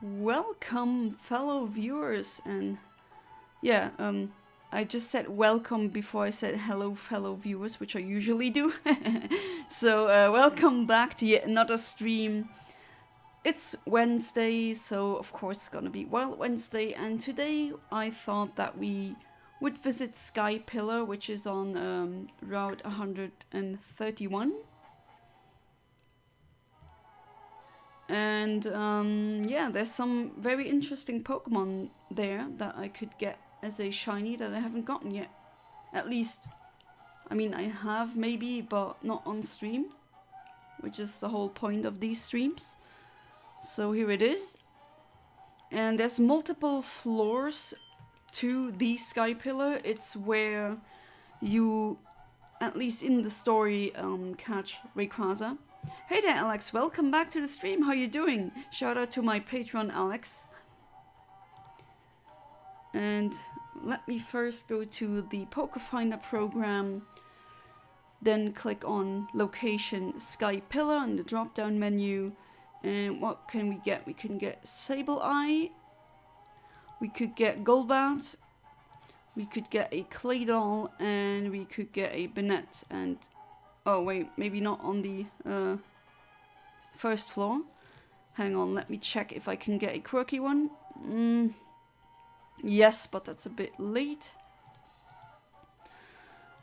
Welcome, fellow viewers, and yeah, I just said welcome before I said hello, fellow viewers, which I usually do. So, welcome back to yet another stream. It's Wednesday, so of course it's gonna be Wild Wednesday, and today I thought that we would visit Sky Pillar, which is on Route 131. And yeah, there's some very interesting Pokemon there that I could get as a shiny that I haven't gotten yet. At least, I mean, I have maybe, but not on stream, which is the whole point of these streams. So here it is. And there's multiple floors to the Sky Pillar. It's where you, at least in the story, catch Rayquaza. Hey there, Alex, welcome back to the stream. How you doing? Shout out to my patron, Alex. And let me first go to the Pokéfinder program, then click on location Sky Pillar on the drop down menu. And what can we get? We can get Sableye, we could get Golbat, we could get a Claydol, and we could get a Banette. And oh wait, maybe not on the first floor. Hang on, let me check if I can get a quirky one. Yes, but that's a bit late.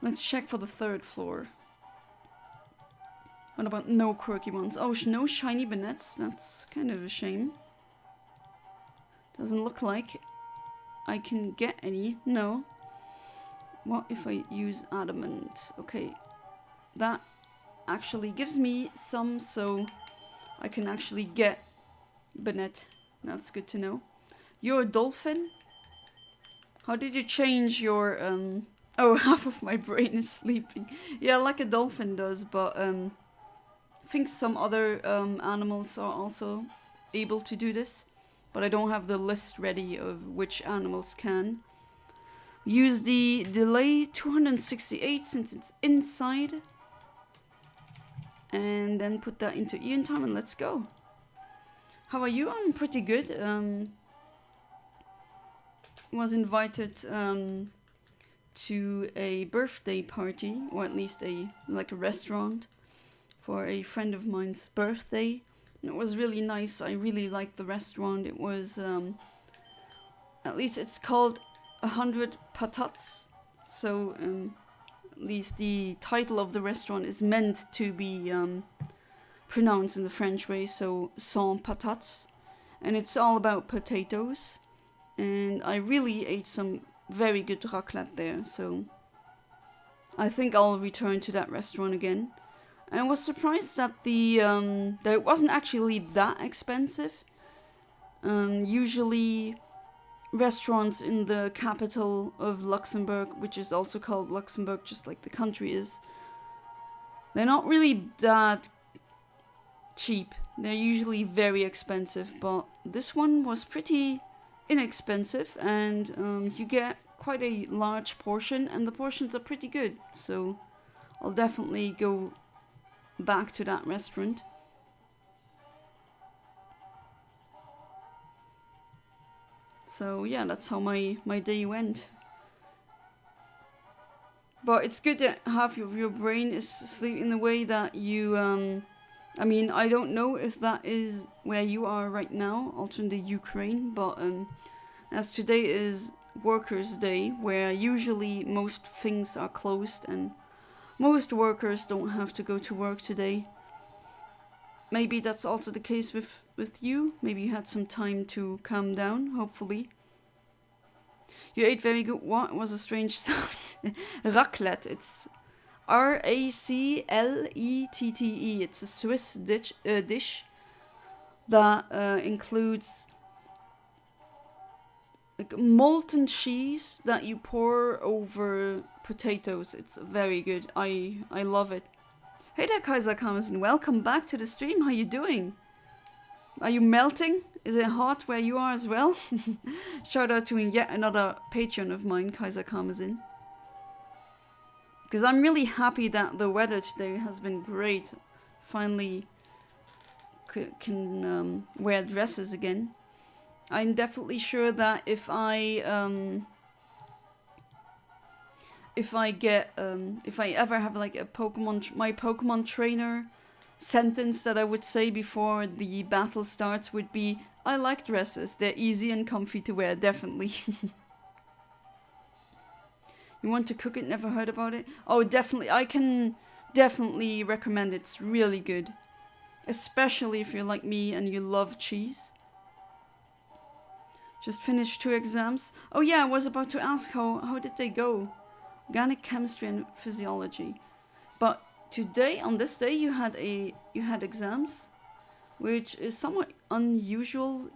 Let's check for the third floor. What about no quirky ones? Oh, no shiny Banettes. That's kind of a shame. Doesn't look like I can get any. No. What if I use Adamant? Okay. That actually gives me some, so I can actually get Banette. That's good to know. You're a dolphin? How did you change your oh, half of my brain is sleeping. Yeah, like a dolphin does, but I think some other animals are also able to do this, but I don't have the list ready of which animals can. Use the delay 268 since it's inside. And then put that into Eontimer and let's go. How are you? I'm pretty good. Was invited to a birthday party, or at least like a restaurant for a friend of mine's birthday. It was really nice. I really liked the restaurant. It was at least it's called 100 Patates. So at least the title of the restaurant is meant to be pronounced in the French way, so 100 patates, and it's all about potatoes. And I really ate some very good raclette there, so I think I'll return to that restaurant again. And I was surprised that that it wasn't actually that expensive. Usually restaurants in the capital of Luxembourg, which is also called Luxembourg, just like the country is, they're not really that cheap. They're usually very expensive, but this one was pretty inexpensive, and you get quite a large portion, and the portions are pretty good, so I'll definitely go back to that restaurant. So yeah, that's how my day went. But it's good that half of your brain is asleep in the way that you, I mean, I don't know if that is where you are right now, also in the Ukraine, but as today is Workers' Day, where usually most things are closed and most workers don't have to go to work today. Maybe that's also the case with you. Maybe you had some time to calm down, hopefully. You ate very good. What was a strange sound? Raclette. It's Raclette. It's a Swiss dish that includes like molten cheese that you pour over potatoes. It's very good. I love it. Hey there, Kaiser Kamazin. Welcome back to the stream. How you doing? Are you melting? Is it hot where you are as well? Shout out to yet another patron of mine, Kaiser Kamazin. Because I'm really happy that the weather today has been great. Finally can wear dresses again. I'm definitely sure that if I ever have like a Pokemon, my Pokemon trainer sentence that I would say before the battle starts would be, I like dresses, they're easy and comfy to wear, definitely. You want to cook it, never heard about it? Oh, definitely, I can definitely recommend it, it's really good. Especially if you're like me and you love cheese. Just finished 2 exams. Oh yeah, I was about to ask how did they go? Organic chemistry and physiology. But today, on this day, you had exams, which is somewhat unusual.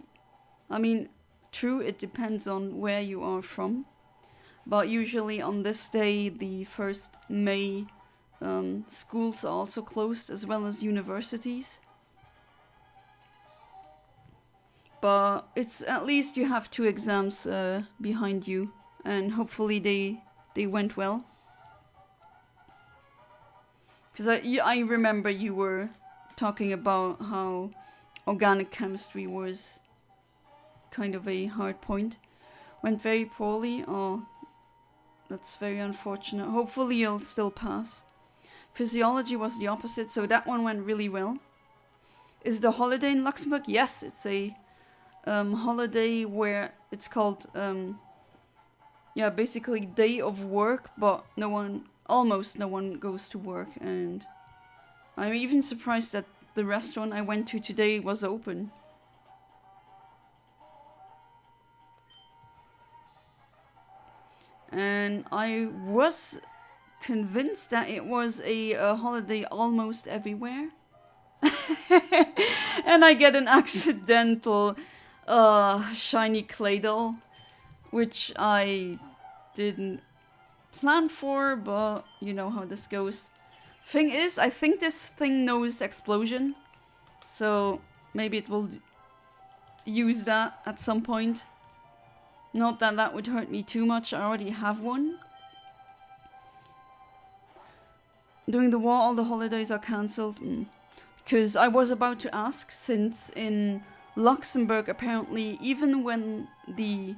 I mean, true, it depends on where you are from. But usually on this day, the 1st May, schools are also closed, as well as universities. But it's at least you have 2 exams behind you, and hopefully they went well. Because I remember you were talking about how organic chemistry was kind of a hard point. Went very poorly. Oh, that's very unfortunate. Hopefully you'll still pass. Physiology was the opposite, so that one went really well. Is it a holiday in Luxembourg? Yes, it's a holiday where it's called basically day of work, but almost no one goes to work, and I'm even surprised that the restaurant I went to today was open. And I was convinced that it was a holiday almost everywhere. And I get an accidental shiny Claydol, which I didn't plan for, but you know how this goes. Thing is, I think this thing knows explosion, so maybe it will use that at some point. Not that that would hurt me too much, I already have one. During the war, all the holidays are cancelled. Because I was about to ask, since in Luxembourg, apparently, even when the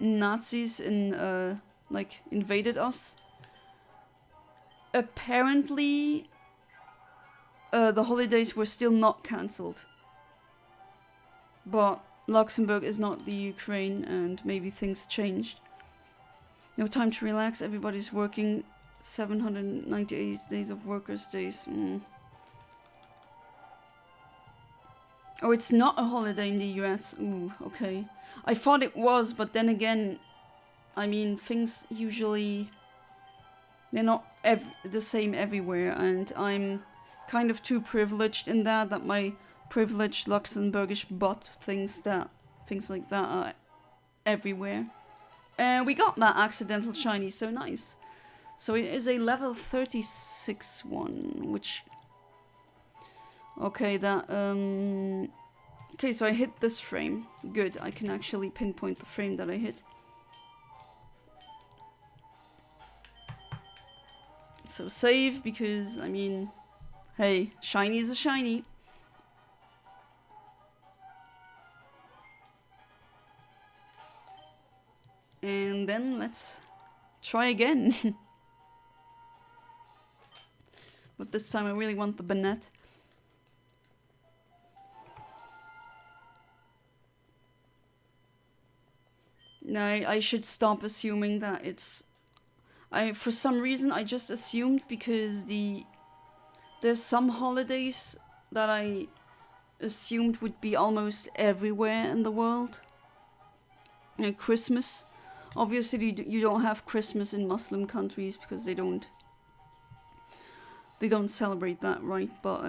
Nazis invaded us, apparently the holidays were still not cancelled. But Luxembourg is not the Ukraine, and maybe things changed. No time to relax, everybody's working 798 days of workers' days. Oh, it's not a holiday in the US. Ooh, okay. I thought it was, but then again, I mean, things usually, they're not the same everywhere, and I'm kind of too privileged in that my privileged Luxembourgish butt thinks that things like that are everywhere. And we got that accidental shiny, so nice. So it is a level 36 one, which... Okay, that, okay, so I hit this frame. Good, I can actually pinpoint the frame that I hit. So save, because, I mean, hey, shiny is a shiny. And then let's try again. But this time I really want the Banette. No, I should stop assuming that it's... for some reason I just assumed, because there's some holidays that I assumed would be almost everywhere in the world. Like Christmas. Obviously you don't have Christmas in Muslim countries because they don't celebrate that, right? But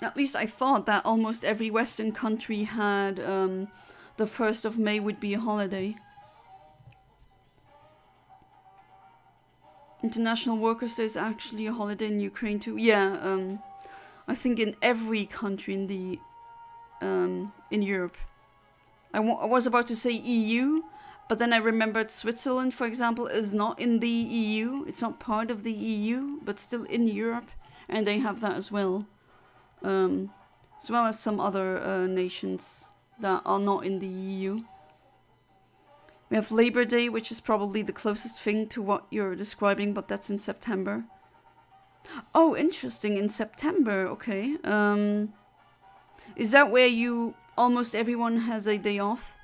at least I thought that almost every Western country had the 1st of May would be a holiday. International Workers' Day is actually a holiday in Ukraine too. Yeah, I think in every country in the in Europe. I was about to say EU, but then I remembered Switzerland, for example, is not in the EU. It's not part of the EU, but still in Europe, and they have that as well. As well as some other nations that are not in the EU. We have Labor Day, which is probably the closest thing to what you're describing, but that's in September. Oh, interesting, in September, okay. Is that where almost everyone has a day off?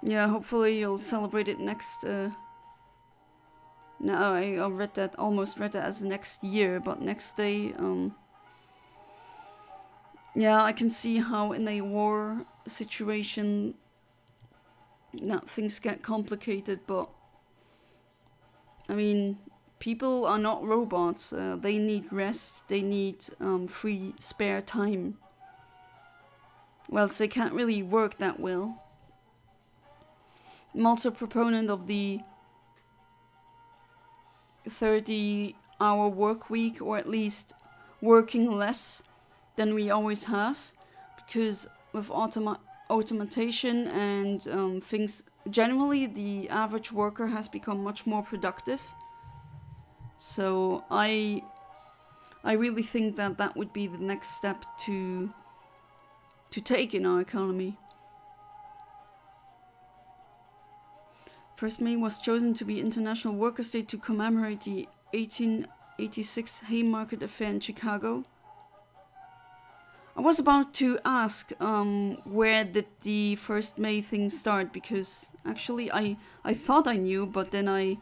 Yeah, hopefully you'll celebrate it next, no, I almost read that as next year, but next day, yeah, I can see how in a war situation that things get complicated, but I mean, people are not robots. They need rest, they need free spare time. Well, so they can't really work that well. I'm also a proponent of the 30-hour work week, or at least working less than we always have, because with automation and things, generally the average worker has become much more productive. So I really think that would be the next step to take in our economy. 1st May was chosen to be International Workers' Day to commemorate the 1886 Haymarket Affair in Chicago. I was about to ask where did the 1st May thing start, because actually I thought I knew, but then I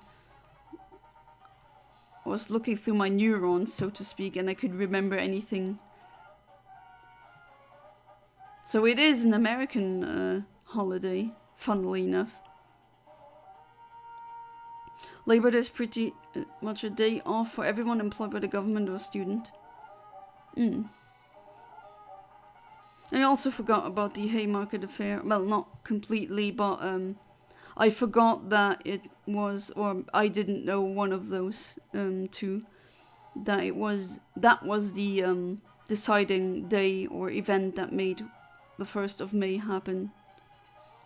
was looking through my neurons, so to speak, and I could remember anything. So it is an American holiday, funnily enough. Labor Day is pretty much a day off for everyone employed by the government or a student. I also forgot about the Haymarket Affair. Well, not completely, but I forgot that it was, or I didn't know one of those two. That was the deciding day or event that made the 1st of May happen.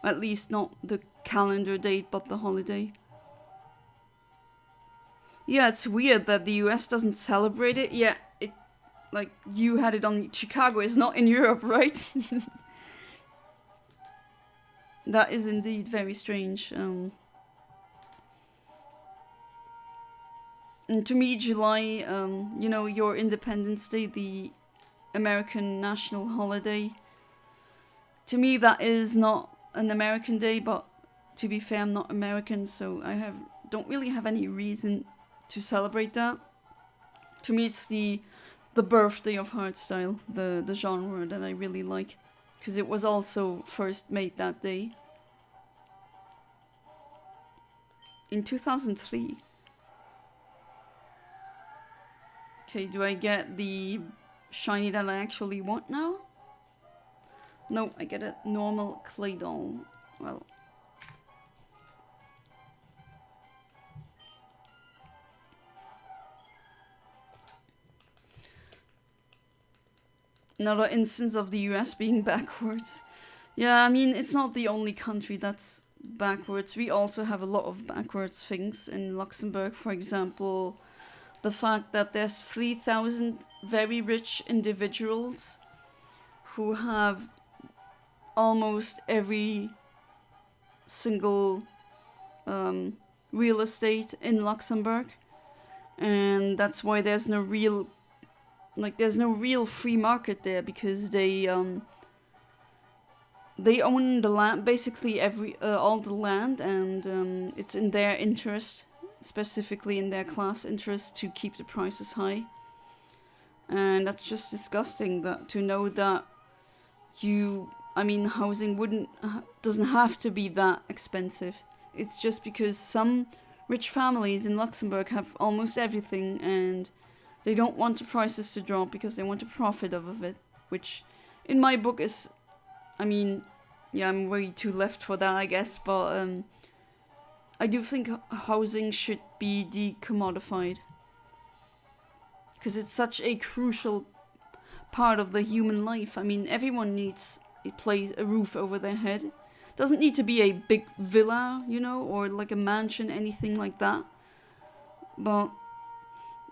At least not the calendar date, but the holiday. Yeah, it's weird that the US doesn't celebrate it. Yeah, like, you had it on Chicago, it's not in Europe, right? That is indeed very strange. And to me, July, you know, your Independence Day, the American national holiday, to me that is not an American day, but to be fair, I'm not American, so I don't really have any reason to celebrate that. To me, it's the birthday of hardstyle, the genre that I really like, because it was also first made that day in 2003. Okay, do I get the shiny that I actually want now? No, I get a normal clay doll. Well, another instance of the US being backwards. Yeah, I mean, it's not the only country that's backwards. We also have a lot of backwards things in Luxembourg. For example, the fact that there's 3,000 very rich individuals who have almost every single real estate in Luxembourg. And that's why there's no real free market there, because they own the land, basically all the land, and it's in their interest, specifically in their class interest, to keep the prices high. And that's just disgusting to know that housing doesn't have to be that expensive. It's just because some rich families in Luxembourg have almost everything, and they don't want the prices to drop because they want a profit of it, which in my book is, I'm way too left for that, I guess, but I do think housing should be decommodified, because it's such a crucial part of the human life. I mean, everyone needs a roof over their head. Doesn't need to be a big villa, or like a mansion, anything like that. But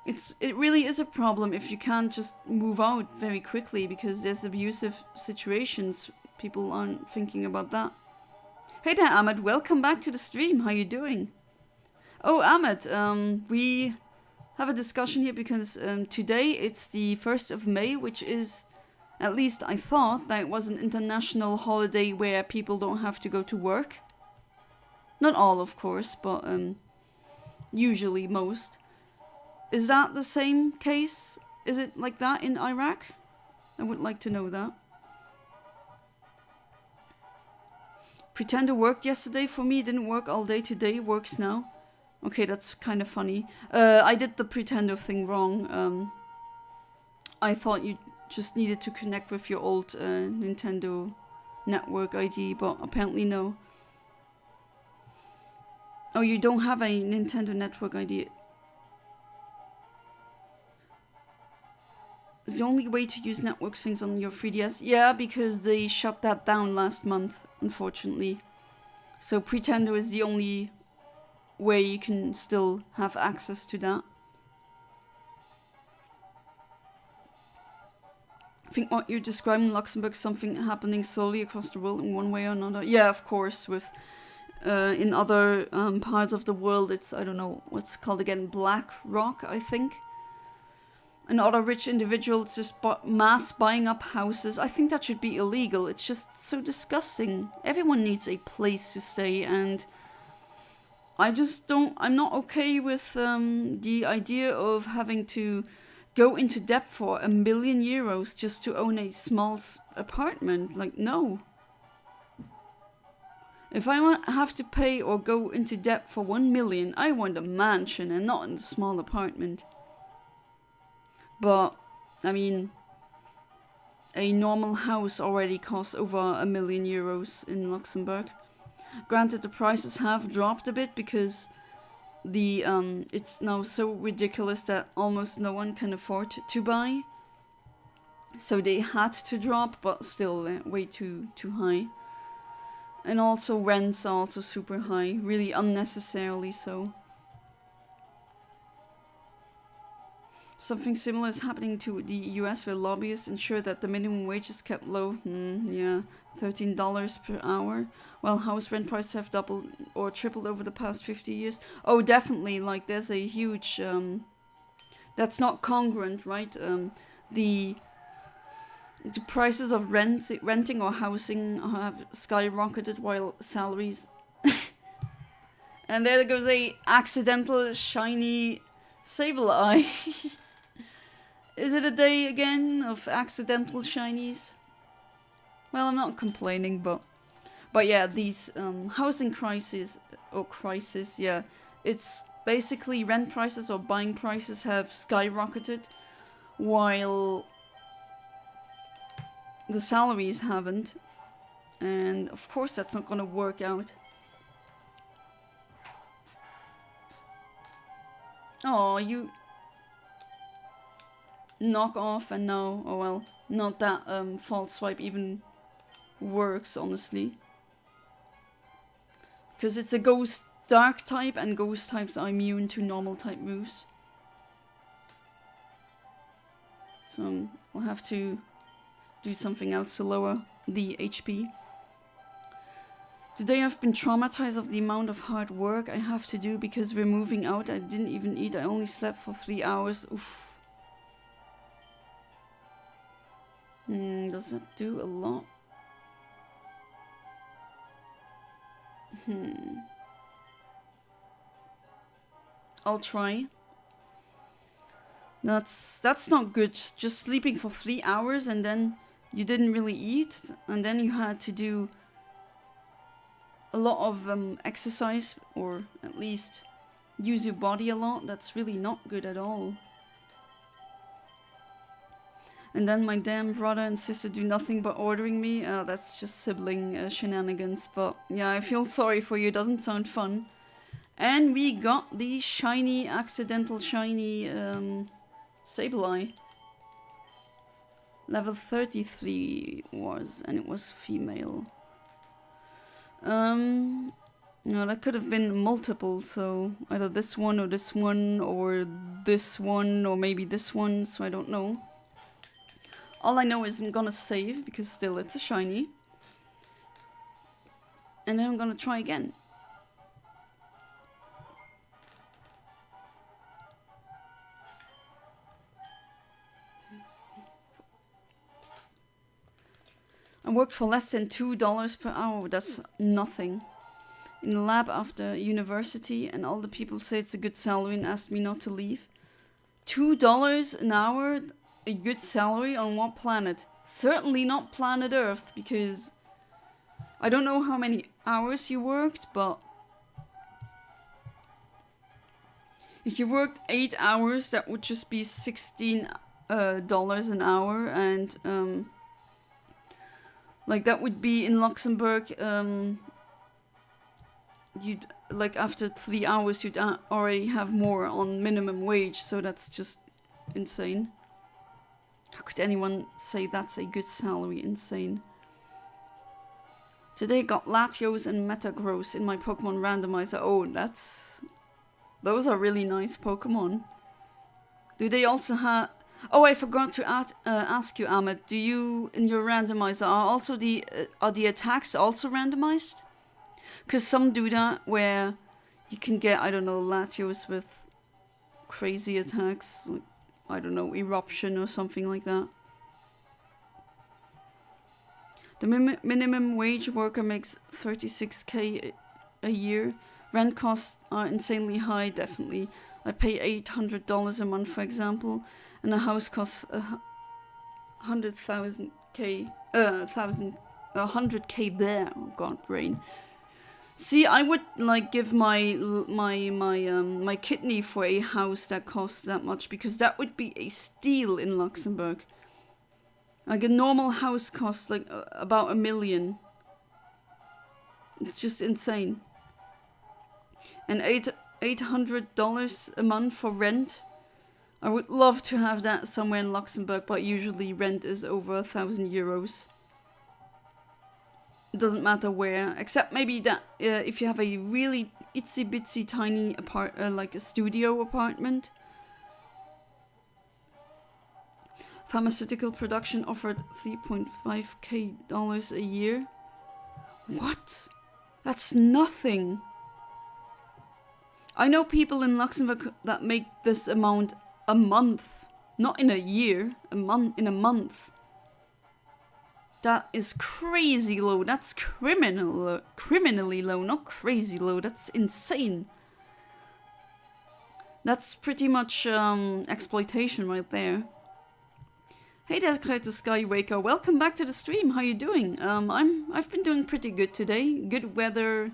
it really is a problem if you can't just move out very quickly because there's abusive situations. People aren't thinking about that. Hey there, Ahmed. Welcome back to the stream. How you doing? Oh, Ahmed, we have a discussion here because today it's the 1st of May, which is, at least I thought, that it was an international holiday where people don't have to go to work. Not all, of course, but usually most. Is that the same case? Is it like that in Iraq? I would like to know that. Pretender worked yesterday for me. It didn't work all day today. Works now. Okay, that's kind of funny. I did the Pretender thing wrong. I thought you just needed to connect with your old Nintendo network ID, but apparently no. Oh, you don't have a Nintendo network ID. It's the only way to use network things on your 3DS? Yeah, because they shut that down last month, unfortunately. So Pretender is the only way you can still have access to that. I think what you're describing in Luxembourg is something happening slowly across the world in one way or another. Yeah, of course, with in other parts of the world, it's, I don't know, what's called again, Black Rock, I think. And other rich individuals just mass buying up houses. I think that should be illegal. It's just so disgusting. Everyone needs a place to stay, and I just don't... I'm not okay with the idea of having to go into debt for €1 million just to own a small apartment. Like, no. If I have to pay or go into debt for 1 million, I want a mansion and not a small apartment. But, I mean, a normal house already costs over €1 million in Luxembourg. Granted, the prices have dropped a bit because the it's now so ridiculous that almost no one can afford to buy. So they had to drop, but still way too high. And also rents are also super high, really unnecessarily so. Something similar is happening to the US where lobbyists ensure that the minimum wage is kept low. Yeah, $13 per hour. While house rent prices have doubled or tripled over the past 50 years. Oh, definitely, like there's a huge... that's not congruent, right? The prices of renting or housing have skyrocketed while salaries... And there goes a accidental shiny Sableye. Is it a day again of accidental shinies? Well, I'm not complaining, but yeah, these housing crisis, yeah, it's basically rent prices or buying prices have skyrocketed, while the salaries haven't, and of course that's not gonna work out. Oh, you knock off and now, oh well, not that false swipe even works, honestly. Because it's a ghost dark type and ghost types are immune to normal type moves. So I'll have to do something else to lower the HP. Today I've been traumatized of the amount of hard work I have to do because we're moving out. I didn't even eat. I only slept for 3 hours. Oof. Does that do a lot? I'll try. That's not good. Just sleeping for 3 hours and then you didn't really eat, and then you had to do a lot of exercise, or at least use your body a lot. That's really not good at all. And then my damn brother and sister do nothing but ordering me. That's just sibling shenanigans. But yeah, I feel sorry for you. It doesn't sound fun. And we got the shiny, accidental shiny Sableye. Level 33 was, and it was female. No, that could have been multiple, so either this one or this one or this one or maybe this one, so I don't know. All I know is I'm gonna save, because still it's a shiny. And then I'm gonna try again. I worked for less than $2 per hour, that's nothing. In the lab after university, and all the people say it's a good salary and asked me not to leave. $2 an hour? A good salary on what planet? Certainly not planet Earth, because I don't know how many hours you worked, but if you worked 8 hours, that would just be $16 an hour, and like that would be in Luxembourg. You'd like after 3 hours, you'd already have more on minimum wage, so that's just insane. How could anyone say that's a good salary? Insane. Today got Latios and Metagross in my Pokemon randomizer. Oh, those are really nice Pokemon. Do they also have... Oh, I forgot to ask you, Ahmed. Do you, in your randomizer, are the attacks also randomized? Because some do that, where you can get, I don't know, Latios with crazy attacks, like, I don't know, Eruption or something like that. The minimum wage worker makes 36k a year. Rent costs are insanely high, definitely. I pay $800 a month, for example, and a house costs 100k there. Oh god, brain. See, I would like give my kidney for a house that costs that much, because that would be a steal in Luxembourg. Like a normal house costs like about $1 million. It's just insane. And $800 a month for rent. I would love to have that somewhere in Luxembourg, but usually rent is over 1,000 euros. It doesn't matter where, except maybe that if you have a really itsy bitsy tiny like a studio apartment. Pharmaceutical production offered $3.5k a year. What? That's nothing. I know people in Luxembourg that make this amount a month, not in a year, in a month. That is crazy low. That's criminally low, not crazy low. That's insane. That's pretty much exploitation right there. Hey there, Creator Skywaker. Welcome back to the stream. How you doing? I've been doing pretty good today. Good weather,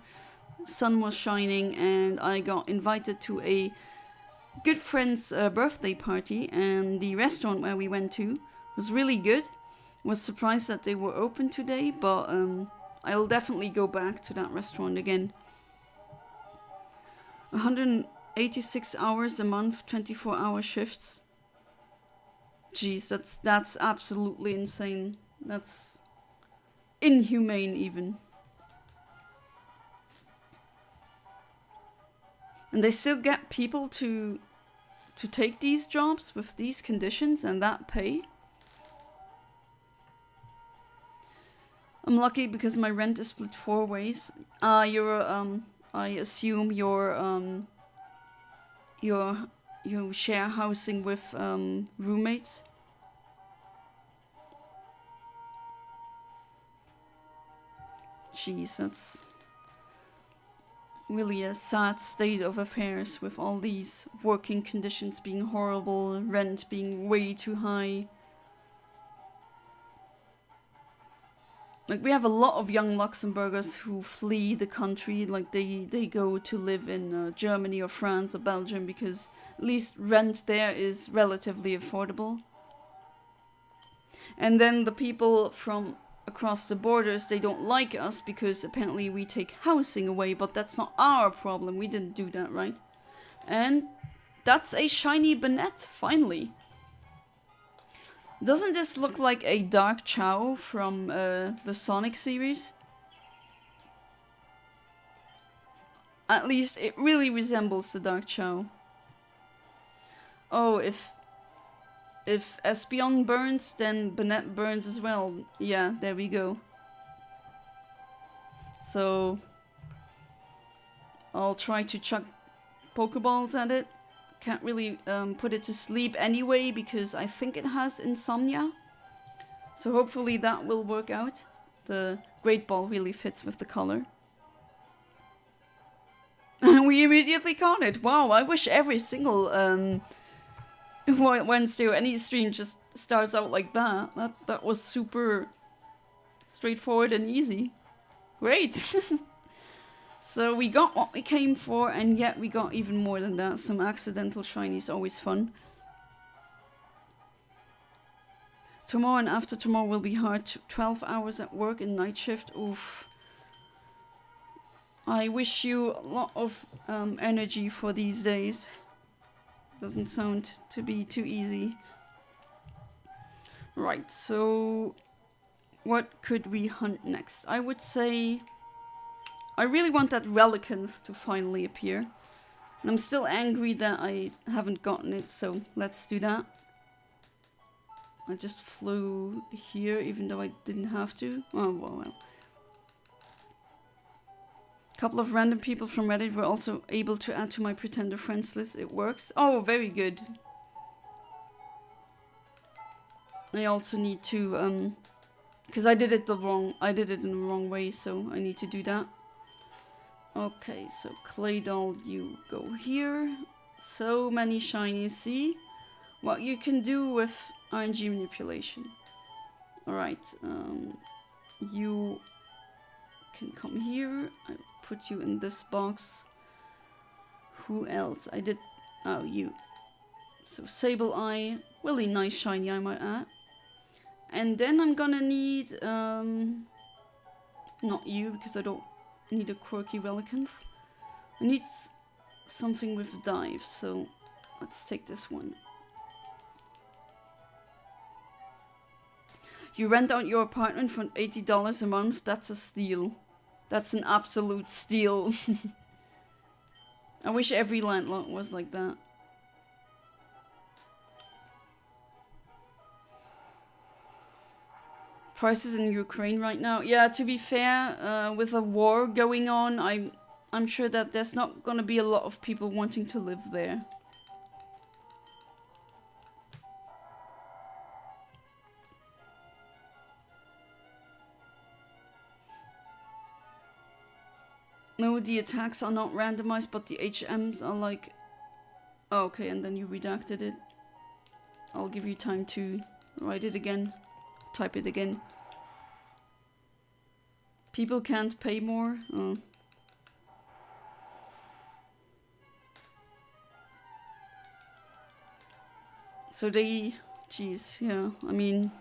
sun was shining, and I got invited to a good friend's birthday party, and the restaurant where we went to was really good. Was surprised that they were open today, but I'll definitely go back to that restaurant again. 186 hours a month, 24-hour shifts. Jeez, that's absolutely insane. That's inhumane even. And they still get people to take these jobs with these conditions and that pay. I'm lucky because my rent is split 4 ways. I assume you share housing with roommates. Jeez, that's really a sad state of affairs with all these working conditions being horrible, rent being way too high. Like, we have a lot of young Luxembourgers who flee the country, like they go to live in Germany or France or Belgium, because at least rent there is relatively affordable. And then the people from across the borders, they don't like us because apparently we take housing away, but that's not our problem. We didn't do that, right? And that's a shiny Banette, finally. Doesn't this look like a Dark Chow from the Sonic series? At least it really resembles the Dark Chow. Oh, if Espeon burns, then Banette burns as well. Yeah, there we go. So I'll try to chuck Pokeballs at it. Can't really put it to sleep anyway because I think it has insomnia. So hopefully that will work out. The Great Ball really fits with the color. And we immediately caught it. Wow, I wish every single Wednesday or any stream just starts out like that. That was super straightforward and easy. Great. So we got what we came for, and yet we got even more than that. Some accidental shinies, always fun. Tomorrow and after tomorrow will be hard. 12 hours at work and night shift. Oof. I wish you a lot of energy for these days. Doesn't sound to be too easy. Right, so what could we hunt next? I would say I really want that Relicanth to finally appear. And I'm still angry that I haven't gotten it, so let's do that. I just flew here even though I didn't have to. Oh, well. A couple of random people from Reddit were also able to add to my pretender friends list. It works. Oh, very good. I also need to because I did it in the wrong way, so I need to do that. Okay, so Claydol, you go here. So many shinies. See what you can do with RNG manipulation. Alright, you can come here. I put you in this box. Who else? I did. Oh, you. So Sableye, really nice shiny, I might add. And then I'm gonna need not you because I don't need a quirky Relicanth. I need something with dive, so let's take this one. You rent out your apartment for $80 a month. That's a steal. That's an absolute steal. I wish every landlord was like that. Prices in Ukraine right now. Yeah, to be fair, with a war going on, I'm sure that there's not gonna be a lot of people wanting to live there. No, the attacks are not randomized, but the HMs are like... Oh, okay, and then you redacted it. I'll give you time to write it again. Type it again. People can't pay more. Oh. So they... Geez, yeah, I mean,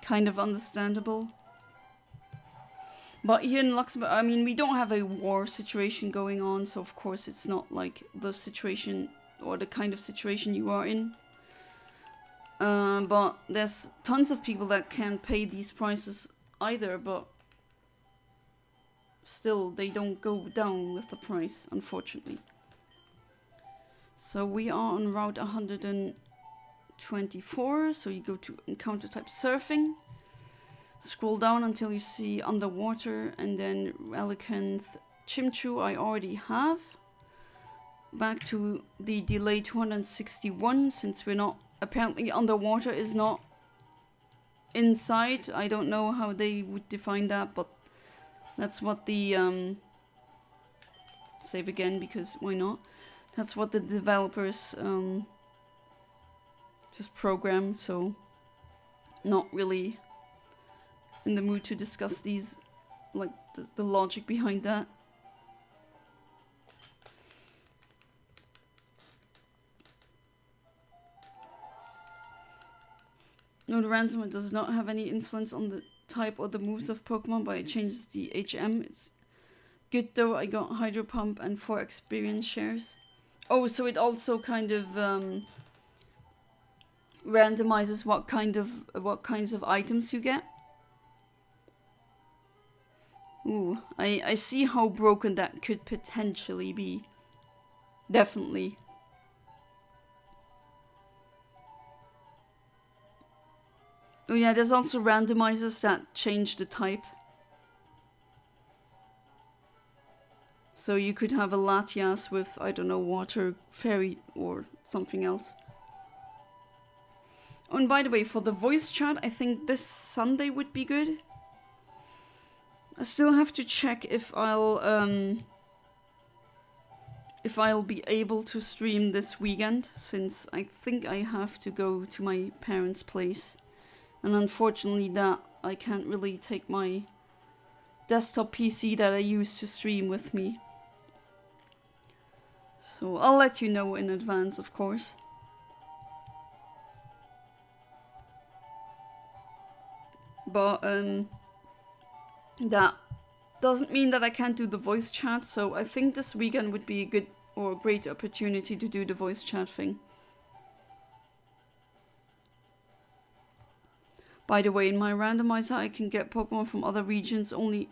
kind of understandable. But here in Luxembourg, I mean, we don't have a war situation going on, so of course it's not like the situation or the kind of situation you are in. But there's tons of people that can't pay these prices either, but still they don't go down with the price, unfortunately. So we are on route 124, so you go to encounter type surfing. Scroll down until you see underwater, and then Relicanth, Chimchu I already have. Back to the delay 261, since we're not... Apparently underwater is not inside. I don't know how they would define that, but that's what the... save again, because why not? That's what the developers just programmed, so not really in the mood to discuss these, like the logic behind that. No, the randomer does not have any influence on the type or the moves of Pokemon, but it changes the HM. It's good though. I got Hydro Pump and 4 experience shares. Oh, so it also kind of randomizes what kinds of items you get. Ooh, I see how broken that could potentially be. Definitely. Oh yeah, there's also randomizers that change the type. So you could have a Latias with, I don't know, water, fairy, or something else. Oh, and by the way, for the voice chat, I think this Sunday would be good. I still have to check if I'll be able to stream this weekend, since I think I have to go to my parents' place. And unfortunately that I can't really take my desktop PC that I use to stream with me. So I'll let you know in advance, of course. But that doesn't mean that I can't do the voice chat, so I think this weekend would be a good or great opportunity to do the voice chat thing. By the way, in my randomizer I can get Pokemon from other regions, only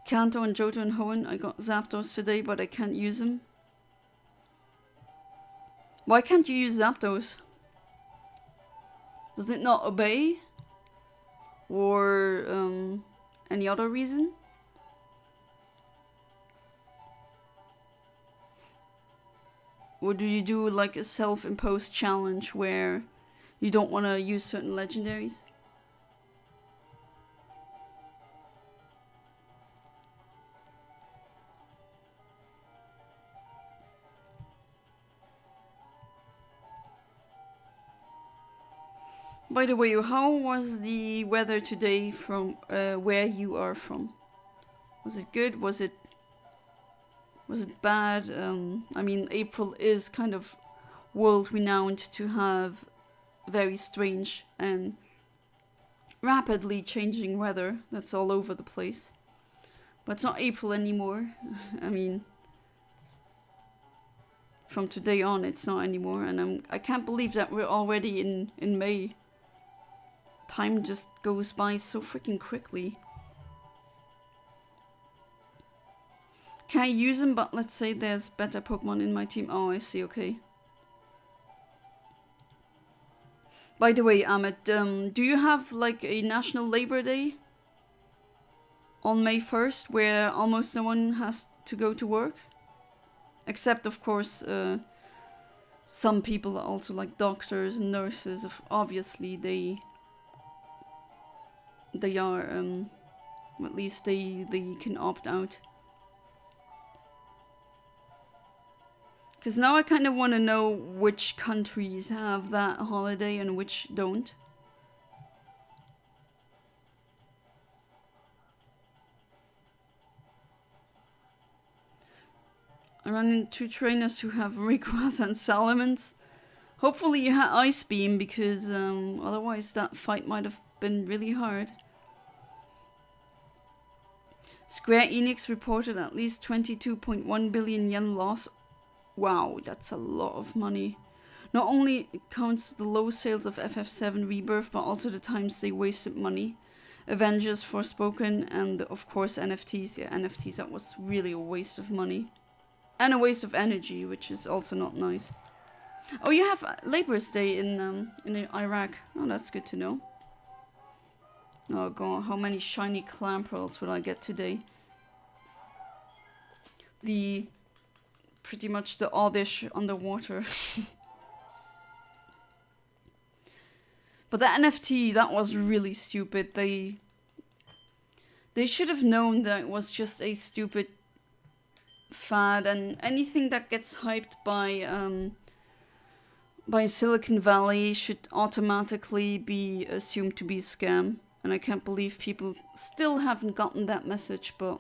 Kanto and Johto and Hoenn. I got Zapdos today, but I can't use them. Why can't you use Zapdos? Does it not obey? Or any other reason? Or do you do like a self-imposed challenge where you don't want to use certain legendaries? By the way, how was the weather today from where you are from? Was it good? Was it bad? I mean, April is kind of world-renowned to have very strange and rapidly changing weather that's all over the place. But it's not April anymore. I mean, from today on it's not anymore, and I can't believe that we're already in May. Time just goes by so freaking quickly. Can I use them, but let's say there's better Pokemon in my team? Oh, I see, okay. By the way, Ahmed, do you have like a National Labor Day on May 1st where almost no one has to go to work? Except, of course, some people are also like doctors and nurses. Obviously, they are, at least they can opt out. Because now I kind of want to know which countries have that holiday and which don't. I run into trainers who have Rayquaza and Salamence. Hopefully you had Ice Beam, because otherwise that fight might have been really hard. Square Enix reported at least 22.1 billion yen loss. Wow, that's a lot of money. Not only counts the low sales of FF7 Rebirth, but also the times they wasted money. Avengers, Forspoken, and of course NFTs. Yeah, NFTs, that was really a waste of money. And a waste of energy, which is also not nice. Oh, you have Labor's Day in Iraq. Oh, that's good to know. Oh god, how many shiny Clamperls will I get today? Pretty much the oddish underwater. But the NFT, that was really stupid. They should have known that it was just a stupid fad, and anything that gets hyped by Silicon Valley should automatically be assumed to be a scam. And I can't believe people still haven't gotten that message, but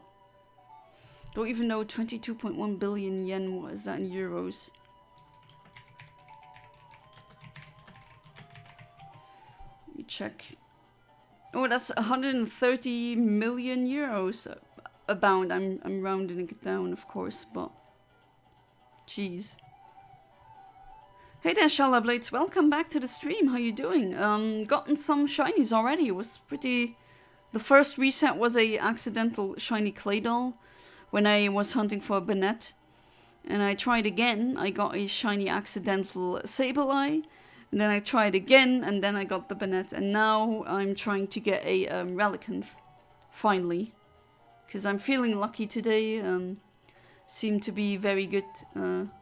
don't even know 22.1 billion yen, what is that in euros? Let me check. Oh, that's 130 million euros a bound. I'm rounding it down, of course, but jeez. Hey there, Shala Blades, welcome back to the stream. How you doing? Gotten some shinies already. It was pretty The first reset was a accidental shiny clay doll when I was hunting for a Banette. And I tried again, I got a shiny accidental Sableye. And then I tried again, and then I got the Banette. And now I'm trying to get a Relicanth, finally. Because I'm feeling lucky today. Seem to be very good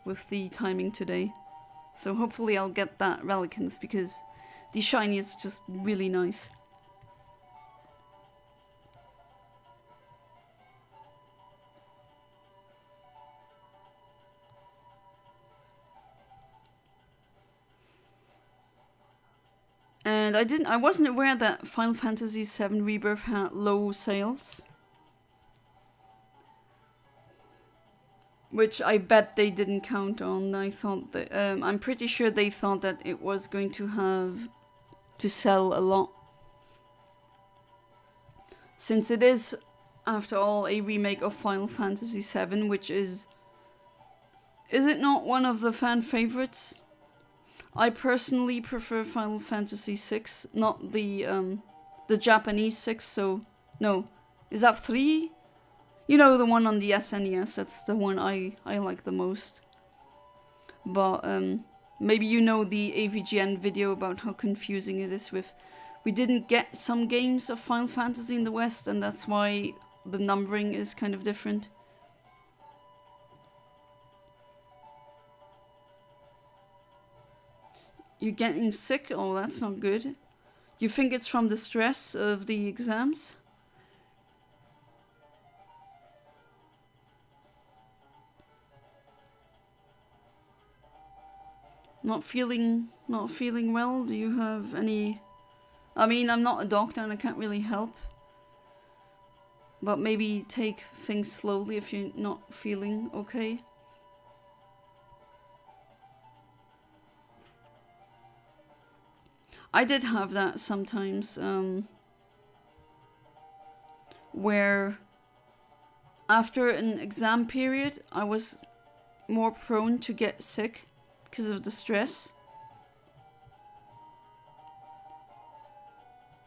with the timing today. So hopefully I'll get that Relicanth, because the shiny is just really nice. And I wasn't aware that Final Fantasy VII Rebirth had low sales. Which I bet they didn't count on. I thought that, I'm pretty sure they thought that it was going to have to sell a lot. Since it is, after all, a remake of Final Fantasy VII, which is it not one of the fan favorites? I personally prefer Final Fantasy VI, not the Japanese 6, so no. Is that 3? You know, the one on the SNES, that's the one I like the most. But maybe you know the AVGN video about how confusing it is with... We didn't get some games of Final Fantasy in the West, and that's why the numbering is kind of different. You're getting sick? Oh, that's not good. You think it's from the stress of the exams? Not feeling well? Do you have any... I mean, I'm not a doctor and I can't really help. But maybe take things slowly if you're not feeling okay. I did have that sometimes, where after an exam period I was more prone to get sick because of the stress.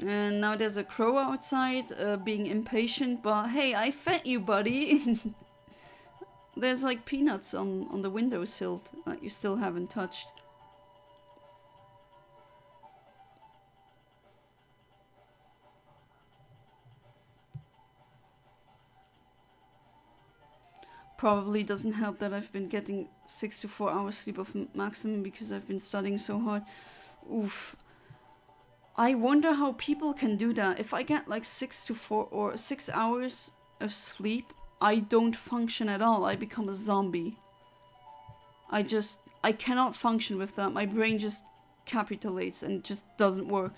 And now there's a crow outside being impatient, but hey, I fed you, buddy. There's like peanuts on the windowsill that you still haven't touched. Probably doesn't help that I've been getting 6 to 4 hours sleep of maximum because I've been studying so hard. Oof. I wonder how people can do that. If I get like 6 to 4 or 6 hours of sleep, I don't function at all. I become a zombie. I cannot function with that. My brain just capitulates and just doesn't work.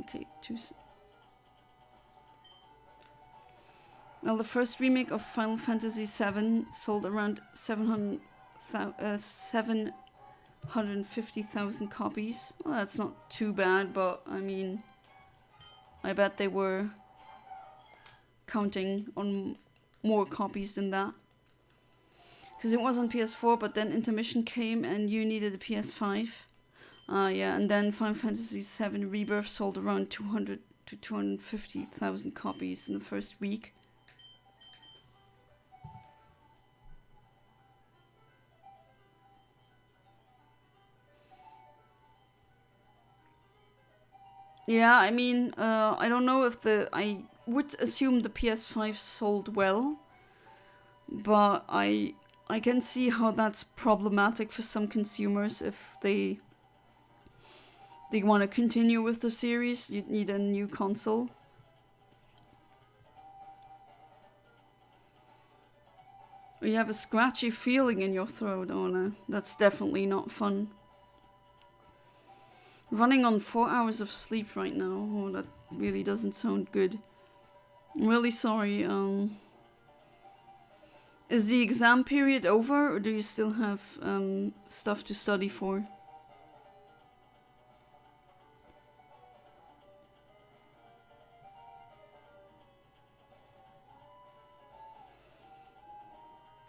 Okay, Well, the first remake of Final Fantasy VII sold around 750,000 copies. Well, that's not too bad, but I mean, I bet they were counting on more copies than that. Because it was on PS4, but then Intermission came and you needed a PS5. Yeah, and then Final Fantasy VII Rebirth sold around 200 to 250,000 copies in the first week. Yeah, I mean, I don't know if I would assume the PS5 sold well, but I can see how that's problematic for some consumers if they want to continue with the series. You'd need a new console. You have a scratchy feeling in your throat. Oh no, that's definitely not fun. Running on 4 hours of sleep right now. Oh, that really doesn't sound good. I'm really sorry. Is the exam period over, or do you still have stuff to study for?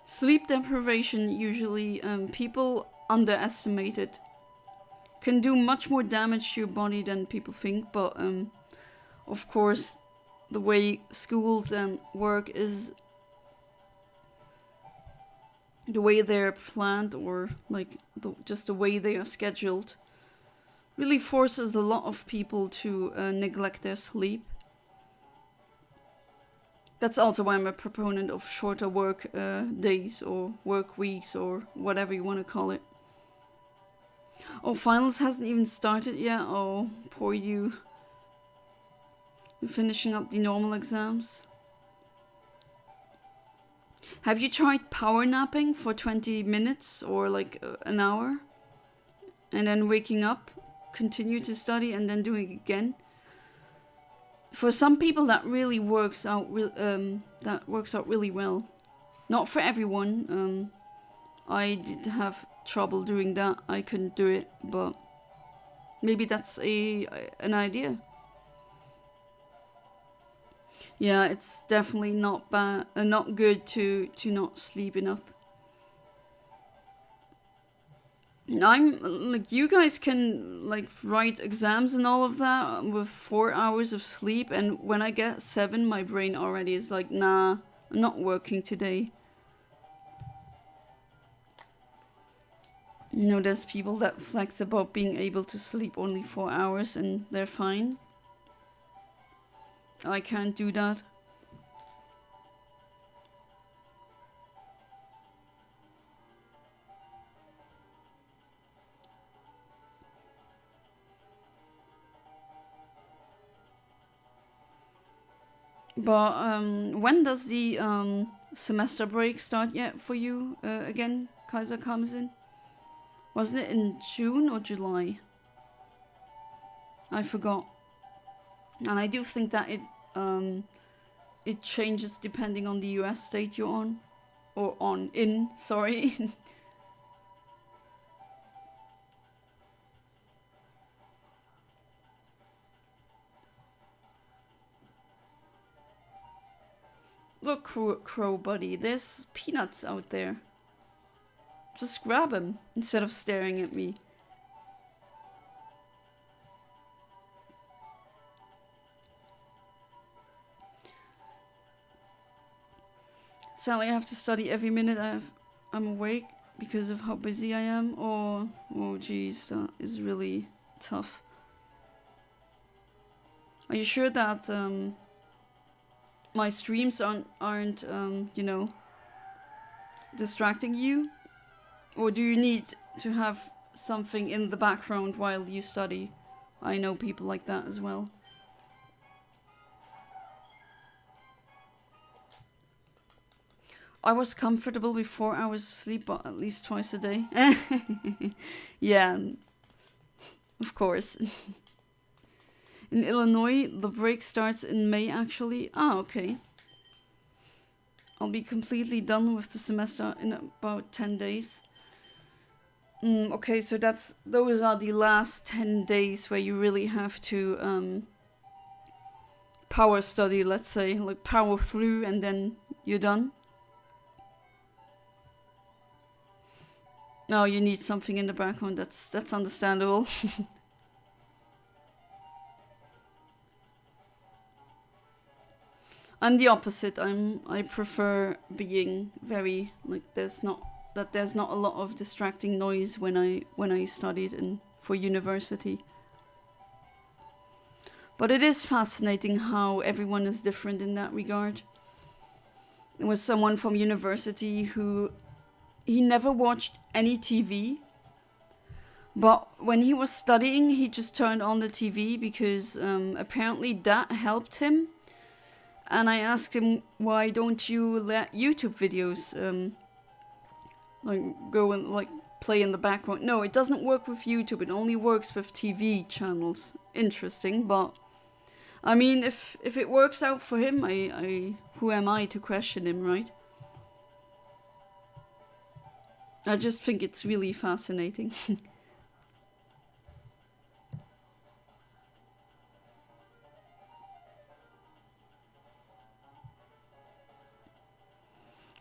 Sleep deprivation, usually people underestimate it. can do much more damage to your body than people think, but of course the way schools and work is, the way they're planned, or like just the way they are scheduled, really forces a lot of people to neglect their sleep. That's also why I'm a proponent of shorter work days or work weeks or whatever you want to call it. Oh, finals hasn't even started yet. Oh, poor you. You're finishing up the normal exams. Have you tried power napping for 20 minutes or like an hour? And then waking up, continue to study, and then doing it again? For some people that really works out really well. Not for everyone. I did have trouble doing that. I couldn't do it, but maybe that's an idea. Yeah, it's definitely not bad, not good to not sleep enough. I'm like, you guys can like write exams and all of that with 4 hours of sleep, and when I get 7, my brain already is like, nah, I'm not working today. You know, there's people that flex about being able to sleep only 4 hours and they're fine. I can't do that. But when does the semester break start yet for you again, Kaiser Kamazin? Wasn't it in June or July? I forgot. And I do think that it changes depending on the US state you're on. Or sorry. Look, Crow Buddy, there's peanuts out there. Just grab them instead of staring at me. Sally, I have to study every minute I'm awake because of how busy I am. Oh geez, that is really tough. Are you sure that my streams aren't you know, distracting you? Or do you need to have something in the background while you study? I know people like that as well. I was comfortable with 4 hours of sleep, but at least twice a day. Yeah, of course. In Illinois, the break starts in May, actually. Ah, okay. I'll be completely done with the semester in about 10 days. Okay, so those are the last 10 days where you really have to power study, let's say, like power through, and then you're done. Oh, you need something in the background. That's understandable. I'm the opposite. I prefer being very like there's not a lot of distracting noise when I studied for university. But it is fascinating how everyone is different in that regard. There was someone from university who he never watched any TV, but when he was studying, he just turned on the TV because apparently that helped him. And I asked him, why don't you let YouTube videos like go and like play in the background? No, it doesn't work with YouTube. It only works with TV channels. Interesting, but I mean, if it works out for him, I who am I to question him, right? I just think it's really fascinating.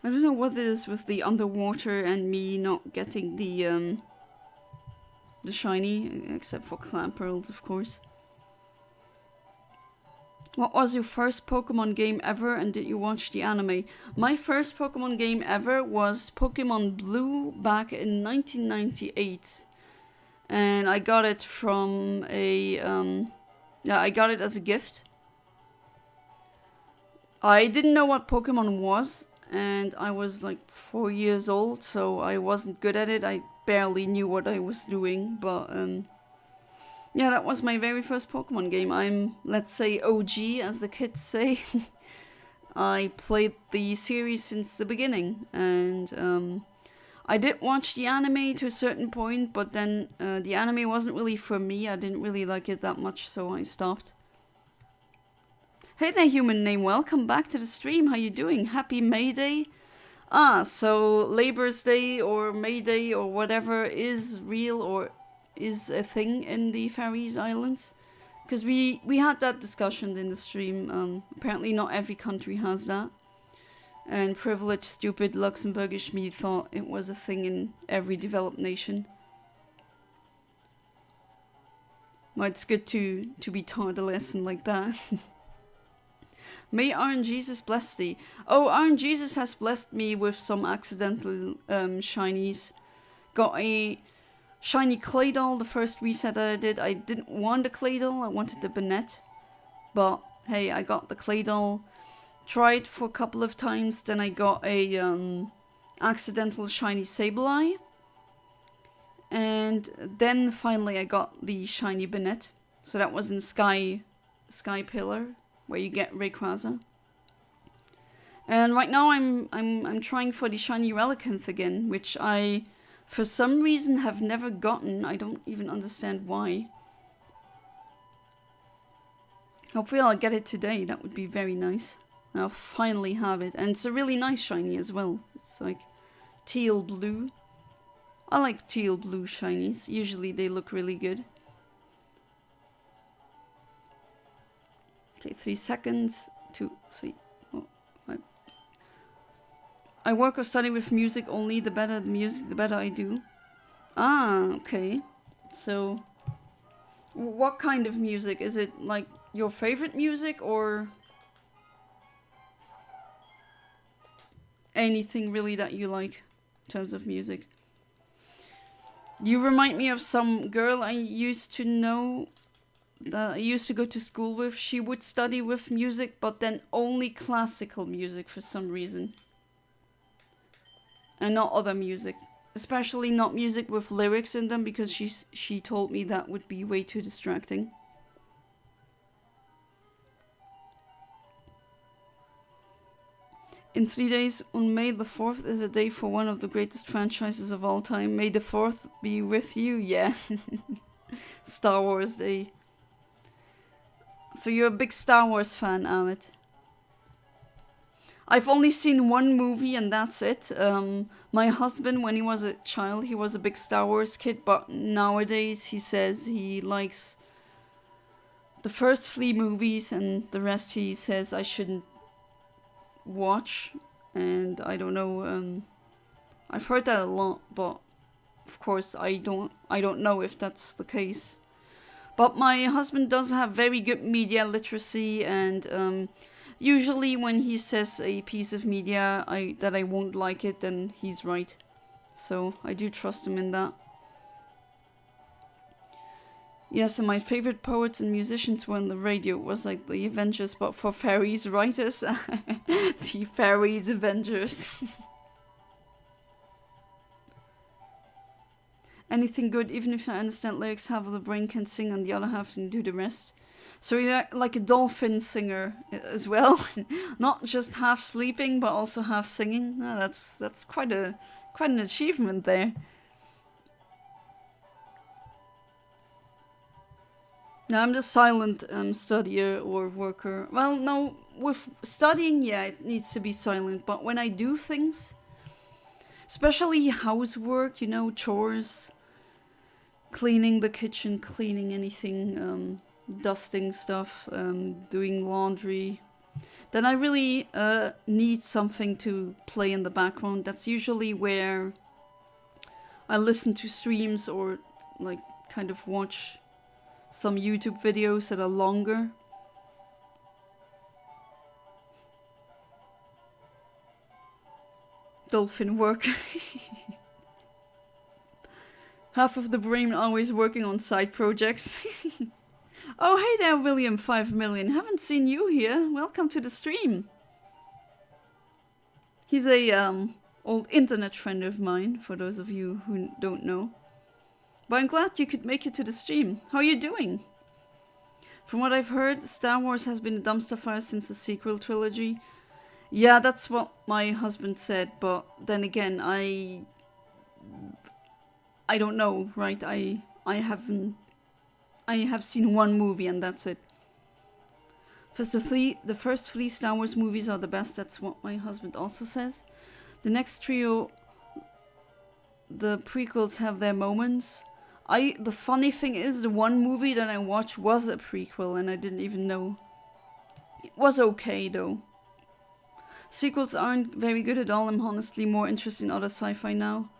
I don't know what it is with the underwater and me not getting the the shiny, except for Clamperls, of course. What was your first Pokemon game ever, and did you watch the anime? My first Pokemon game ever was Pokemon Blue back in 1998. And I got it from a, I got it as a gift. I didn't know what Pokemon was, and I was like 4 years old, so I wasn't good at it. I barely knew what I was doing, but yeah, that was my very first Pokemon game. I'm, let's say, OG, as the kids say. I played the series since the beginning, and I did watch the anime to a certain point, but then the anime wasn't really for me. I didn't really like it that much, so I stopped. Hey there, human name. Welcome back to the stream. How you doing? Happy May Day. Ah, so Labor's Day or May Day or whatever is real or is a thing in the Faroese Islands? Because we had that discussion in the stream. Apparently not every country has that. And privileged, stupid Luxembourgish me thought it was a thing in every developed nation. Well, it's good to be taught a lesson like that. May RNGesus bless thee. Oh, RNGesus has blessed me with some accidental shinies. Got a shiny Claydol, the first reset that I did. I didn't want the Claydol, I wanted the Banette. But hey, I got the Claydol. Tried for a couple of times, then I got a accidental shiny Sableye. And then finally I got the shiny Banette. So that was in Sky Pillar, where you get Rayquaza. And right now I'm trying for the shiny Relicanth again, which I for some reason have never gotten. I don't even understand why. Hopefully I'll get it today. That would be very nice. I'll finally have it. And it's a really nice shiny as well. It's like teal blue. I like teal blue shinies. Usually they look really good. Okay, 3 seconds. 2, 3, 4, 5. I work or study with music only. The better the music, the better I do. Ah, okay. So, what kind of music? Is it like your favorite music or anything really that you like in terms of music? You remind me of some girl I used to know that I used to go to school with. She would study with music, but then only classical music for some reason. And not other music. Especially not music with lyrics in them, because she told me that would be way too distracting. In 3 days, on May the 4th, is a day for one of the greatest franchises of all time. May the 4th be with you? Yeah. Star Wars Day. So you're a big Star Wars fan, Amit. I've only seen one movie and that's it. My husband, when he was a child, he was a big Star Wars kid, but nowadays he says he likes the first 3 movies and the rest he says I shouldn't watch. And I don't know, I've heard that a lot, but of course I don't know if that's the case. But my husband does have very good media literacy, and usually when he says a piece of media that I won't like it, then he's right. So I do trust him in that. Yes, and my favorite poets and musicians were on the radio. It was like the Avengers, but for fairies writers. The fairies Avengers. Anything good, even if I understand lyrics, half of the brain can sing and the other half can do the rest. So you're like a dolphin singer as well. Not just half sleeping, but also half singing. Oh, that's quite an achievement there. No, I'm just silent studier or worker. Well, no, with studying, yeah, it needs to be silent. But when I do things, especially housework, you know, chores, cleaning the kitchen, cleaning anything, dusting stuff, doing laundry, then I really need something to play in the background. That's usually where I listen to streams or like kind of watch some YouTube videos that are longer. Dolphin work. Half of the brain always working on side projects. Oh, hey there, William 5 million. Haven't seen you here. Welcome to the stream. He's a old internet friend of mine, for those of you who don't know. But I'm glad you could make it to the stream. How are you doing? From what I've heard, Star Wars has been a dumpster fire since the sequel trilogy. Yeah, that's what my husband said, but then again, I don't know, right? I have seen one movie and that's it. The first three Star Wars movies are the best, that's what my husband also says. The next trio, the prequels have their moments. The funny thing is, the one movie that I watched was a prequel and I didn't even know. It was okay though. Sequels aren't very good at all. I'm honestly more interested in other sci-fi now.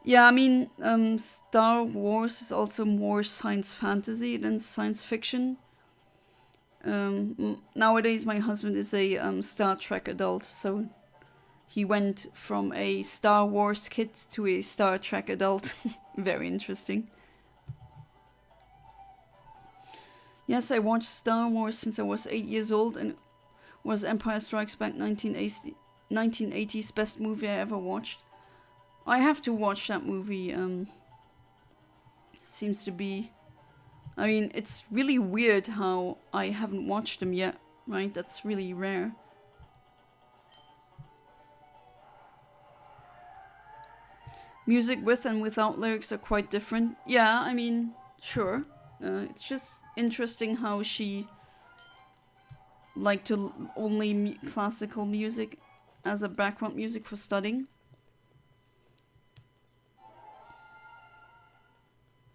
Yeah, I mean, Star Wars is also more science fantasy than science fiction. Nowadays my husband is a Star Trek adult, so he went from a Star Wars kid to a Star Trek adult. Very interesting. Yes, I watched Star Wars since I was 8 years old and was Empire Strikes Back 1980's best movie I ever watched. I have to watch that movie. Seems to be... I mean, it's really weird how I haven't watched them yet, right? That's really rare. Music with and without lyrics are quite different. Yeah, I mean, sure. It's just interesting how she liked to only classical music as a background music for studying.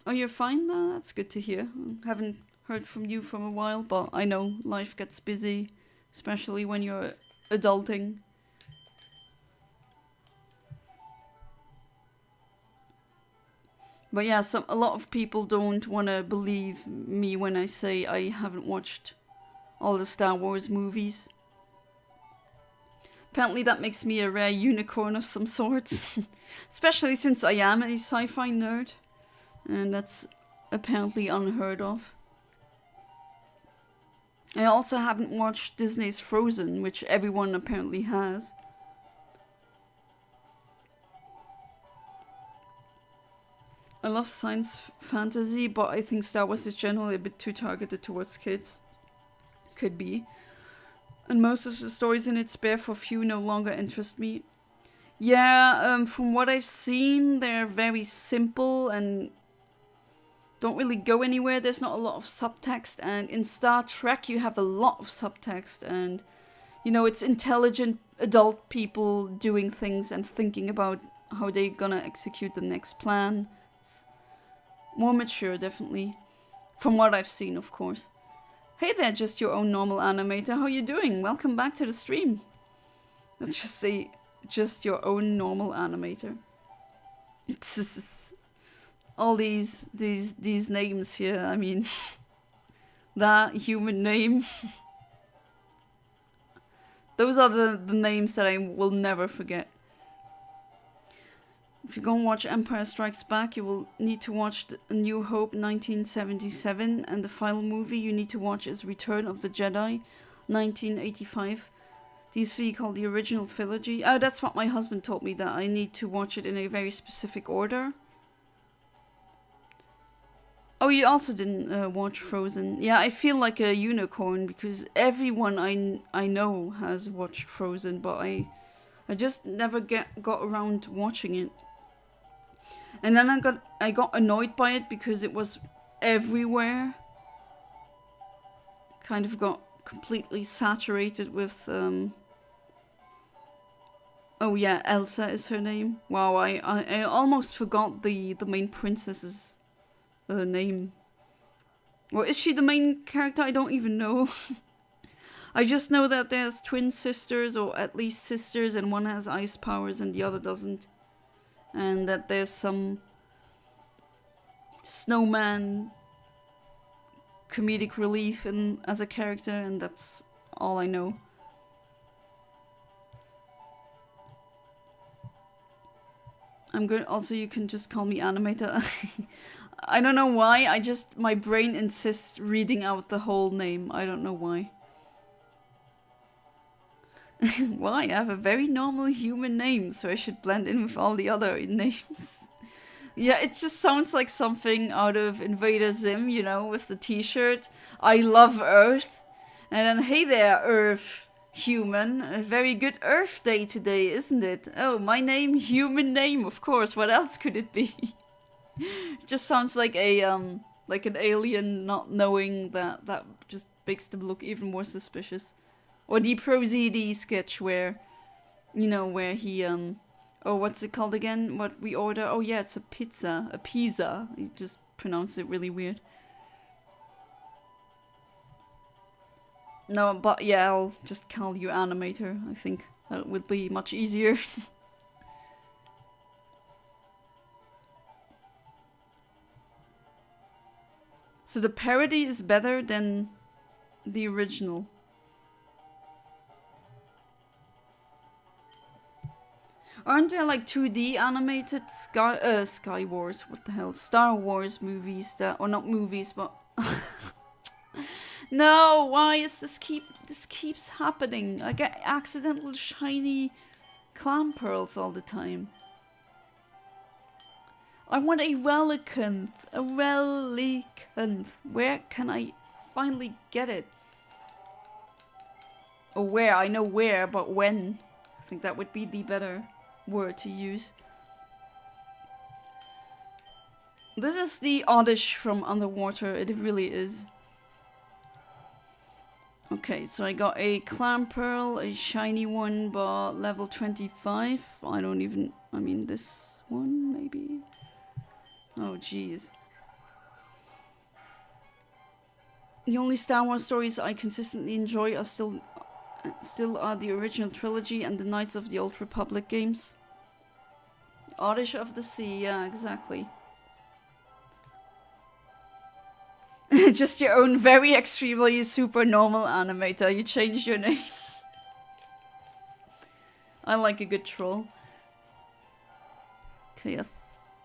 Oh, you're fine? That's good to hear. Haven't heard from you for a while, but I know life gets busy, especially when you're adulting. But yeah, a lot of people don't want to believe me when I say I haven't watched all the Star Wars movies. Apparently that makes me a rare unicorn of some sorts. Especially since I am a sci-fi nerd. And that's apparently unheard of. I also haven't watched Disney's Frozen, which everyone apparently has. I love science fantasy, but I think Star Wars is generally a bit too targeted towards kids. Could be. And most of the stories in it, spare for few, no longer interest me. Yeah, from what I've seen, they're very simple and don't really go anywhere. There's not a lot of subtext, and in Star Trek you have a lot of subtext, and you know, it's intelligent adult people doing things and thinking about how they're gonna execute the next plan. It's more mature, definitely, from what I've seen, of course. Hey there, just your own normal animator. How you doing? Welcome back to the stream. Let's just say, just your own normal animator. All these names here. I mean, that human name. Those are the names that I will never forget. If you go and watch Empire Strikes Back, you will need to watch A New Hope 1977, and the final movie you need to watch is Return of the Jedi 1985. These three called the original trilogy. That's what my husband told me, that I need to watch it in a very specific order. Oh, you also didn't watch Frozen. Yeah, I feel like a unicorn because everyone I know has watched Frozen, but I just never got around to watching it. And then I got annoyed by it because it was everywhere. Kind of got completely saturated with oh yeah, Elsa is her name. Wow, I almost forgot the main princess's name. Or is she the main character? I don't even know. I just know that there's twin sisters, or at least sisters, and one has ice powers and the other doesn't. And that there's some snowman comedic relief in as a character, and that's all I know. I'm good. Also, you can just call me animator. I don't know why. My brain insists reading out the whole name. I don't know why. Why? I have a very normal human name, so I should blend in with all the other names. Yeah, it just sounds like something out of Invader Zim, you know, with the t-shirt. I love Earth. And then, hey there, Earth human. A very good Earth day today, isn't it? Oh, my name, human name, of course. What else could it be? Just sounds like like an alien not knowing that just makes them look even more suspicious. Or the ProZD sketch where, you know, where he, oh, what's it called again? What we order? Oh yeah, it's a pizza. He just pronounced it really weird. No, but yeah, I'll just call you animator. I think that would be much easier. So the parody is better than the original. Aren't there like 2D animated Sky Wars? What the hell? Star Wars movies that, or not movies, but no. Why is this keeps happening? I get accidental shiny clam pearls all the time. I want a Relicanth. A Relicanth. Where can I finally get it? Or where? I know where, but when? I think that would be the better word to use. This is the oddish from underwater. It really is. Okay, so I got a clam pearl, a shiny one, but level 25. I mean this one maybe. Oh jeez. The only Star Wars stories I consistently enjoy are still are the original trilogy and the Knights of the Old Republic games. Oddish of the Sea, yeah, exactly. Just your own very extremely super normal animator. You changed your name. I like a good troll. Okay, I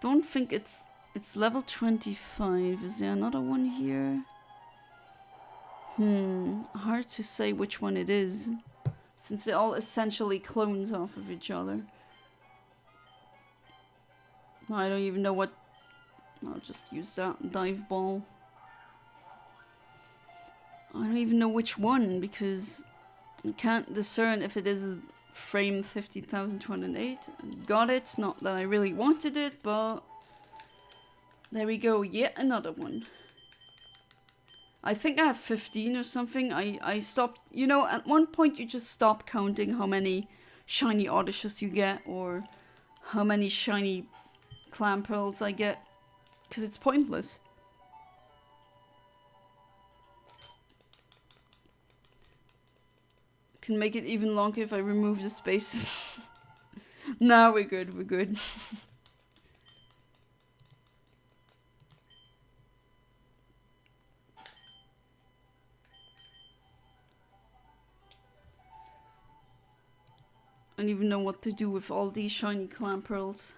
don't think it's level 25. Is there another one here? Hard to say which one it is, since they're all essentially clones off of each other. I don't even know what... I'll just use that dive ball. I don't even know which one, because I can't discern if it is frame 50,208. Got it, not that I really wanted it, but... There we go, yet another one. I think I have 15 or something. I stopped... You know, at one point you just stop counting how many shiny Oddishes you get, or how many shiny clam pearls I get, because it's pointless. Can make it even longer if I remove the spaces. Nah, we're good, we're good. I don't even know what to do with all these shiny clam pearls.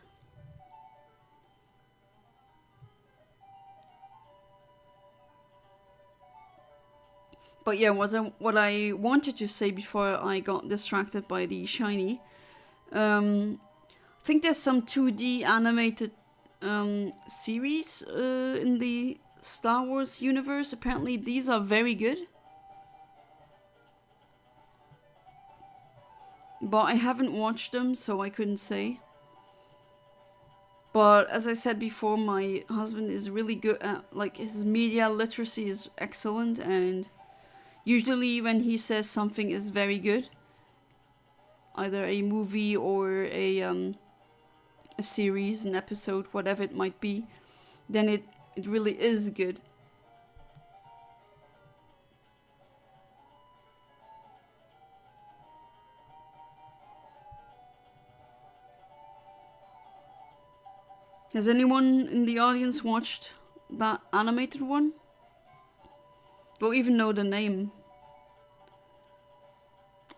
But yeah, what I wanted to say before I got distracted by the shiny. I think there's some 2D animated series in the Star Wars universe. Apparently these are very good. But I haven't watched them, so I couldn't say. But as I said before, my husband is really good at, like, his media literacy is excellent, and usually when he says something is very good, either a movie or a series, an episode, whatever it might be, then it really is good. Has anyone in the audience watched that animated one. Don't even know the name.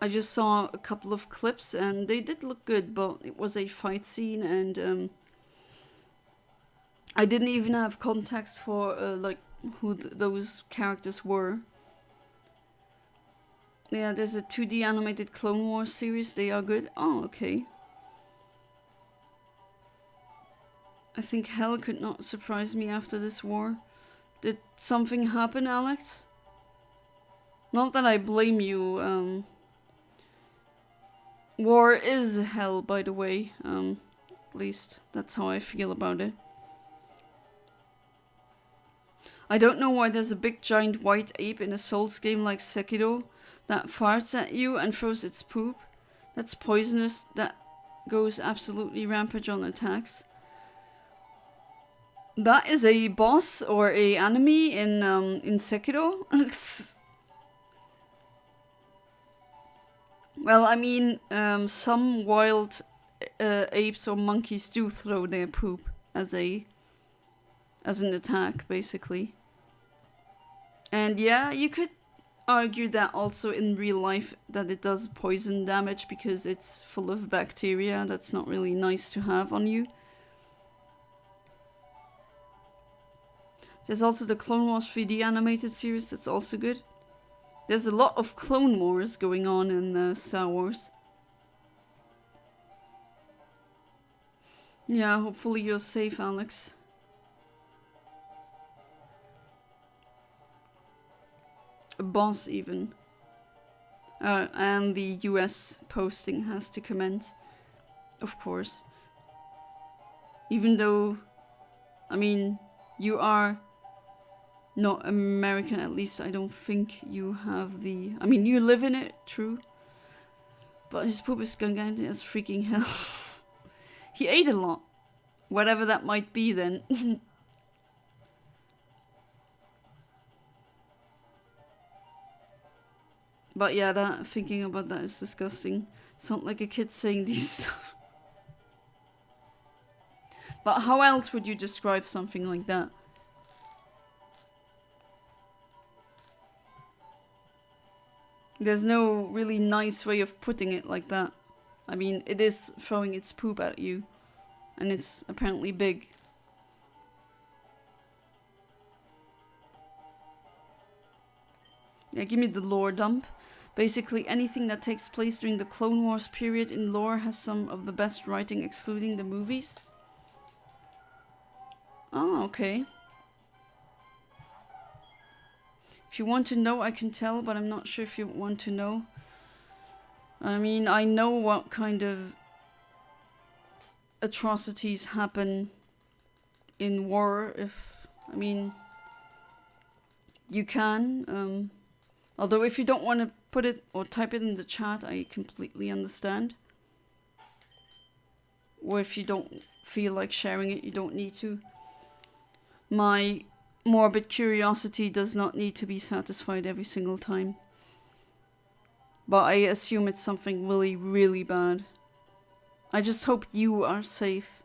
I just saw a couple of clips and they did look good, but it was a fight scene and I didn't even have context for like who those characters were. Yeah, there's a 2D animated Clone Wars series. They are good. Oh, okay. I think hell could not surprise me after this war. Did something happen, Alex? Not that I blame you. War is hell, by the way. At least that's how I feel about it. I don't know why there's a big giant white ape in a Souls game like Sekiro that farts at you and throws its poop. That's poisonous. That goes absolutely rampage on attacks. That is a boss or a enemy in Sekiro. Well, I mean, some wild apes or monkeys do throw their poop as an attack, basically. And yeah, you could argue that also in real life that it does poison damage because it's full of bacteria. That's not really nice to have on you. There's also the Clone Wars 3D animated series. That's also good. There's a lot of Clone Wars going on in Star Wars. Yeah, hopefully you're safe, Alex. A boss even. And the US posting has to commence. Of course. Even though, I mean, you are not American, at least I don't think you have the... I mean, you live in it, true. But his poop is gigantic as freaking hell. He ate a lot. Whatever that might be then. But yeah, thinking about that is disgusting. Sound like a kid saying these stuff. But how else would you describe something like that? There's no really nice way of putting it like that. I mean, it is throwing its poop at you. And it's apparently big. Yeah, give me the lore dump. Basically, anything that takes place during the Clone Wars period in lore has some of the best writing, excluding the movies. Oh, okay. If you want to know, I can tell, but I'm not sure if you want to know. I mean, I know what kind of atrocities happen in war, I mean, you can. Although if you don't want to put it or type it in the chat, I completely understand. Or if you don't feel like sharing it, you don't need to. My morbid curiosity does not need to be satisfied every single time. But I assume it's something really, really bad. I just hope you are safe.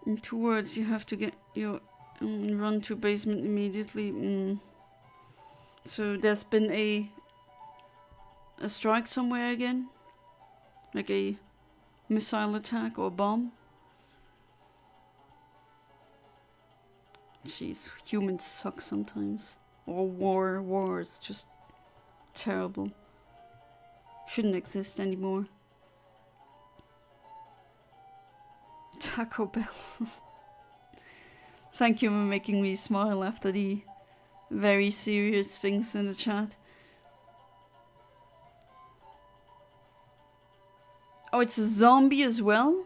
In 2 words, you have to get your run to basement immediately. So there's been a strike somewhere again? Like a missile attack or bomb? Jeez, humans suck sometimes. Or war is just terrible. Shouldn't exist anymore. Taco Bell. Thank you for making me smile after the very serious things in the chat. Oh, it's a zombie as well?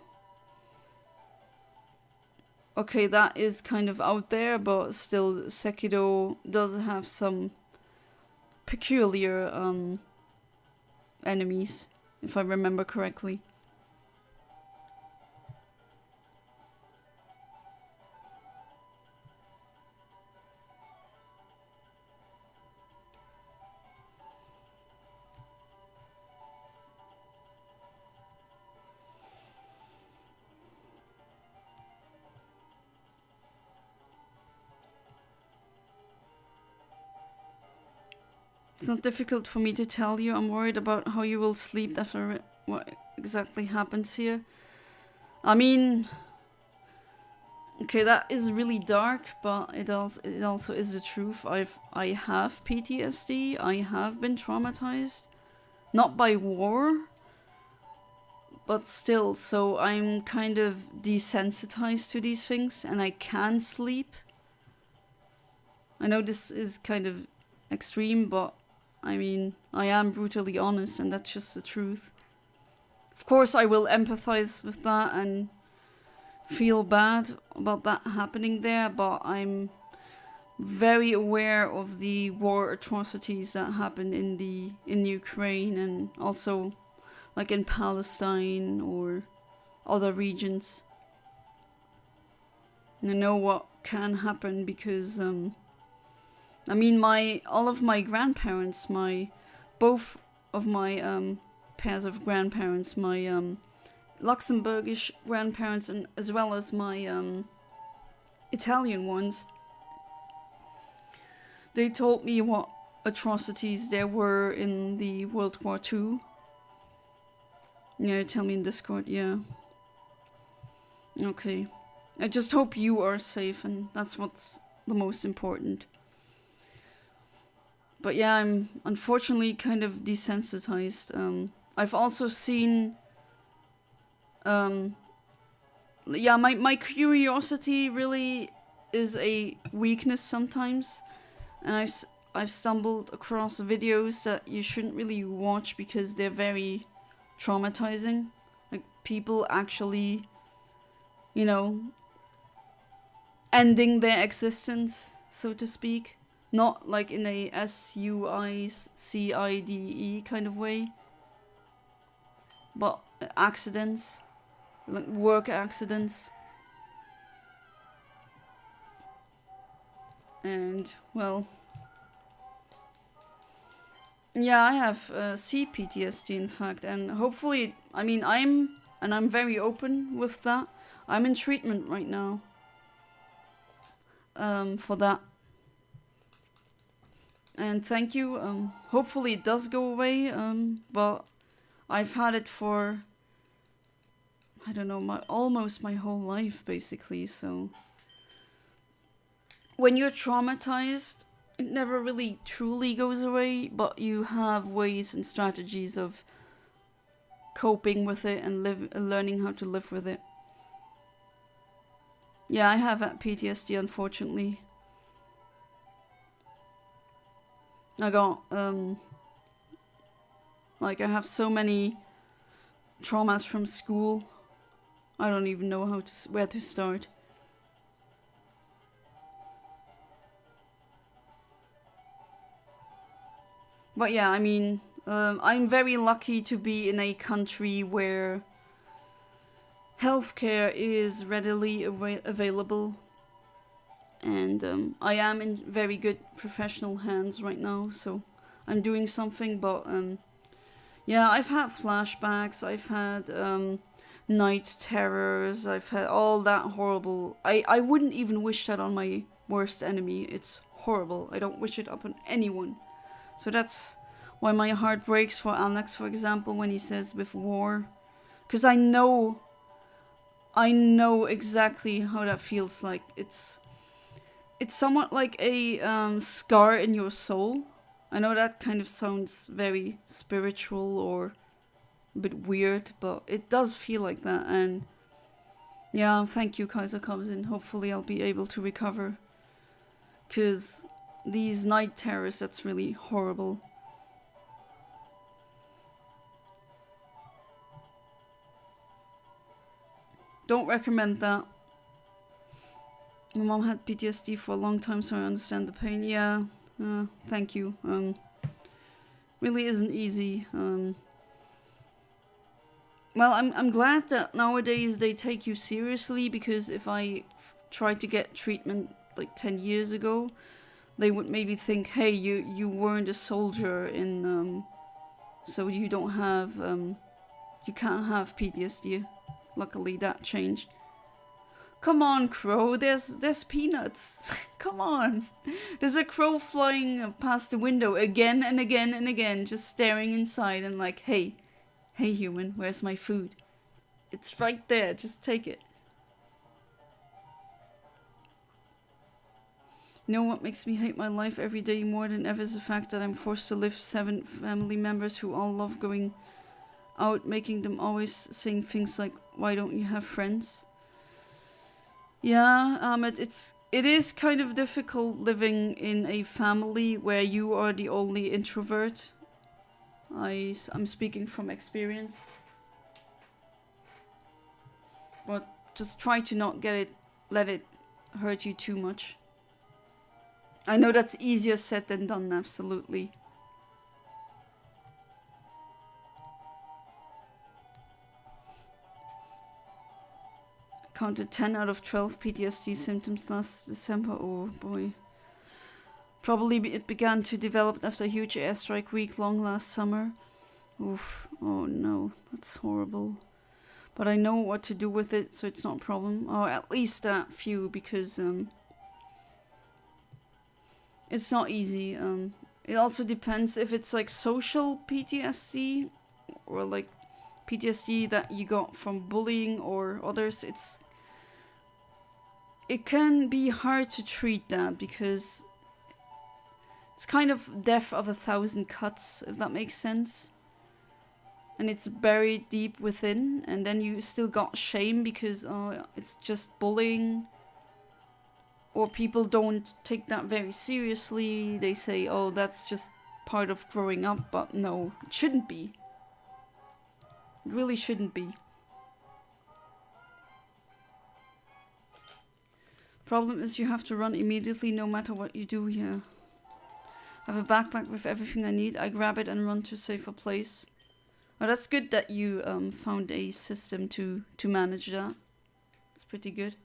Okay, that is kind of out there, but still Sekiro does have some peculiar enemies, if I remember correctly. It's not difficult for me to tell you. I'm worried about how you will sleep after what exactly happens here. I mean, okay, that is really dark, but it also is the truth. I have PTSD. I have been traumatized, not by war, but still. So I'm kind of desensitized to these things, and I can sleep. I know this is kind of extreme, but I mean, I am brutally honest, and that's just the truth. Of course, I will empathize with that and feel bad about that happening there, but I'm very aware of the war atrocities that happen in Ukraine and also like in Palestine or other regions. And I know what can happen because I mean all of my grandparents, both of my pairs of grandparents, my Luxembourgish grandparents and as well as my Italian ones, they told me what atrocities there were in the World War II. Yeah, tell me in Discord, yeah. Okay. I just hope you are safe, and that's what's the most important. But yeah, I'm unfortunately kind of desensitized. I've also seen yeah, my curiosity really is a weakness sometimes, and I've stumbled across videos that you shouldn't really watch because they're very traumatizing. Like people actually, you know, ending their existence, so to speak. Not like in a SUICIDE kind of way, but accidents, like work accidents. And, well, yeah, I have CPTSD in fact, and hopefully, I mean, I'm very open with that. I'm in treatment right now for that. And thank you. Hopefully it does go away, but I've had it for, I don't know, almost my whole life, basically, so. When you're traumatized, it never really truly goes away, but you have ways and strategies of coping with it and learning how to live with it. Yeah, I have PTSD, unfortunately. I got, like, I have so many traumas from school. I don't even know where to start. But yeah, I mean, I'm very lucky to be in a country where healthcare is readily available. And I am in very good professional hands right now, so I'm doing something. But yeah, I've had flashbacks, I've had night terrors, I've had all that horrible. I wouldn't even wish that on my worst enemy. It's horrible. I don't wish it upon anyone. So that's why my heart breaks for Alex, for example, when he says with war. Because I know exactly how that feels like. It's somewhat like a scar in your soul. I know that kind of sounds very spiritual or a bit weird, but it does feel like that. And yeah, thank you, Kaiser comes in. Hopefully I'll be able to recover. Because these night terrors, that's really horrible. Don't recommend that. My mom had PTSD for a long time, so I understand the pain. Yeah, thank you. Really isn't easy. Well, I'm glad that nowadays they take you seriously, because if I tried to get treatment like 10 years ago, they would maybe think, hey, you weren't a soldier in, so you don't have, you can't have PTSD. Luckily that changed. Come on, crow. There's peanuts. Come on. There's a crow flying past the window again and again and again, just staring inside and like, hey, human, where's my food? It's right there. Just take it. You know what makes me hate my life every day more than ever is the fact that I'm forced to live 7 family members who all love going out, making them always saying things like, why don't you have friends? Yeah, it is kind of difficult living in a family where you are the only introvert. I'm speaking from experience. But just try to not let it hurt you too much. I know that's easier said than done, absolutely. Counted 10 out of 12 PTSD symptoms last December. Oh boy. Probably it began to develop after a huge airstrike week long last summer. Oof. Oh no, that's horrible. But I know what to do with it, so it's not a problem. Or at least that few, because it's not easy. It also depends if it's like social PTSD or like PTSD that you got from bullying or others. It can be hard to treat that because it's kind of death of 1,000 cuts, if that makes sense. And it's buried deep within, and then you still got shame because it's just bullying. Or people don't take that very seriously. They say, oh, that's just part of growing up, but no, it shouldn't be. It really shouldn't be. Problem is you have to run immediately no matter what you do here. I have a backpack with everything I need. I grab it and run to a safer place. Oh, that's good that you found a system to manage that. It's pretty good.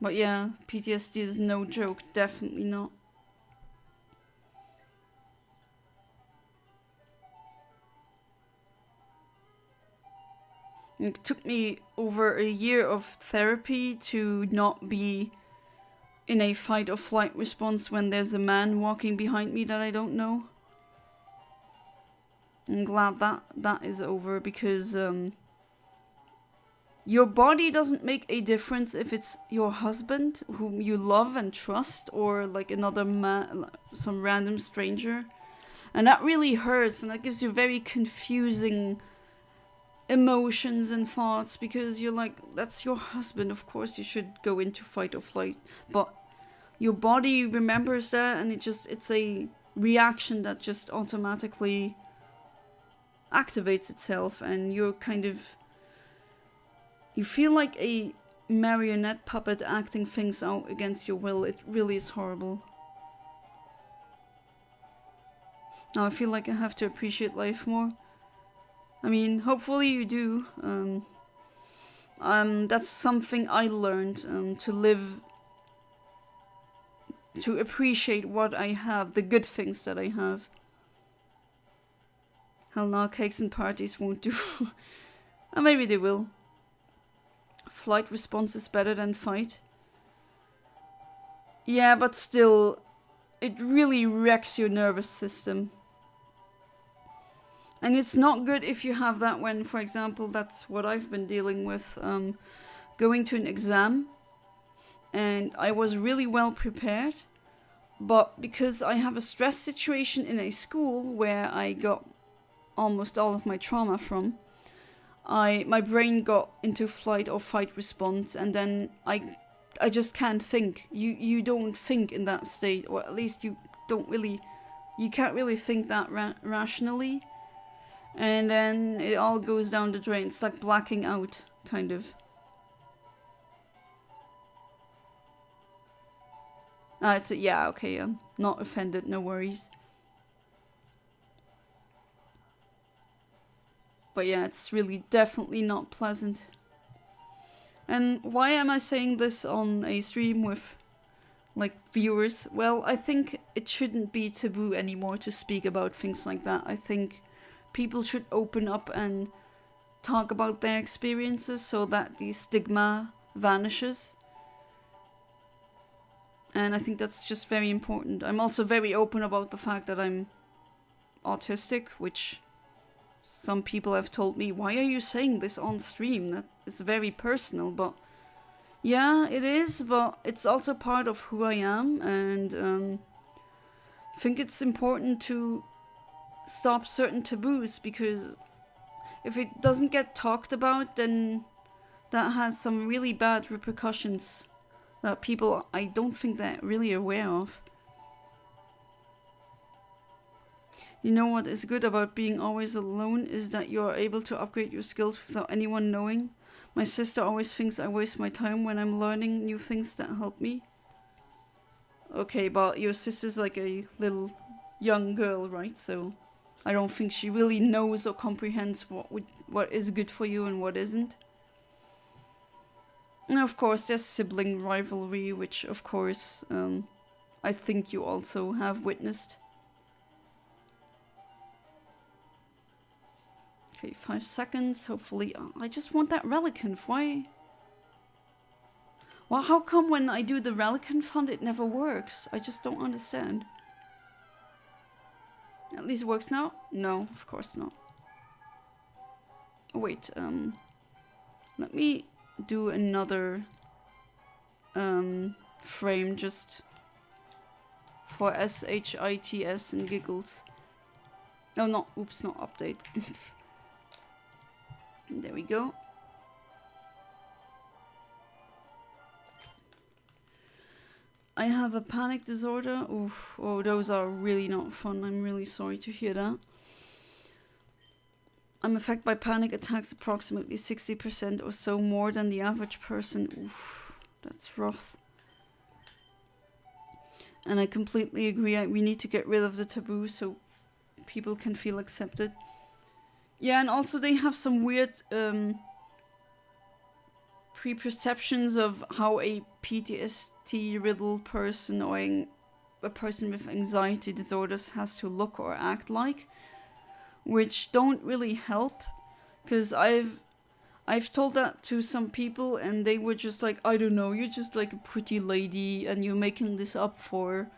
But yeah, PTSD is no joke. Definitely not. It took me over a year of therapy to not be in a fight or flight response when there's a man walking behind me that I don't know. I'm glad that is over because your body doesn't make a difference if it's your husband whom you love and trust or like another man, some random stranger. And that really hurts and that gives you very confusing emotions and thoughts because you're like, that's your husband, of course you should go into fight or flight, but your body remembers that and it's a reaction that just automatically activates itself and you're kind of, you feel like a marionette puppet acting things out against your will. It really is horrible. Now I feel like I have to appreciate life more. I mean, hopefully you do. That's something I learned, to live, to appreciate what I have, the good things that I have. Hell no, cakes and parties won't do. Or maybe they will. Flight response is better than fight. Yeah, but still, it really wrecks your nervous system. And it's not good if you have that when, for example, that's what I've been dealing with, going to an exam. And I was really well prepared. But because I have a stress situation in a school where I got almost all of my trauma from, my brain got into flight or fight response, and then I just can't think. You don't think in that state, or at least you can't really think that rationally. And then it all goes down the drain. It's like blacking out, kind of. Yeah, okay, I'm not offended, no worries. But yeah, it's really definitely not pleasant. And why am I saying this on a stream with, like, viewers? Well, I think it shouldn't be taboo anymore to speak about things like that. I think people should open up and talk about their experiences so that the stigma vanishes. And I think that's just very important. I'm also very open about the fact that I'm autistic, which some people have told me, why are you saying this on stream? That is very personal, but yeah, it is, but it's also part of who I am, and I think it's important to stop certain taboos, because if it doesn't get talked about, then that has some really bad repercussions that people, I don't think they're really aware of. You know what is good about being always alone is that you are able to upgrade your skills without anyone knowing. My sister always thinks I waste my time when I'm learning new things that help me. Okay, but your sister's like a little young girl, right? So I don't think she really knows or comprehends what is good for you and what isn't. And of course there's sibling rivalry, which of course I think you also have witnessed. Okay, 5 seconds, hopefully. I just want that Relicanth, why? Well, how come when I do the Relicanth hunt it never works? I just don't understand. At least it works now? No, of course not. Oh, wait, let me do another frame just for SHITS and giggles. Oh, no, oops, not update. There we go. I have a panic disorder. Oof. Oh, those are really not fun. I'm really sorry to hear that. I'm affected by panic attacks approximately 60% or so more than the average person. Oof, that's rough. And I completely agree. We need to get rid of the taboo so people can feel accepted. Yeah, and also they have some weird preperceptions of how a PTSD-riddled person or a person with anxiety disorders has to look or act like, which don't really help, because I've told that to some people and they were just like, I don't know, you're just like a pretty lady and you're making this up for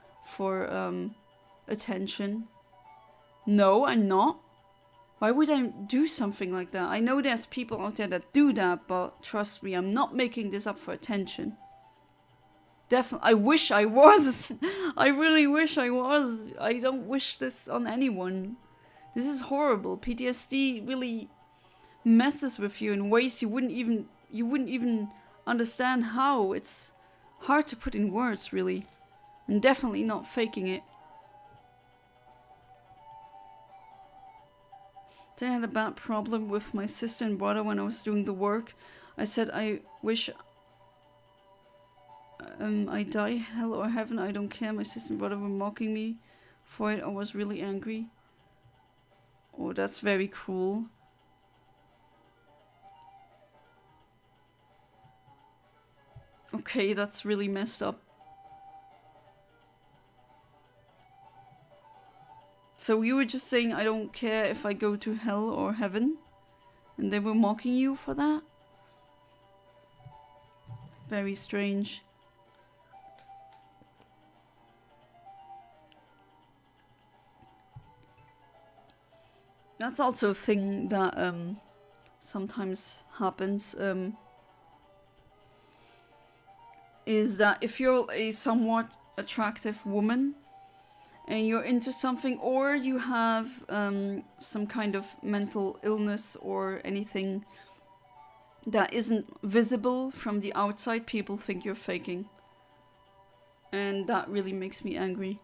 attention. No, I'm not. Why would I do something like that? I know there's people out there that do that, but trust me, I'm not making this up for attention. Definitely, I wish I was. I really wish I was. I don't wish this on anyone. This is horrible. PTSD really messes with you in ways you wouldn't even understand how. It's hard to put in words, really. And definitely not faking it. I had a bad problem with my sister and brother when I was doing the work. I said I wish I die, hell or heaven, I don't care. My sister and brother were mocking me for it. I was really angry. Oh, that's very cruel. Okay, that's really messed up. So you were just saying I don't care if I go to hell or heaven? And they were mocking you for that? Very strange. That's also a thing that sometimes happens. Is that if you're a somewhat attractive woman and you're into something, or you have some kind of mental illness or anything that isn't visible from the outside, people think you're faking. And that really makes me angry.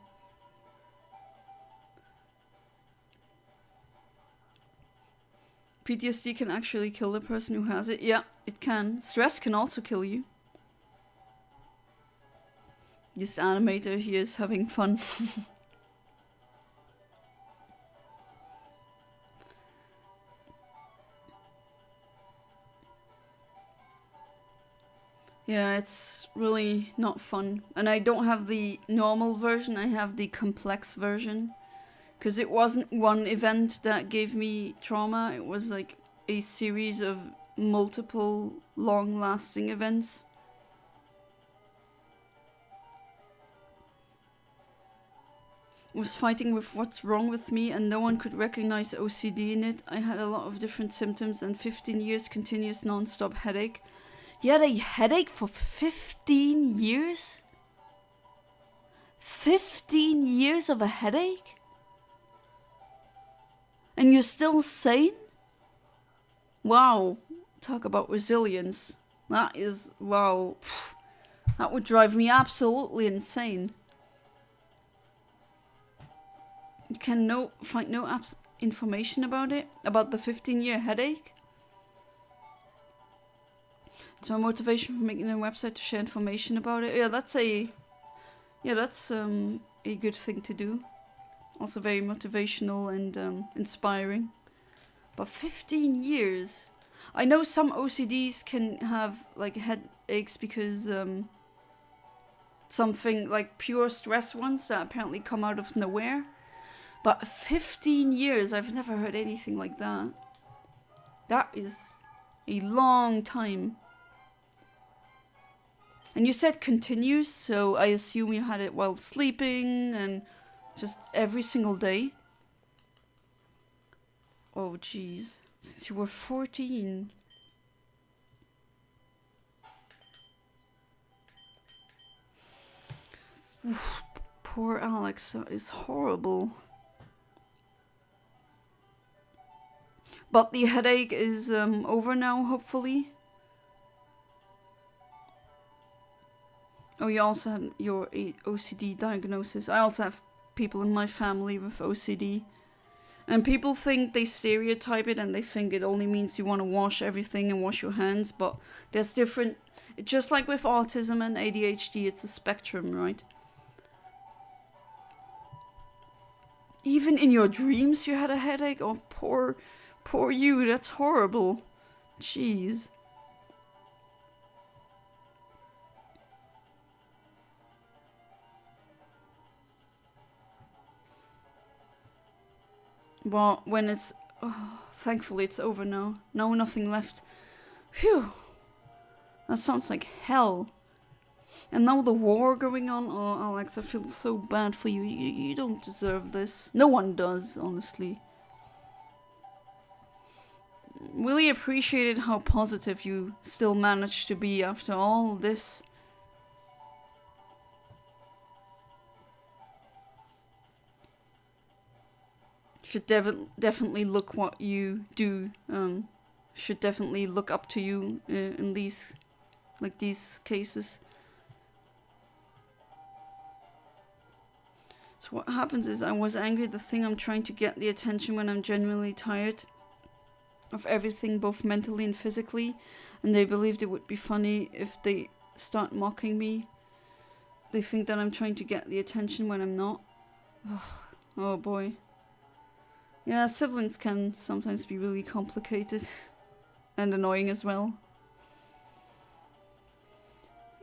PTSD can actually kill the person who has it. Yeah, it can. Stress can also kill you. This animator here is having fun. Yeah, it's really not fun. And I don't have the normal version, I have the complex version. Because it wasn't one event that gave me trauma, it was like a series of multiple long-lasting events. Was fighting with what's wrong with me and no one could recognize OCD in it. I had a lot of different symptoms and 15 years continuous non-stop headache. You had a headache for 15 years? 15 years of a headache? And you're still sane? Wow. Talk about resilience. That is, wow. That would drive me absolutely insane. You can find no information about it? About the 15-year headache? It's my motivation for making a website to share information about it. Yeah, that's a good thing to do. Also very motivational and inspiring. But 15 years. I know some OCDs can have like headaches because something like pure stress ones that apparently come out of nowhere. But 15 years, I've never heard anything like that. That is a long time. And you said continuous, so I assume you had it while sleeping and just every single day. Oh jeez, since you were 14. Oof, poor Alex, that is horrible. But the headache is over now, hopefully. Oh, you also had your OCD diagnosis. I also have people in my family with OCD. And people think they stereotype it and they think it only means you want to wash everything and wash your hands. But there's different... Just like with autism and ADHD, it's a spectrum, right? Even in your dreams you had a headache? Oh, poor you, that's horrible. Jeez. Well, when it's... Oh, thankfully it's over now. No, nothing left. Phew. That sounds like hell. And now the war going on. Oh, Alex, I feel so bad for you. You don't deserve this. No one does, honestly. Really appreciated how positive you still managed to be after all this. Should definitely look what you do. Should definitely look up to you in these cases. So what happens is I was angry at the thing. I'm trying to get the attention when I'm genuinely tired of everything, both mentally and physically, and they believed it would be funny if they start mocking me. They think that I'm trying to get the attention when I'm not. Oh boy. Yeah, siblings can sometimes be really complicated and annoying as well.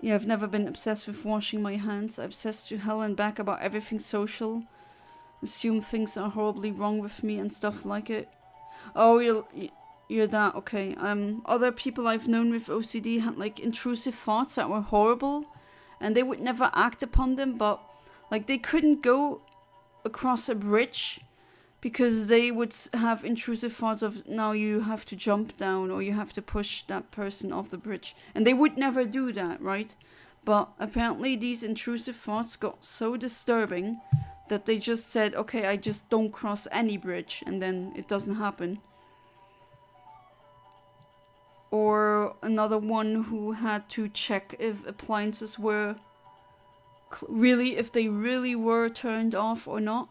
Yeah, I've never been obsessed with washing my hands. I'm obsessed to hell and back about everything social. Assume things are horribly wrong with me and stuff like it. Oh, you're that, okay. Other people I've known with OCD had like intrusive thoughts that were horrible, and they would never act upon them, but like they couldn't go across a bridge because they would have intrusive thoughts of now you have to jump down or you have to push that person off the bridge, and they would never do that, right? But apparently these intrusive thoughts got so disturbing that they just said, okay, I just don't cross any bridge, and then it doesn't happen. Or another one who had to check if appliances were if they really were turned off or not,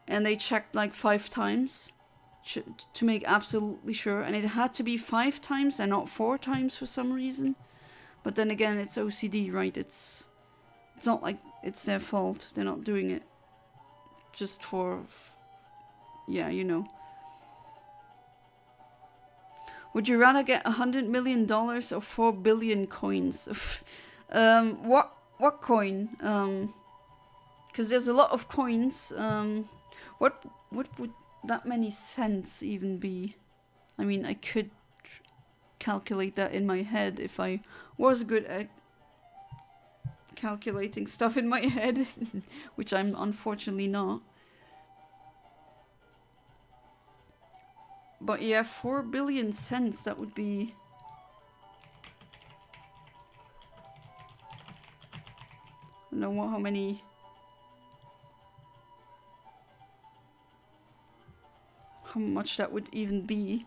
and they checked like 5 times to make absolutely sure, and it had to be 5 times and not 4 times for some reason. But then again, it's OCD, right? It's not like it's their fault. They're not doing it just for, yeah, you know. Would you rather get $100 million or 4 billion coins? What coin? Because there's a lot of coins. What would that many cents even be? I mean, I could calculate that in my head if I was good at calculating stuff in my head, which I'm unfortunately not. But yeah, 4 billion cents, that would be... I don't know how many... how much that would even be.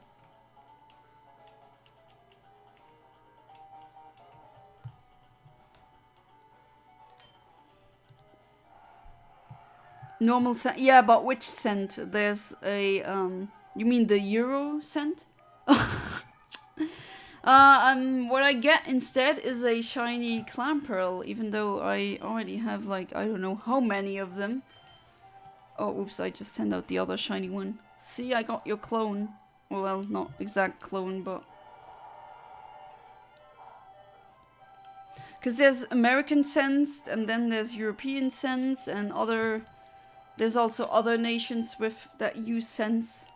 Normal cent, yeah, but which cent? There's a, you mean the euro cent? What I get instead is a shiny Clamperl, even though I already have, like, I don't know how many of them. Oh, oops, I just sent out the other shiny one. See, I got your clone. Well, not exact clone, but... because there's American cents, and then there's European cents, and other... there's also other nations with that use cents.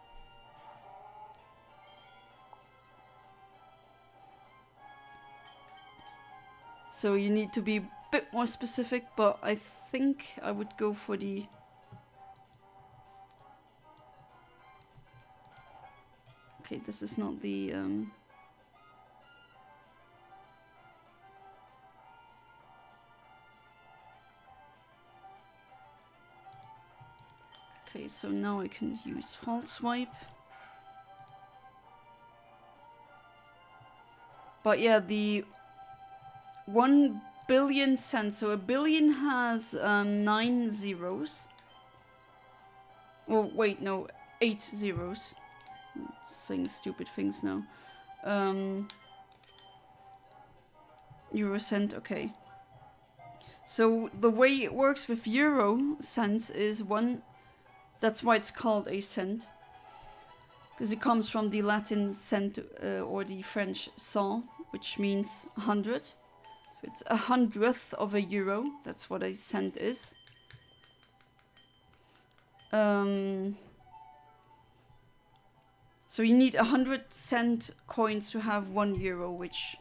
So you need to be a bit more specific, but I think I would go for the... okay, this is not the... okay, so now I can use False Swipe. But yeah, the 1 billion cents. So a billion has 9 zeros. Oh, wait, no, 8 zeros. I'm saying stupid things now. Euro cent, okay. So the way it works with euro cents is one... that's why it's called a cent. Because it comes from the Latin cent or the French cent, which means 100. So it's 100th of a euro. That's what a cent is. So you need 100 cent coins to have 1 euro, which...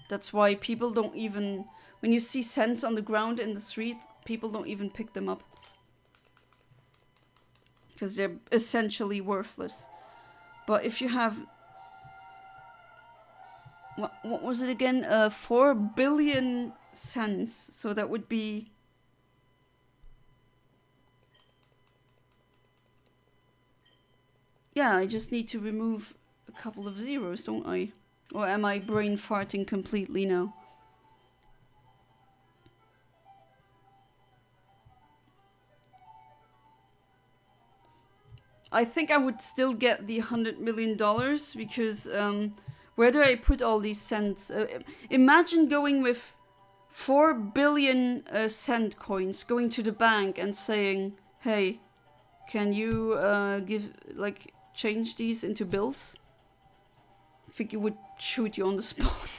that's why people don't even... when you see cents on the ground in the street, people don't even pick them up. Because they're essentially worthless. But if you have... what was it again? 4 billion cents. So that would be... yeah, I just need to remove a couple of zeros, don't I? Or am I brain farting completely now? I think I would still get the $100 million because where do I put all these cents? Imagine going with 4 billion cent coins, going to the bank and saying, hey, can you change these into bills? I think it would shoot you on the spot.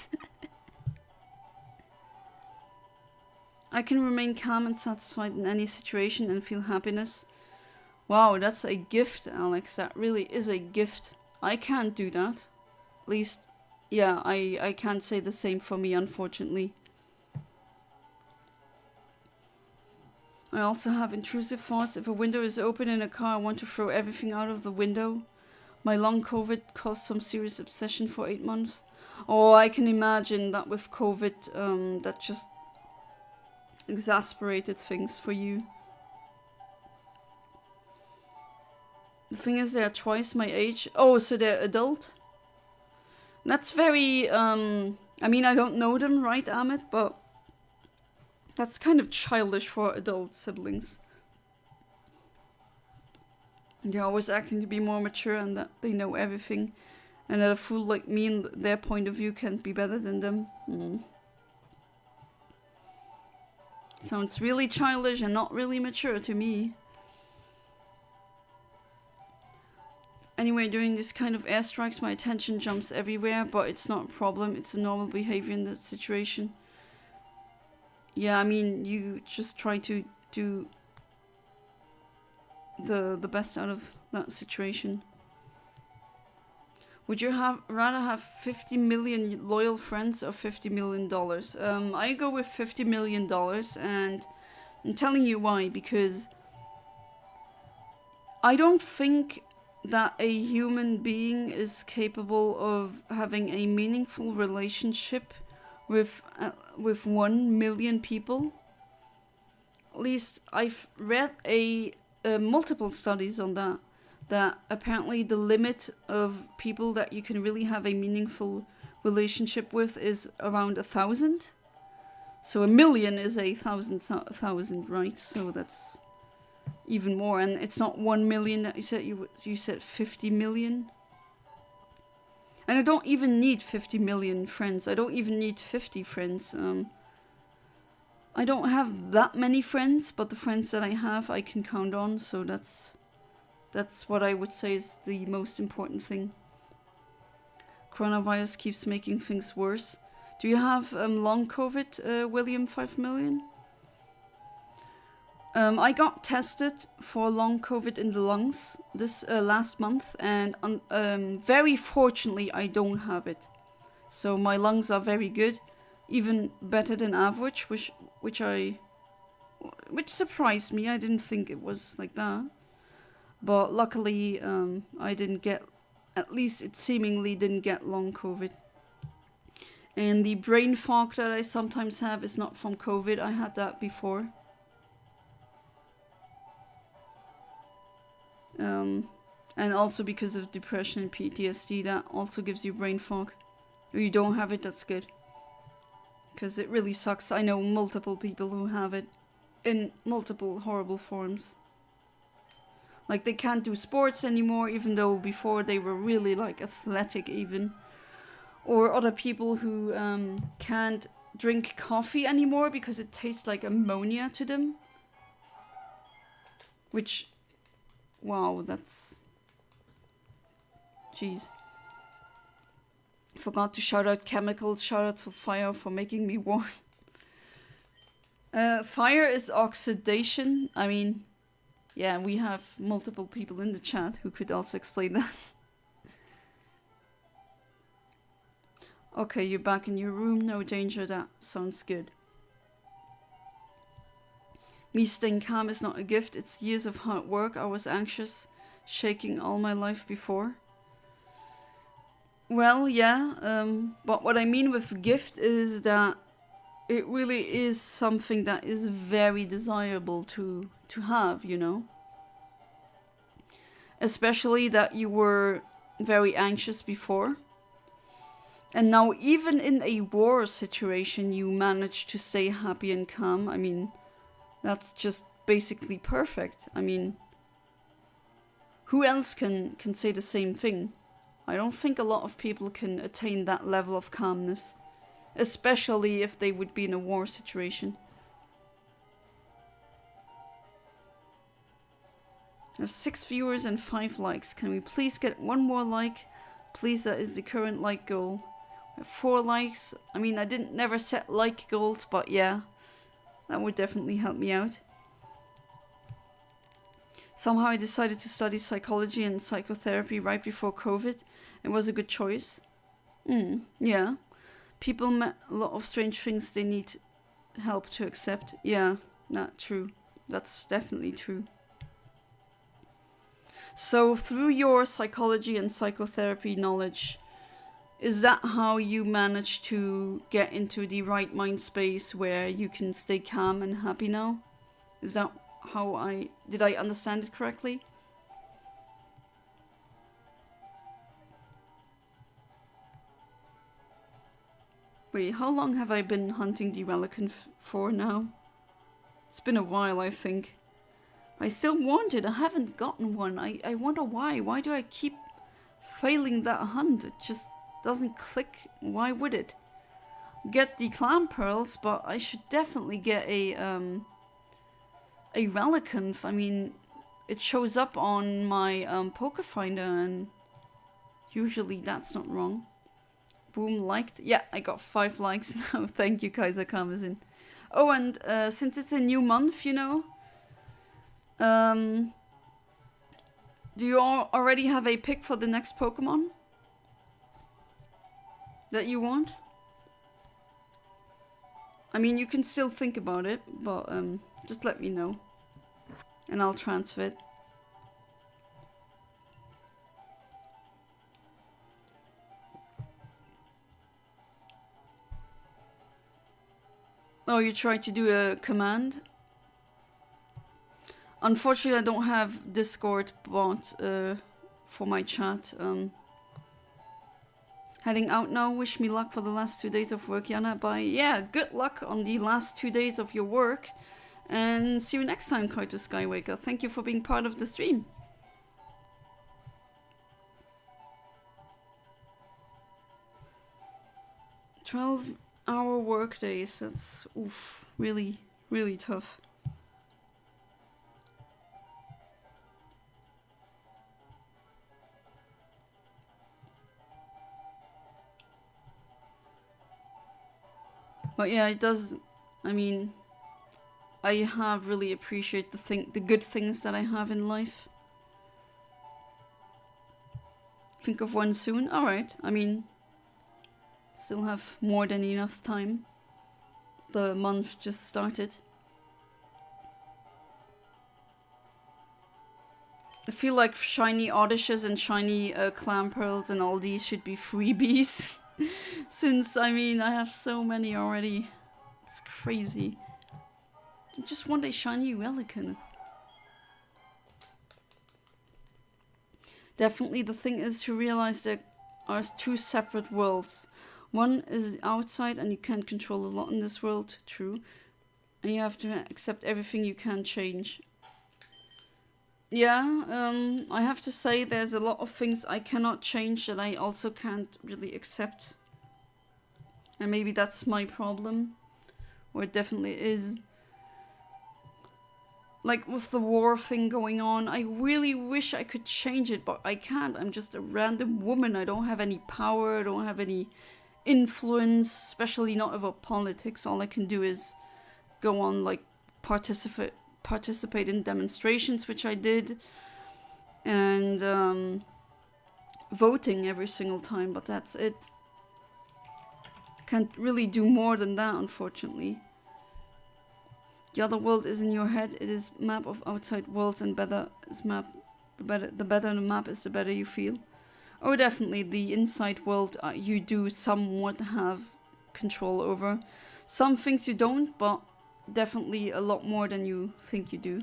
I can remain calm and satisfied in any situation and feel happiness. Wow, that's a gift, Alex. That really is a gift. I can't do that. At least, yeah, I can't say the same for me, unfortunately. I also have intrusive thoughts. If a window is open in a car, I want to throw everything out of the window. My long COVID caused some serious obsession for 8 months. Oh, I can imagine that with COVID, that just exasperated things for you. The thing is, they are twice my age. Oh, so they're adult? That's very, I mean, I don't know them, right, Amit? But that's kind of childish for adult siblings. They're always acting to be more mature and that they know everything. And that a fool like me and their point of view can't be better than them. Sounds really childish and not really mature to me. Anyway, during this kind of airstrikes, my attention jumps everywhere, but it's not a problem. It's a normal behavior in that situation. Yeah, I mean, you just try to do the best out of that situation. Would you rather have 50 million loyal friends or $50 million? I go with $50 million, and I'm telling you why. Because I don't think that a human being is capable of having a meaningful relationship with 1 million people. At least I've read multiple studies on that apparently the limit of people that you can really have a meaningful relationship with is around 1,000. So 1 million is 1,000, right? So that's even more, and it's not 1 million that you said. You said 50 million. And I don't even need 50 million friends. I don't even need 50 friends. I don't have that many friends, but the friends that I have, I can count on. So that's what I would say is the most important thing. Coronavirus keeps making things worse. Do you have long COVID, William 5 million? I got tested for long COVID in the lungs this last month, and very fortunately I don't have it. So my lungs are very good, even better than average, which surprised me. I didn't think it was like that. But luckily, I didn't get, at least it seemingly didn't get long COVID. And the brain fog that I sometimes have is not from COVID. I had that before. And also because of depression and PTSD, that also gives you brain fog. If you don't have it, that's good. Because it really sucks. I know multiple people who have it in multiple horrible forms. Like, they can't do sports anymore, even though before they were really, like, athletic even. Or other people who can't drink coffee anymore because it tastes like ammonia to them. Which, wow, that's... Jeez. Forgot to shout out chemicals, shout out for fire for making me warm. Fire is oxidation. I mean, yeah, we have multiple people in the chat who could also explain that. Okay, you're back in your room, no danger, that sounds good. Me staying calm is not a gift, it's years of hard work. I was anxious, shaking all my life before. Well, yeah, but what I mean with gift is that it really is something that is very desirable to have, you know? Especially that you were very anxious before. And now even in a war situation, you manage to stay happy and calm. I mean, that's just basically perfect. I mean, who else can say the same thing? I don't think a lot of people can attain that level of calmness. Especially if they would be in a war situation. There's 6 viewers and 5 likes. Can we please get one more like? Please, that is the current like goal. 4 likes. I mean, I never set like goals, but yeah. That would definitely help me out. Somehow I decided to study psychology and psychotherapy right before COVID. It was a good choice. Yeah. People met a lot of strange things they need help to accept. Yeah, not true. That's definitely true. So through your psychology and psychotherapy knowledge, is that how you manage to get into the right mind space where you can stay calm and happy now? Is that how did I understand it correctly? Wait, how long have I been hunting the Relicanth for now? It's been a while, I think. I still want it. I haven't gotten one. I wonder why. Why do I keep failing that hunt? It just doesn't click. Why would it? Get the clam pearls, but I should definitely get a Relicanth. I mean, it shows up on my Pokéfinder, and usually that's not wrong. Boom, liked. Yeah, I got 5 likes now. Thank you, Kaiser Kamazin. Oh, and since it's a new month, you know, do you already have a pick for the next Pokemon? that you want? I mean, you can still think about it, but just let me know. And I'll transfer it. Oh, you tried to do a command? Unfortunately, I don't have Discord bot for my chat. Heading out now. Wish me luck for the last 2 days of work, Yana. Bye. Yeah, good luck on the last 2 days of your work. And see you next time, Kaito Skywaker. Thank you for being part of the stream. "12-hour work days." That's oof, really, really tough. But yeah, it does. I mean, I have really appreciate the good things that I have in life. Think of one soon. All right. I mean, still have more than enough time. The month just started. I feel like shiny Odyshes and shiny clam pearls and all these should be freebies. Since, I mean, I have so many already. It's crazy. I just want a shiny Relicanth. Definitely the thing is to realize there are 2 separate worlds. One is outside and you can't control a lot in this world, true. And you have to accept everything you can change. Yeah, I have to say there's a lot of things I cannot change that I also can't really accept. And maybe that's my problem. Or it definitely is. Like with the war thing going on, I really wish I could change it, but I can't. I'm just a random woman. I don't have any power, I don't have any influence, especially not over politics. All I can do is go on, like, participate in demonstrations, which I did, and voting every single time, but that's it. Can't really do more than that, unfortunately. The other world is in your head. It is map of outside worlds, and better is map. The better the map is, the better you feel. Oh, definitely the inside world you do somewhat have control over. Some things you don't, but definitely a lot more than you think you do.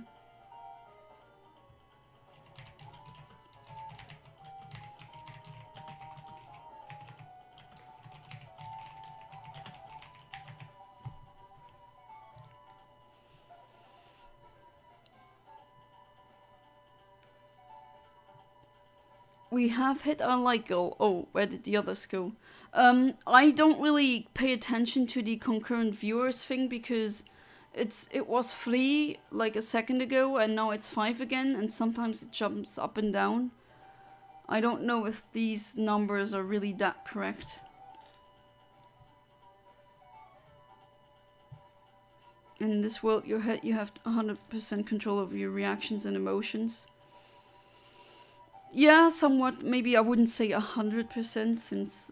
We have hit our like goal. Oh, where did the others go? I don't really pay attention to the concurrent viewers thing because it was 3 like a second ago and now it's 5 again, and sometimes it jumps up and down. I don't know if these numbers are really that correct. In this world you have 100% control over your reactions and emotions. Yeah, somewhat. Maybe I wouldn't say 100%, since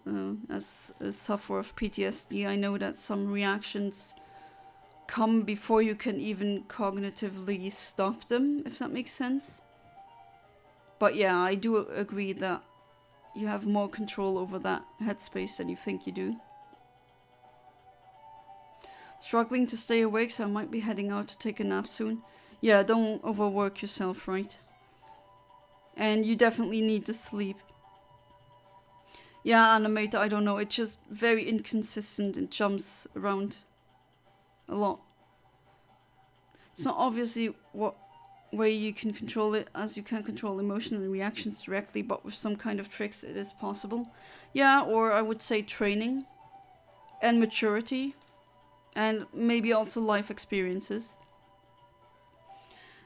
as a sufferer of PTSD, I know that some reactions come before you can even cognitively stop them, if that makes sense. But yeah, I do agree that you have more control over that headspace than you think you do. Struggling to stay awake, so I might be heading out to take a nap soon. Yeah, don't overwork yourself, right? And you definitely need to sleep. Yeah, Animator, I don't know. It's just very inconsistent. It jumps around a lot. It's not obviously what way you can control it, as you can control emotions and reactions directly, but with some kind of tricks it is possible. Yeah, or I would say training and maturity and maybe also life experiences.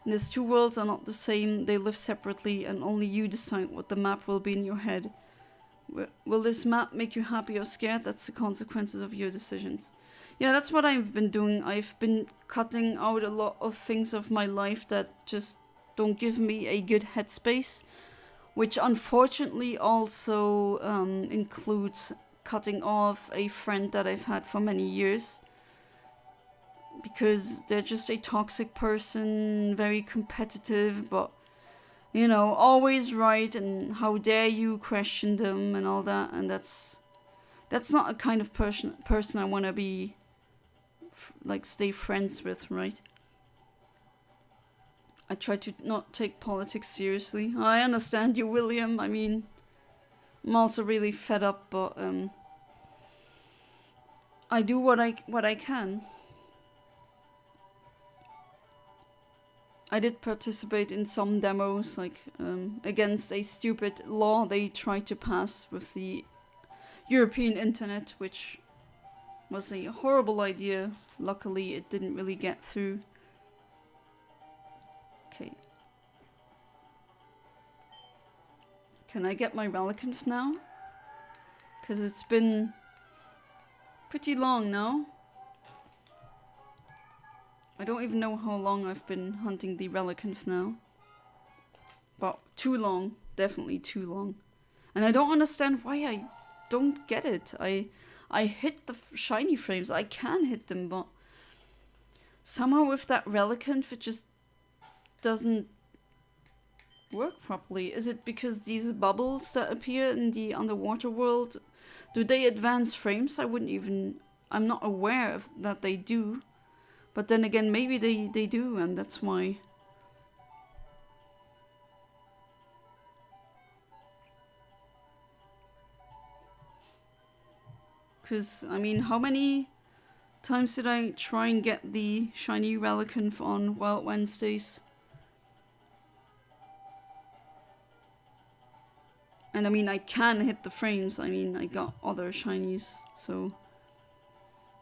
And these 2 worlds are not the same, they live separately, and only you decide what the map will be in your head. Will this map make you happy or scared? That's the consequences of your decisions. Yeah, that's what I've been doing. I've been cutting out a lot of things of my life that just don't give me a good headspace, which unfortunately also includes cutting off a friend that I've had for many years. Because they're just a toxic person, very competitive, but, you know, always right, and how dare you question them and all that, and that's not a kind of person I want to be, like, stay friends with, right? I try to not take politics seriously. I understand you, William. I mean, I'm also really fed up, but I do what I can. I did participate in some demos, like against a stupid law they tried to pass with the European internet, which was a horrible idea. Luckily, it didn't really get through. Okay. Can I get my Relicanth now? Because it's been pretty long now. I don't even know how long I've been hunting the Relicanth now. But too long. Definitely too long. And I don't understand why I don't get it. I hit the shiny frames. I can hit them, but somehow with that Relicanth it just doesn't work properly. Is it because these bubbles that appear in the underwater world, do they advance frames? I'm not aware of that they do. But then again, maybe they do, and that's why. Because, I mean, how many times did I try and get the shiny Relicanth on Wild Wednesdays? And I mean, I can hit the frames. I mean, I got other shinies, so...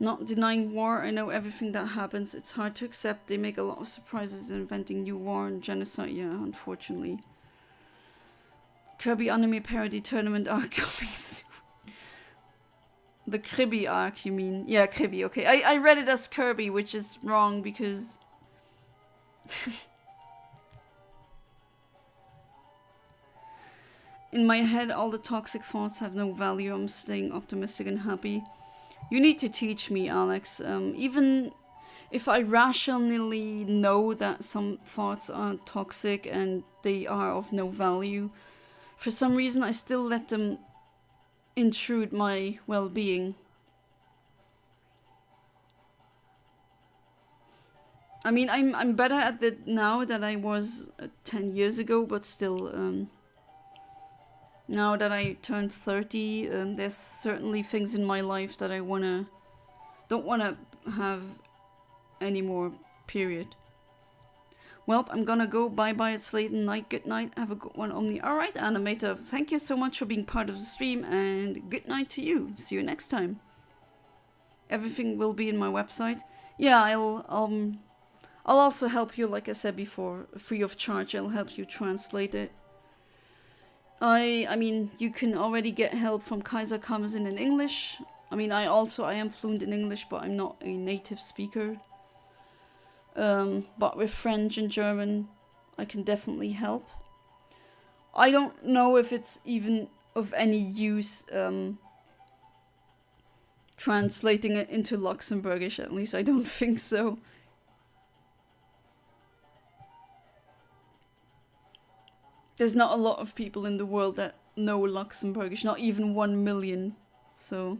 Not denying war, I know everything that happens. It's hard to accept. They make a lot of surprises inventing new war and genocide. Yeah, unfortunately. Kirby anime parody tournament arc coming soon. The Kirby arc, you mean? Yeah, Kirby, okay. I read it as Kirby, which is wrong because... In my head, all the toxic thoughts have no value. I'm staying optimistic and happy. You need to teach me, Alex. Even if I rationally know that some thoughts are toxic and they are of no value, for some reason I still let them intrude my well-being. I mean, I'm better at it now than I was 10 years ago, but still... Now that I turned 30, there's certainly things in my life that I don't wanna have anymore, period. Well, I'm gonna go. Bye-bye, it's late at night. Good night. Have a good one, Omni. Alright, Animator, thank you so much for being part of the stream, and good night to you. See you next time. Everything will be in my website. Yeah, I'll also help you, like I said before, free of charge. I'll help you translate it. I mean, you can already get help from Kaiser Kamazin in English. I mean, I am fluent in English, but I'm not a native speaker. But with French and German, I can definitely help. I don't know if it's even of any use translating it into Luxembourgish, at least I don't think so. There's not a lot of people in the world that know Luxembourgish, not even 1 million, so...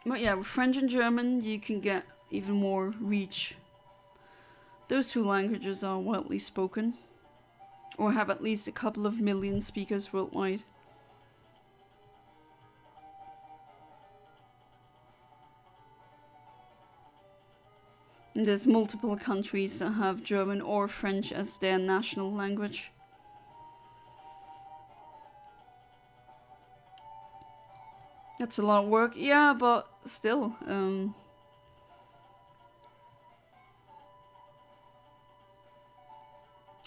But yeah, with French and German you can get even more reach. Those two languages are widely spoken, or have at least a couple of million speakers worldwide. And there's multiple countries that have German or French as their national language. That's a lot of work, yeah, but still,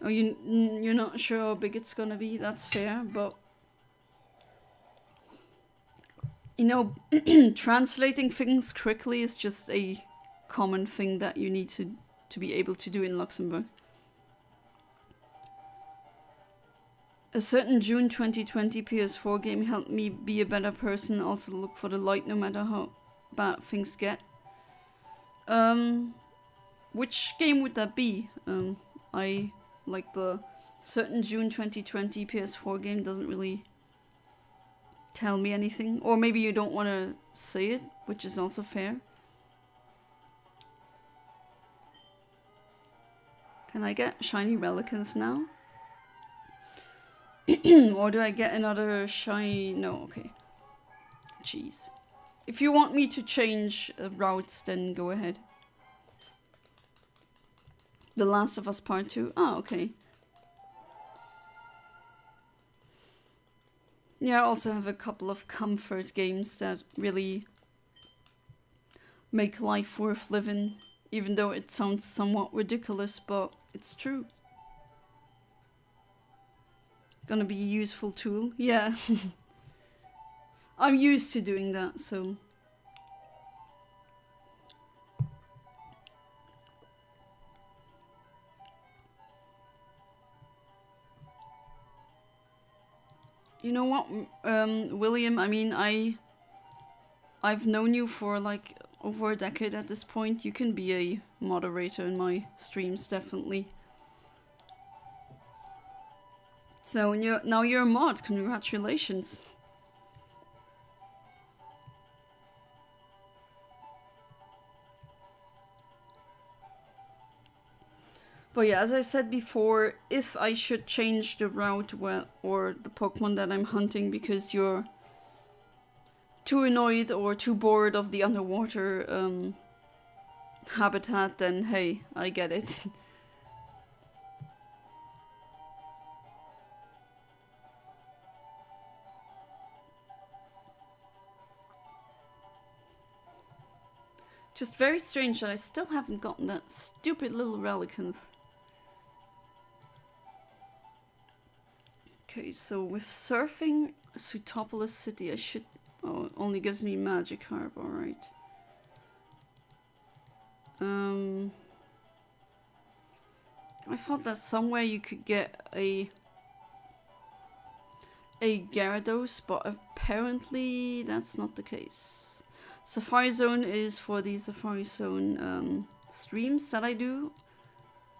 Oh, you're not sure how big it's gonna be? That's fair, but... You know, translating things quickly is just a common thing that you need to be able to do in Luxembourg. A certain June 2020 PS4 game helped me be a better person, also look for the light no matter how bad things get. Which game would that be? I like the certain June 2020 PS4 game doesn't really tell me anything. Or maybe you don't want to say it, which is also fair. Can I get shiny Relicanth now? Or do I get another shiny? No, okay. Jeez. If you want me to change routes, then go ahead. The Last of Us Part 2. Oh, okay. Yeah, I also have a couple of comfort games that really make life worth living. Even though it sounds somewhat ridiculous, but it's true. Gonna be a useful tool. Yeah. I'm used to doing that, so... You know what, William, I mean, I've known you for like over a decade at this point. You can be a moderator in my streams, definitely. So now you're a mod, congratulations. But yeah, as I said before, if I should change the route or the Pokemon that I'm hunting because you're too annoyed or too bored of the underwater habitat, then hey, I get it. Just very strange that I still haven't gotten that stupid little Relicanth. Okay, so with surfing Sutopolis City, I should... Oh, it only gives me Magikarp, alright. I thought that somewhere you could get a Gyarados, but apparently that's not the case. Safari Zone is for the Safari Zone streams that I do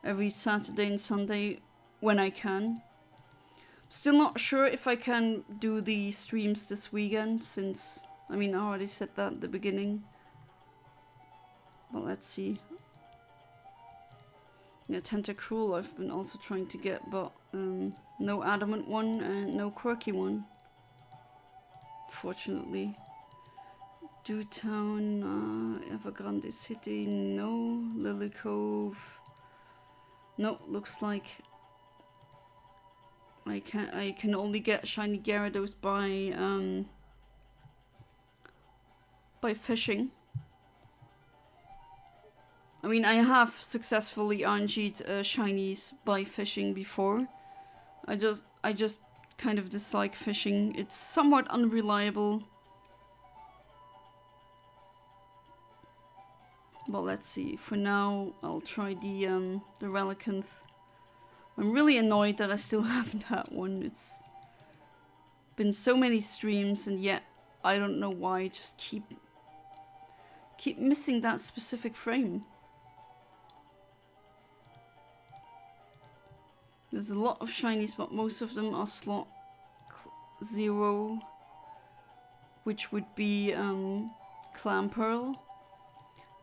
every Saturday and Sunday when I can. Still not sure if I can do the streams this weekend, since, I mean, I already said that at the beginning. But let's see. Yeah, Tentacruel I've been also trying to get, but no adamant one and no quirky one. Fortunately. Dewtown, Evergrande City, no. Lily Cove. No, looks like I can only get shiny Gyarados by fishing. I mean, I have successfully RNG'd shinies by fishing before. I just kind of dislike fishing. It's somewhat unreliable. But let's see. For now, I'll try the Relicanth. I'm really annoyed that I still haven't had one. It's been so many streams, and yet I don't know why. I just keep missing that specific frame. There's a lot of shinies, but most of them are slot 0, which would be Clamperl.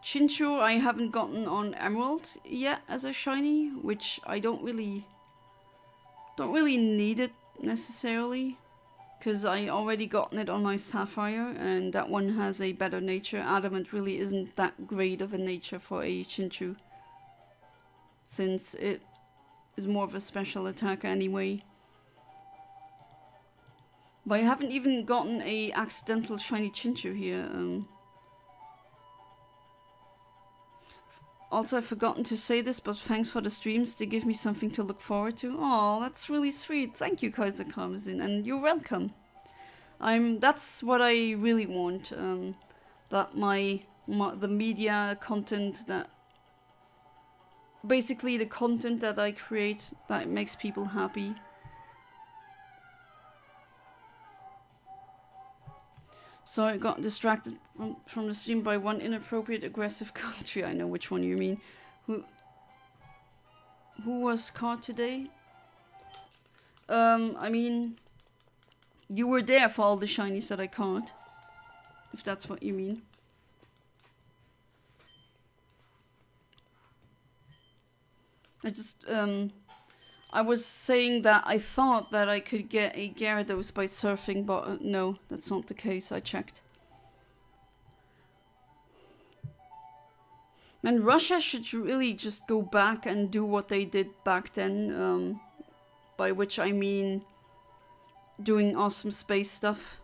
Chinchou I haven't gotten on Emerald yet as a shiny, which I don't really need it necessarily, because I already gotten it on my Sapphire, and that one has a better nature. Adamant really isn't that great of a nature for a Chinchou, since it is more of a special attacker anyway. But I haven't even gotten a accidental shiny Chinchou here. Also, I've forgotten to say this, but thanks for the streams. They give me something to look forward to. Oh, that's really sweet. Thank you, Kaiser Karmazin, and you're welcome. That's what I really want. That the media content that... Basically, the content that I create that makes people happy. So I got distracted from the stream by one inappropriate aggressive country. I know which one you mean. Who was caught today? I mean, you were there for all the shinies that I caught. If that's what you mean. I was saying that I thought that I could get a Gyarados by surfing, but no, that's not the case. I checked. And Russia should really just go back and do what they did back then, by which I mean doing awesome space stuff.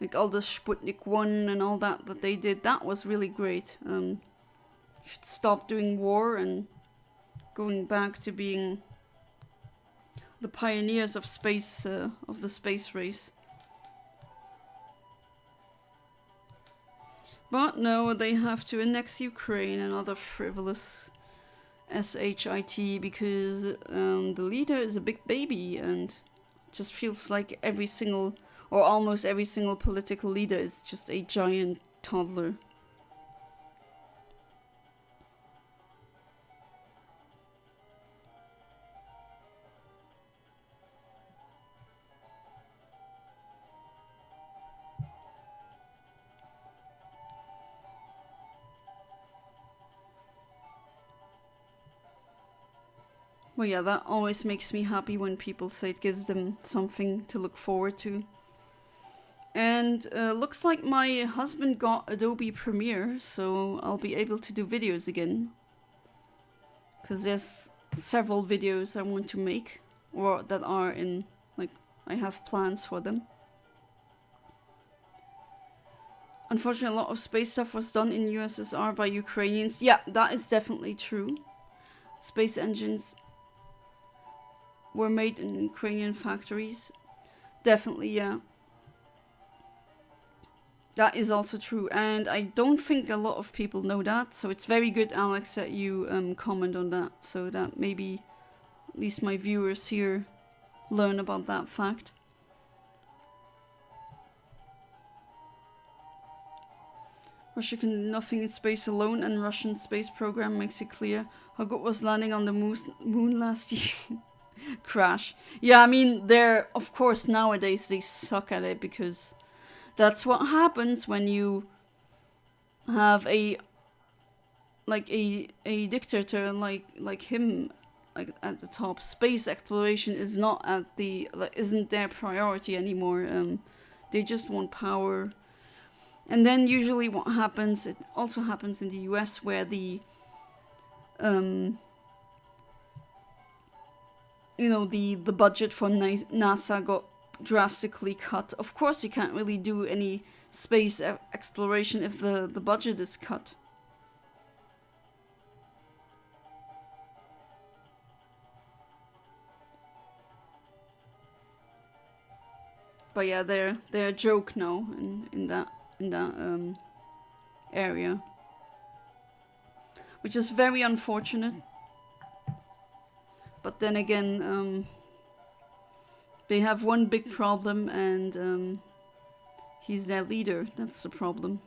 Like all the Sputnik 1 and all that they did. That was really great. Should stop doing war and going back to being the pioneers of space, of the space race. But no, they have to annex Ukraine and other frivolous shit because the leader is a big baby and just feels like every single, or almost every single political leader is just a giant toddler. Well, yeah, that always makes me happy when people say it gives them something to look forward to. And looks like my husband got Adobe Premiere, so I'll be able to do videos again. Because there's several videos I want to make, or that are in, like, I have plans for them. Unfortunately, a lot of space stuff was done in USSR by Ukrainians. Yeah, that is definitely true. Space engines were made in Ukrainian factories. Definitely, yeah. That is also true, and I don't think a lot of people know that, so it's very good, Alex, that you comment on that, so that maybe at least my viewers here learn about that fact. Russia can do nothing in space alone, and Russian space program makes it clear how good was landing on the moon last year. Crash. Yeah, I mean, they're, of course, nowadays they suck at it because that's what happens when you have a dictator like him, like at the top. Space exploration is not at the, like, isn't their priority anymore. They just want power. And then usually what happens, it also happens in the US where the you know, the budget for NASA got drastically cut. Of course, you can't really do any space exploration if the budget is cut. But yeah, they're a joke now in that area, which is very unfortunate. But then again, they have one big problem, and he's their leader. That's the problem.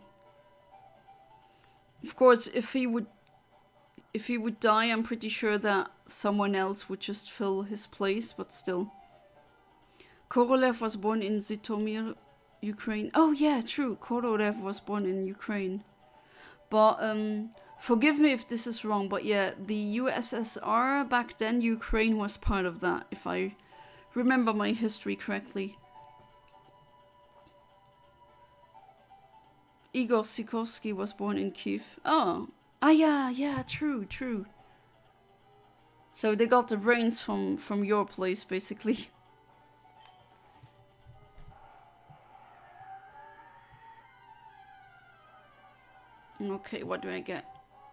Of course, if he would die, I'm pretty sure that someone else would just fill his place. But still, Korolev was born in Zhytomyr, Ukraine. Oh yeah, true. Korolev was born in Ukraine. But forgive me if this is wrong, but yeah, the USSR back then, Ukraine was part of that, if I remember my history correctly. Igor Sikorsky was born in Kiev. Oh, yeah, true. So they got the brains from your place, basically. Okay, what do I get?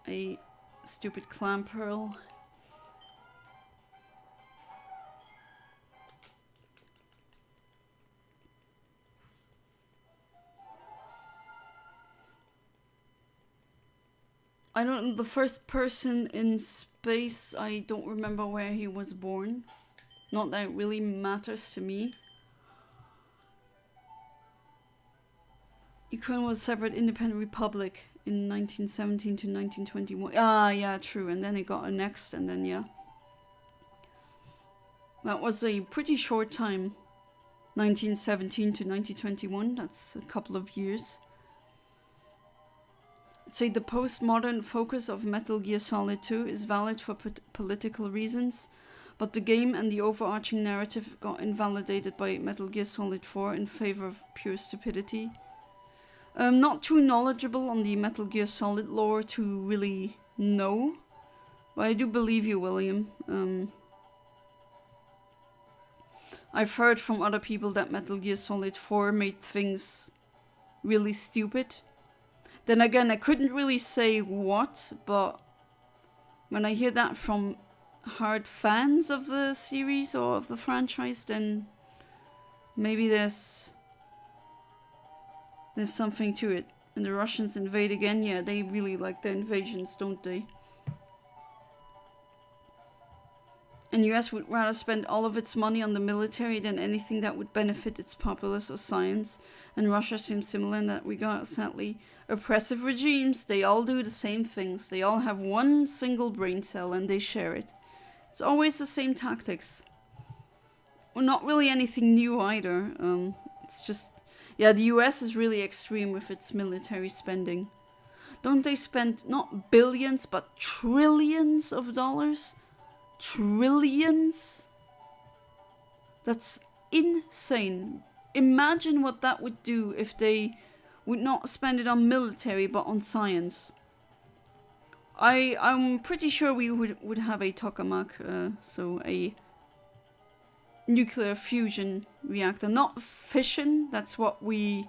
A stupid clam pearl. I don't know, the first person in space, I don't remember where he was born. Not that it really matters to me. Ukraine was a separate independent republic in 1917 to 1921. Ah, yeah, true. And then it got annexed, and then, yeah. That was a pretty short time. 1917 to 1921. That's a couple of years. I'd say the postmodern focus of Metal Gear Solid 2 is valid for political reasons, but the game and the overarching narrative got invalidated by Metal Gear Solid 4 in favor of pure stupidity. I'm not too knowledgeable on the Metal Gear Solid lore to really know, but I do believe you, William. I've heard from other people that Metal Gear Solid 4 made things really stupid. Then again, I couldn't really say what, but when I hear that from hard fans of the series or of the franchise, then maybe there's something to it. And the Russians invade again. Yeah, they really like their invasions, don't they? And US would rather spend all of its money on the military than anything that would benefit its populace or science. And Russia seems similar in that regard. Sadly, oppressive regimes, they all do the same things. They all have one single brain cell and they share it. It's always the same tactics. Well, not really anything new either. It's just... Yeah, the US is really extreme with its military spending. Don't they spend not billions, but trillions of dollars? Trillions? That's insane. Imagine what that would do if they would not spend it on military, but on science. I'm pretty sure we would have a tokamak, so a nuclear fusion reactor, not fission. That's what we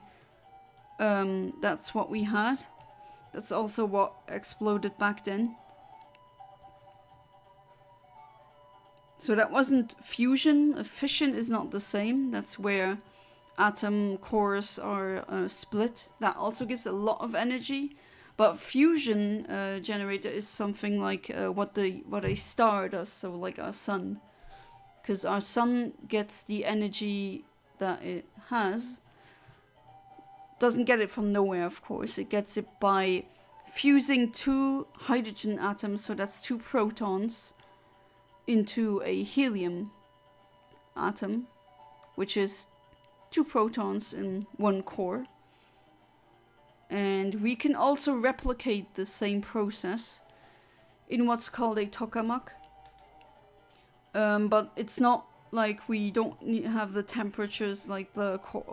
had. That's also what exploded back then. So that wasn't fusion. Fission is not the same. That's where atom cores are split. That also gives a lot of energy. But fusion generator is something like what a star does. So like our sun. Because our sun gets the energy that it has. Doesn't get it from nowhere, of course. It gets it by fusing two hydrogen atoms, so that's two protons, into a helium atom, which is two protons in one core. And we can also replicate the same process in what's called a tokamak. But it's not like we don't have the temperatures like the core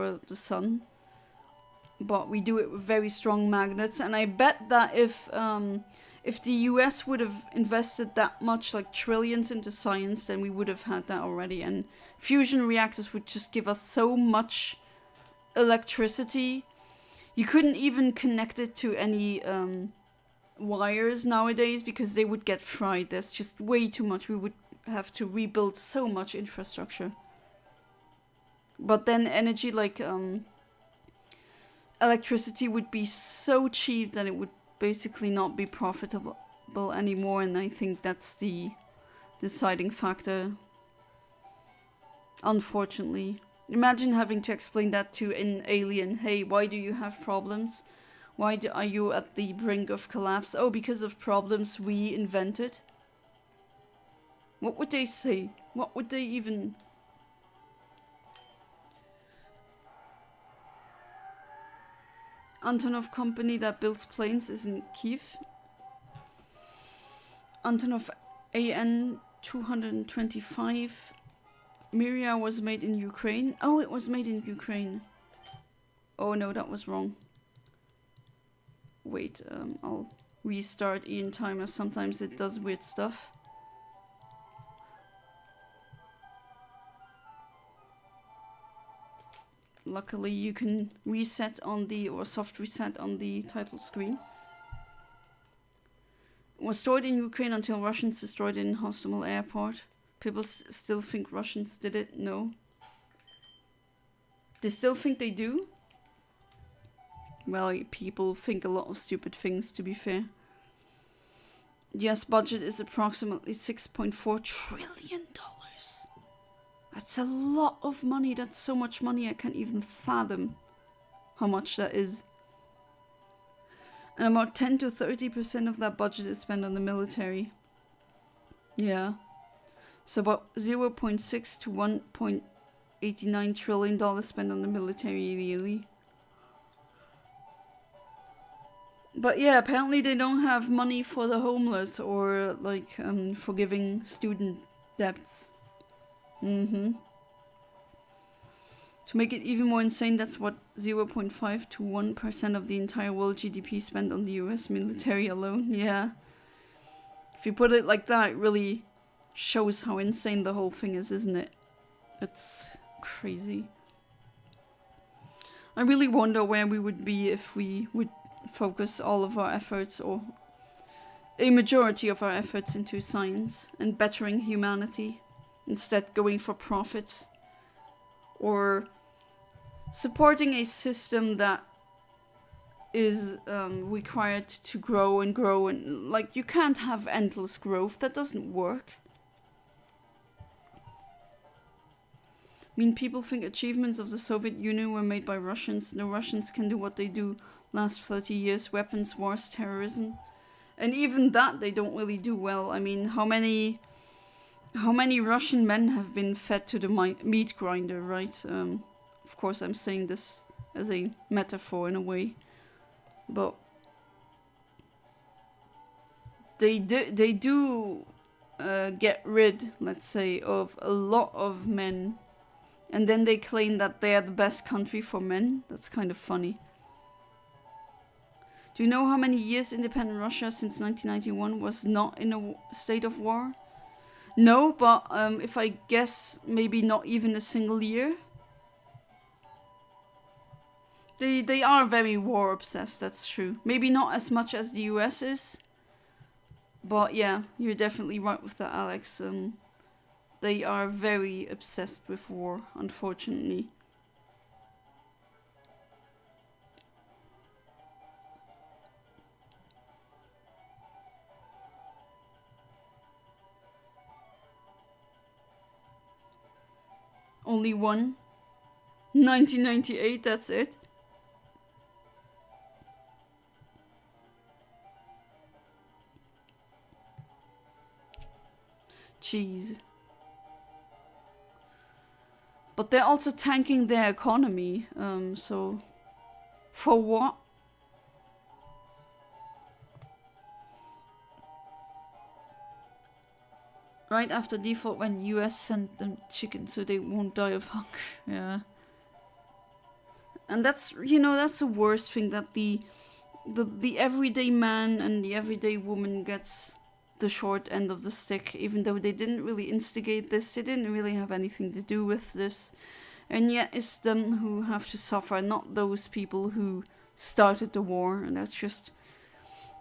of the sun. But we do it with very strong magnets. And I bet that if the US would have invested that much, like trillions into science, then we would have had that already. And fusion reactors would just give us so much electricity. You couldn't even connect it to any wires nowadays because they would get fried. There's just way too much. We would have to rebuild so much infrastructure. But then energy like electricity would be so cheap that it would basically not be profitable anymore, and I think that's the deciding factor. Unfortunately. Imagine having to explain that to an alien. Hey, why do you have problems? Why are you at the brink of collapse? Oh, because of problems we invented. What would they say? What would they even... Antonov company that builds planes is in Kiev. Antonov AN 225 Miria was made in Ukraine. Oh, it was made in Ukraine. Oh no, that was wrong. Wait, I'll restart Eontimer. Sometimes it does weird stuff. Luckily you can reset on the, or soft reset on the title screen. It was stored in Ukraine until Russians destroyed it in Hostomel airport. People still think Russians did it? No. They still think they do? Well, people think a lot of stupid things, to be fair. Yes, budget is approximately $6.4 trillion. That's a lot of money. That's so much money I can't even fathom how much that is. And about 10 to 30% of that budget is spent on the military. Yeah. So about 0.6 to 1.89 trillion dollars spent on the military yearly. But yeah, apparently they don't have money for the homeless or like forgiving student debts. To make it even more insane, that's what 0.5 to 1% of the entire world GDP spent on the US military alone. Yeah. If you put it like that, it really shows how insane the whole thing is, isn't it? It's crazy. I really wonder where we would be if we would focus all of our efforts, or a majority of our efforts, into science and bettering humanity, instead going for profits, or supporting a system that is required to grow and grow, and like, you can't have endless growth. That doesn't work. I mean, people think achievements of the Soviet Union were made by Russians. The Russians can do what they do last 30 years: weapons, wars, terrorism. And even that they don't really do well. I mean, how many Russian men have been fed to the meat grinder, right? Of course, I'm saying this as a metaphor in a way. But they do get rid, let's say, of a lot of men. And then they claim that they are the best country for men. That's kind of funny. Do you know how many years independent Russia since 1991 was not in a state of war? No, but if I guess, maybe not even a single year. They are very war obsessed, that's true. Maybe not as much as the US is. But yeah, you're definitely right with that, Alex. They are very obsessed with war, unfortunately. Only one. 1998, that's it. Jeez. But they're also tanking their economy, so... For what? Right after default, when US sent them chicken so they won't die of hunger. Yeah. And that's, you know, that's the worst thing, that the everyday man and the everyday woman gets the short end of the stick, even though they didn't really instigate this, they didn't really have anything to do with this. And yet it's them who have to suffer, not those people who started the war. And that's just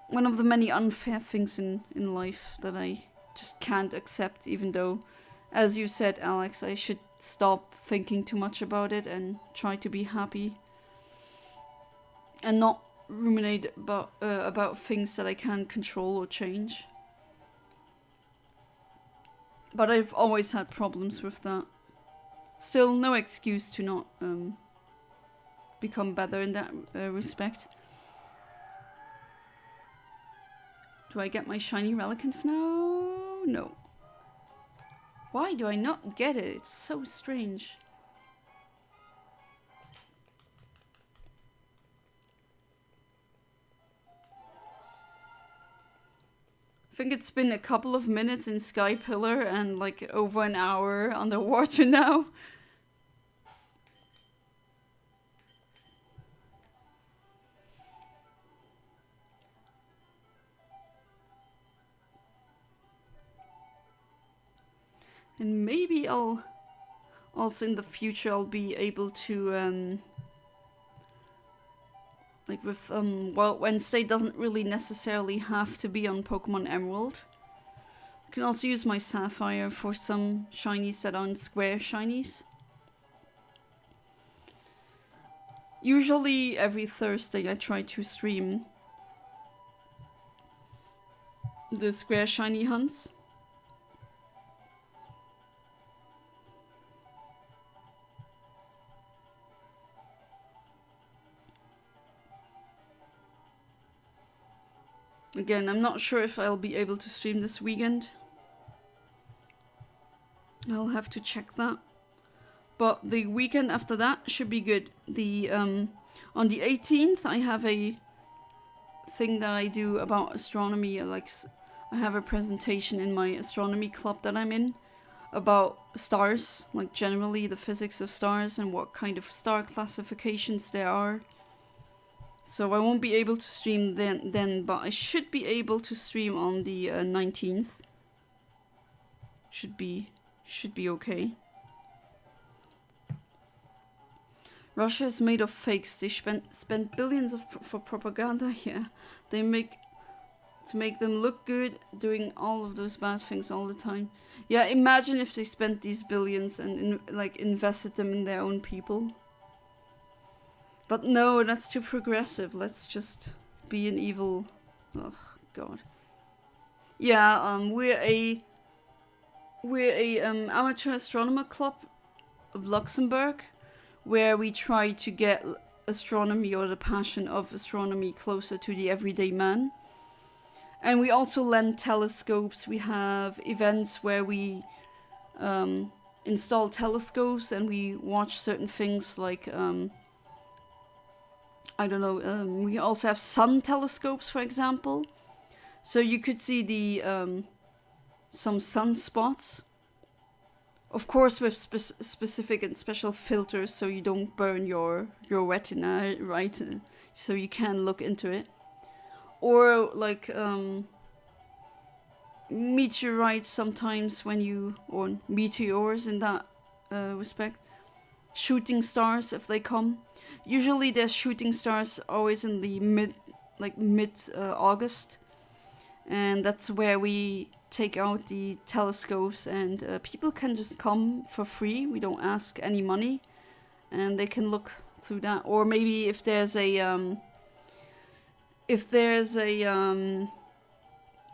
one of the many unfair things in life that I just can't accept, even though, as you said, Alex, I should stop thinking too much about it and try to be happy and not ruminate about things that I can't control or change. But I've always had problems with that. Still, no excuse to not become better in that respect. Do I get my shiny Relicanth now? No. Why do I not get it? It's so strange. I think it's been a couple of minutes in Sky Pillar and like over an hour underwater now. And maybe I'll also in the future I'll be able to like with well, Wednesday doesn't really necessarily have to be on Pokémon Emerald. I can also use my Sapphire for some shinies that aren't square shinies. Usually every Thursday I try to stream the square shiny hunts. Again, I'm not sure if I'll be able to stream this weekend. I'll have to check that. But the weekend after that should be good. The on the 18th, I have a thing that I do about astronomy. I have a presentation in my astronomy club that I'm in about stars, like generally the physics of stars and what kind of star classifications there are. So I won't be able to stream then, but I should be able to stream on the 19th. Should be okay. Russia is made of fakes. They spend billions for propaganda. Yeah, they make them look good, doing all of those bad things all the time. Yeah, imagine if they spent these billions and invested them in their own people. But no, that's too progressive. Let's just be an evil. Oh God. Yeah, we're a amateur astronomer club of Luxembourg, where we try to get astronomy, or the passion of astronomy, closer to the everyday man. And we also lend telescopes. We have events where we install telescopes and we watch certain things like I don't know. We also have sun telescopes, for example, so you could see the some sunspots. Of course, with specific and special filters, so you don't burn your retina, right? So you can look into it. Or like meteorites sometimes or meteors in that respect. Shooting stars if they come. Usually there's shooting stars always in the mid August. And that's where we take out the telescopes, and people can just come for free. We don't ask any money, and they can look through that. Or maybe if there's a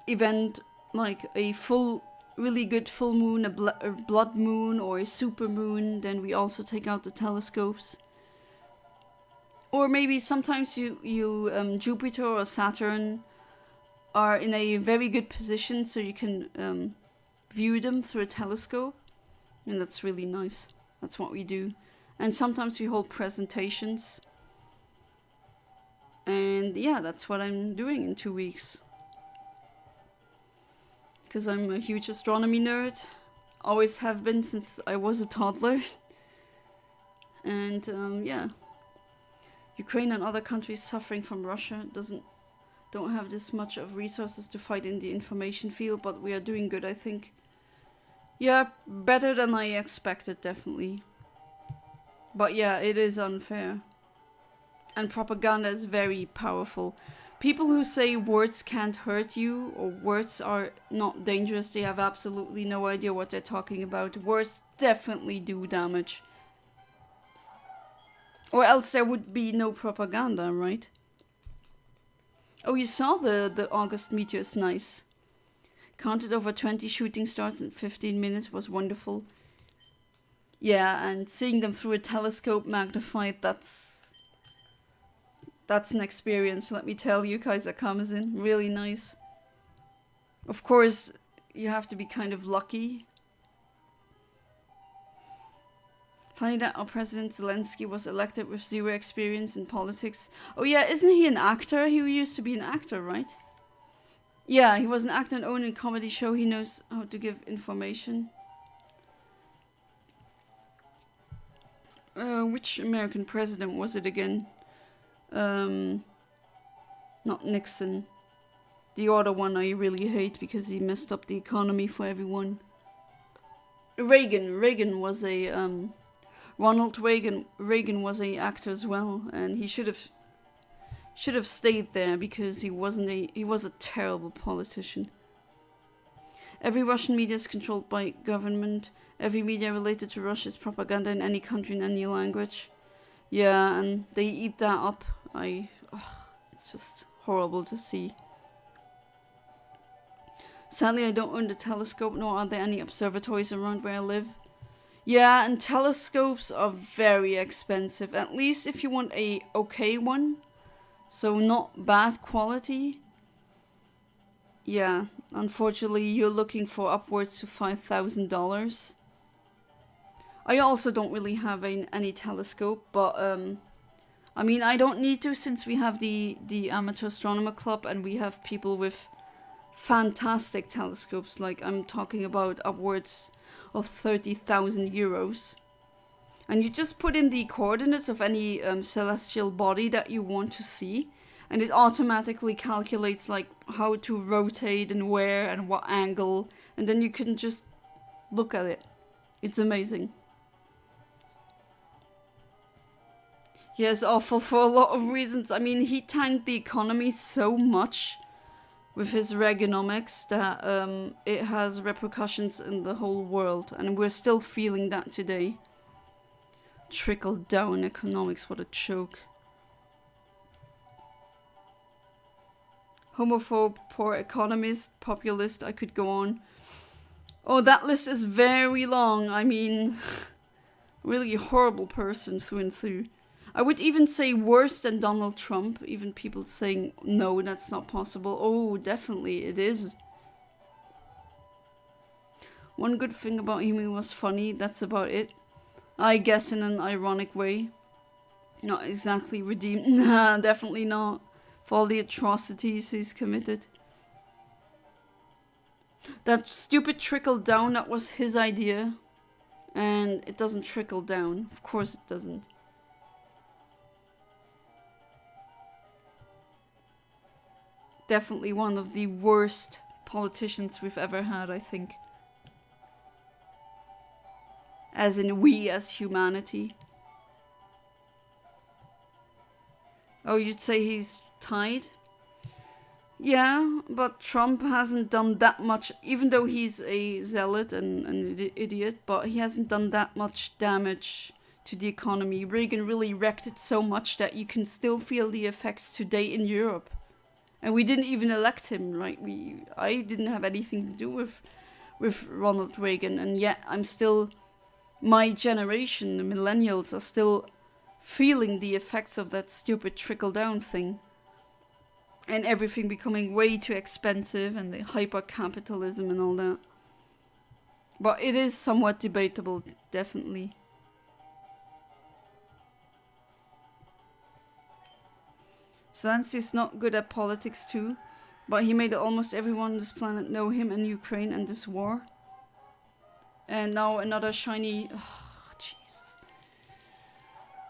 event like a really good full moon, a blood moon, or a super moon, then we also take out the telescopes. Or maybe sometimes you Jupiter or Saturn are in a very good position, so you can view them through a telescope, and that's really nice. That's what we do. And sometimes we hold presentations, and yeah, that's what I'm doing in 2 weeks, because I'm a huge astronomy nerd, always have been since I was a toddler. And yeah, Ukraine and other countries suffering from Russia don't have this much of resources to fight in the information field, but we are doing good, I think. Yeah, better than I expected, definitely. But yeah, it is unfair. And propaganda is very powerful. People who say words can't hurt you, or words are not dangerous, they have absolutely no idea what they're talking about. Words definitely do damage. Or else there would be no propaganda, right? Oh, you saw the August meteor is nice. Counted over 20 shooting stars in 15 minutes, was wonderful. Yeah, and seeing them through a telescope magnified, that's an experience, let me tell you, Kaiser Kamazin. Really nice. Of course, you have to be kind of lucky. Funny that our President Zelensky was elected with zero experience in politics. Oh yeah, isn't he an actor? He used to be an actor, right? Yeah, he was an actor and owned a comedy show. He knows how to give information. Which American president was it again? Not Nixon. The other one I really hate because he messed up the economy for everyone. Reagan was a Ronald Reagan was a actor as well, and he should have stayed there because he was a terrible politician. Every Russian media is controlled by government. Every media related to Russia is propaganda in any country in any language. Yeah, and they eat that up. It's just horrible to see. Sadly, I don't own the telescope, nor are there any observatories around where I live. Yeah, and telescopes are very expensive, at least if you want a okay one, so not bad quality. Yeah, unfortunately, you're looking for upwards to $5,000. I also don't really have any telescope, but I mean, I don't need to since we have the Amateur Astronomer Club and we have people with fantastic telescopes. Like, I'm talking about upwards of 30,000 euros. And you just put in the coordinates of any celestial body that you want to see, and it automatically calculates like how to rotate and where and what angle, and then you can just look at it. It's amazing. Yeah, it's awful for a lot of reasons. I mean, he tanked the economy so much with his Reaganomics that it has repercussions in the whole world, and we're still feeling that today. Trickle down economics, what a joke. Homophobe, poor economist, populist, I could go on. Oh, that list is very long. I mean, really horrible person through and through. I would even say worse than Donald Trump. Even people saying, no, that's not possible. Oh, definitely, it is. One good thing about him, he was funny. That's about it. I guess in an ironic way. Not exactly redeemed. Nah, definitely not. For all the atrocities he's committed. That stupid trickle down, that was his idea. And it doesn't trickle down. Of course it doesn't. Definitely one of the worst politicians we've ever had, I think. As in we as humanity. Oh, you'd say he's tied? Yeah, but Trump hasn't done that much, even though he's a zealot and an idiot, but he hasn't done that much damage to the economy. Reagan really wrecked it so much that you can still feel the effects today in Europe. And we didn't even elect him, right? I didn't have anything to do with Ronald Reagan, and yet I'm still, my generation, the millennials, are still feeling the effects of that stupid trickle-down thing. And everything becoming way too expensive, and the hyper-capitalism and all that. But it is somewhat debatable, definitely. Zelensky's not good at politics too, but he made almost everyone on this planet know him and Ukraine and this war. And now another shiny... Oh, Jesus.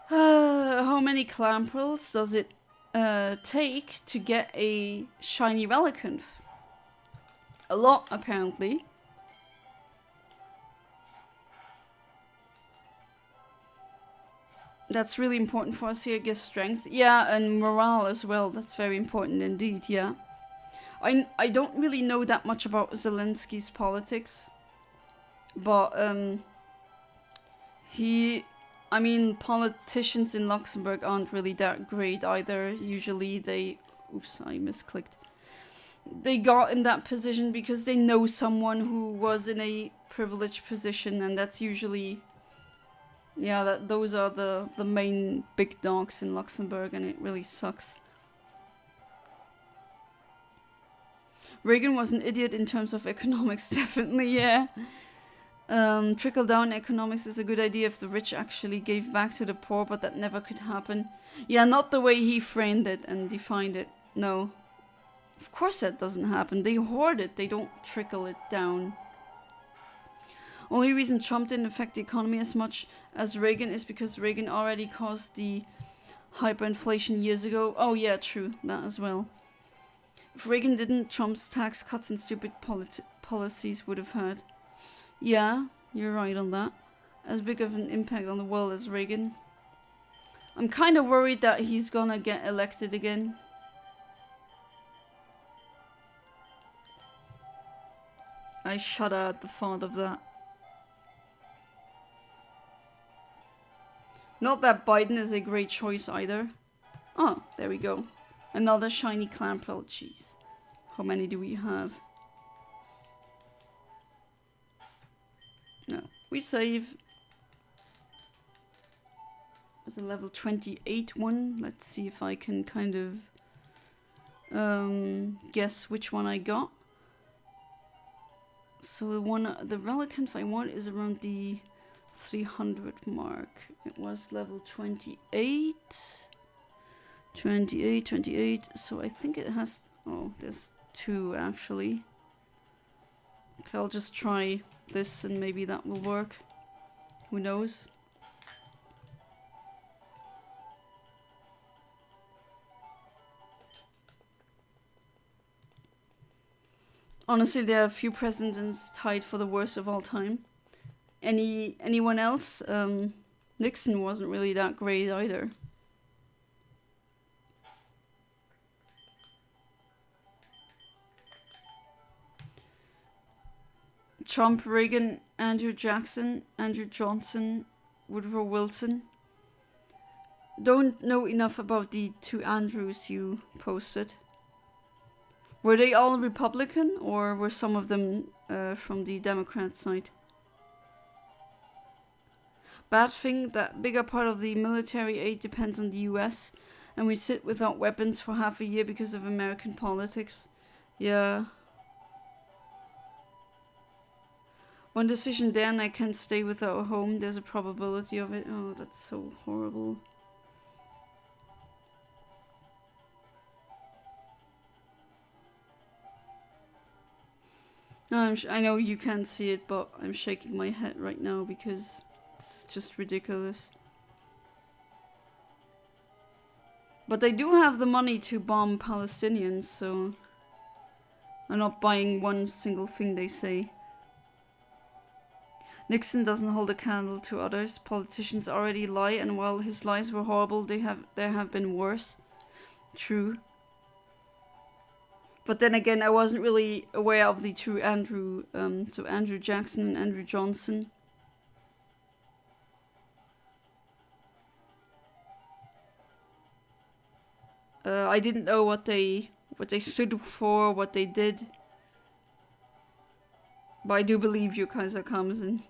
How many Clamperls does it take to get a shiny Relicanth? A lot, apparently. That's really important for us here, gives strength. Yeah, and morale as well. That's very important indeed, yeah. I don't really know that much about Zelensky's politics. But, I mean, politicians in Luxembourg aren't really that great either. Usually they... Oops, I misclicked. They got in that position because they know someone who was in a privileged position, and that's usually... Yeah, those are the main big dogs in Luxembourg, and it really sucks. Reagan was an idiot in terms of economics, definitely, yeah. Trickle-down economics is a good idea if the rich actually gave back to the poor, but that never could happen. Yeah, not the way he framed it and defined it, no. Of course that doesn't happen. They hoard it, they don't trickle it down. Only reason Trump didn't affect the economy as much as Reagan is because Reagan already caused the hyperinflation years ago. Oh yeah, true, that as well. If Reagan didn't, Trump's tax cuts and stupid policies would have had. Yeah, you're right on that. As big of an impact on the world as Reagan. I'm kind of worried that he's gonna get elected again. I shudder at the thought of that. Not that Biden is a great choice either. Oh, there we go. Another shiny Clamperl. Jeez. How many do we have? No. We save. There's a level 28 one. Let's see if I can kind of guess which one I got. So the Relicanth I want is around the 300 mark. It was level 28. 28. So I think it has... Oh, there's 2 actually. Okay, I'll just try this and maybe that will work. Who knows? Honestly, there are a few presidents tied for the worst of all time. Anyone else? Nixon wasn't really that great either. Trump, Reagan, Andrew Jackson, Andrew Johnson, Woodrow Wilson. Don't know enough about the 2 Andrews you posted. Were they all Republican, or were some of them from the Democrat side? Bad thing, that bigger part of the military aid depends on the US, and we sit without weapons for half a year because of American politics. Yeah. One decision then I can't stay without a home, there's a probability of it. Oh, that's so horrible. I know you can't see it, but I'm shaking my head right now because it's just ridiculous. But they do have the money to bomb Palestinians, so I'm not buying one single thing they say. Nixon doesn't hold a candle to others. Politicians already lie, and while his lies were horrible, there have been worse. True. But then again, I wasn't really aware of the 2 Andrew, so Andrew Jackson and Andrew Johnson. I didn't know what they stood for, what they did. But I do believe you, Kaiser Karmazin.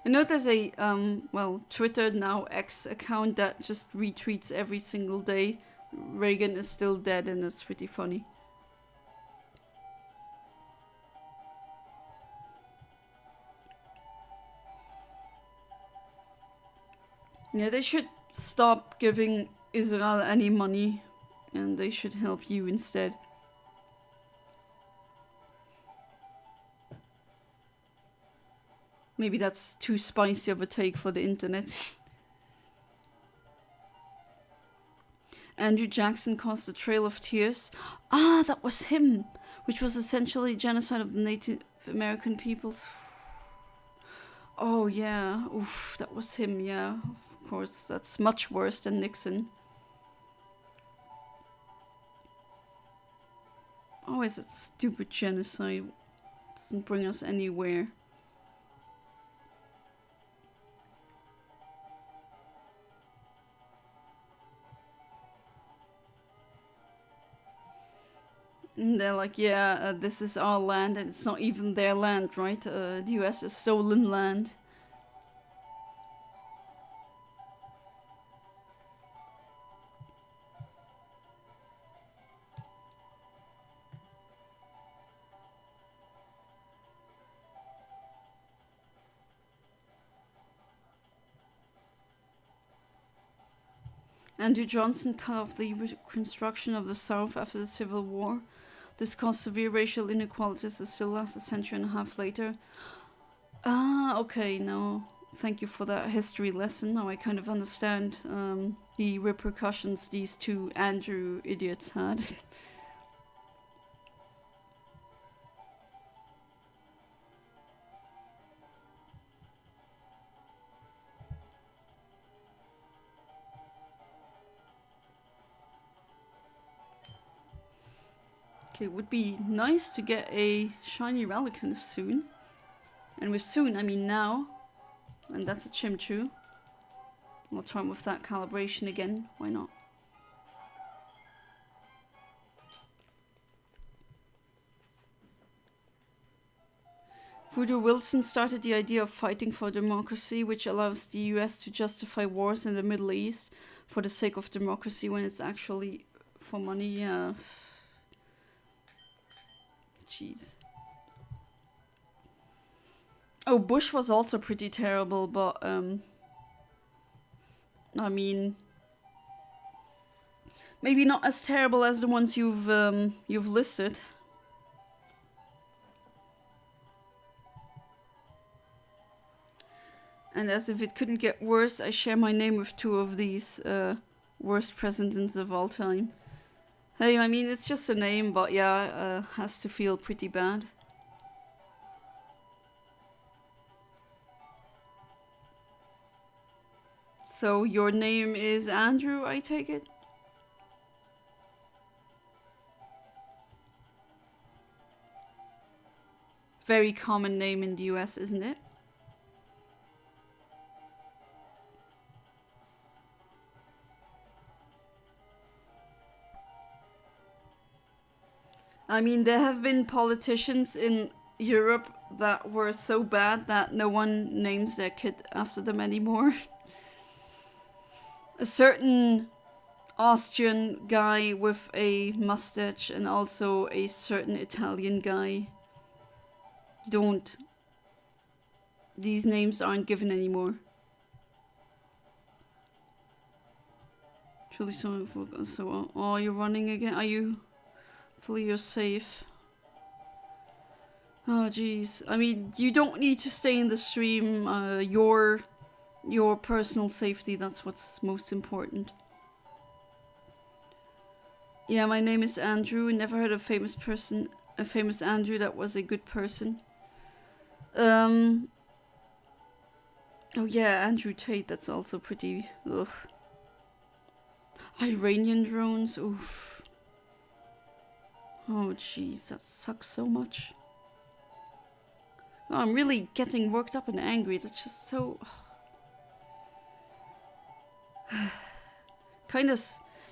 I know there's a, well, Twitter, now X account that just retweets every single day. Reagan is still dead, and that's pretty funny. Yeah, they should stop giving Israel any money, and they should help you instead. Maybe that's too spicy of a take for the internet. Andrew Jackson caused the Trail of Tears. Ah, that was him! Which was essentially genocide of the Native American peoples. Oh yeah, oof, that was him, yeah. Of course, that's much worse than Nixon. Always that stupid genocide. Doesn't bring us anywhere. And they're like, yeah, this is our land, and it's not even their land, right? The US is stolen land. Andrew Johnson cut off the reconstruction of the South after the Civil War. This caused severe racial inequalities that still last a century and a half later. Ah, okay, no. Thank you for that history lesson. Now I kind of understand the repercussions these 2 Andrew idiots had. Okay, it would be nice to get a shiny Relicanth soon. And with soon, I mean now. And that's a Chimchu. I'll try with that calibration again. Why not? Woodrow Wilson started the idea of fighting for democracy, which allows the US to justify wars in the Middle East for the sake of democracy when it's actually for money. Yeah. Jeez. Oh, Bush was also pretty terrible, but I mean, maybe not as terrible as the ones you've listed. And as if it couldn't get worse, I share my name with two of these worst presidents of all time. Hey, I mean, it's just a name, but yeah, has to feel pretty bad. So your name is Andrew, I take it? Very common name in the US, isn't it? I mean, there have been politicians in Europe that were so bad that no one names their kid after them anymore. A certain Austrian guy with a mustache and also a certain Italian guy. These names aren't given anymore. Truly sorry for so. Oh, you're running again. Are you? Hopefully you're safe. Oh jeez. I mean, you don't need to stay in the stream. Your personal safety, that's what's most important. Yeah, my name is Andrew. Never heard of a famous Andrew that was a good person. Oh yeah, Andrew Tate, that's also pretty ugh. Iranian drones, oof. Oh jeez, that sucks so much. Oh, I'm really getting worked up and angry. That's just so... kind of...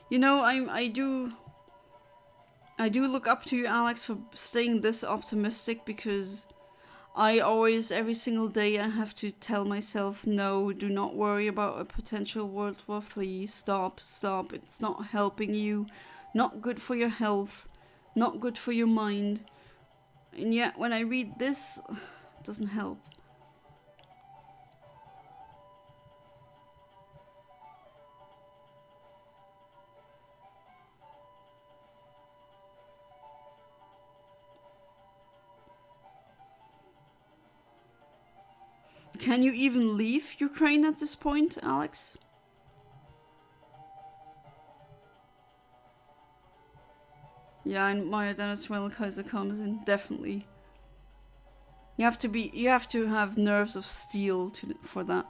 You know, I do look up to you, Alex, for staying this optimistic, because I always, every single day, I have to tell myself, no, do not worry about a potential World War III. Stop. It's not helping you. Not good for your health. Not good for your mind. And yet, when I read this, it doesn't help. Can you even leave Ukraine at this point, Alex? Yeah, and Maya Dazzle Kaiser comes in, definitely. You have to have nerves of steel for that.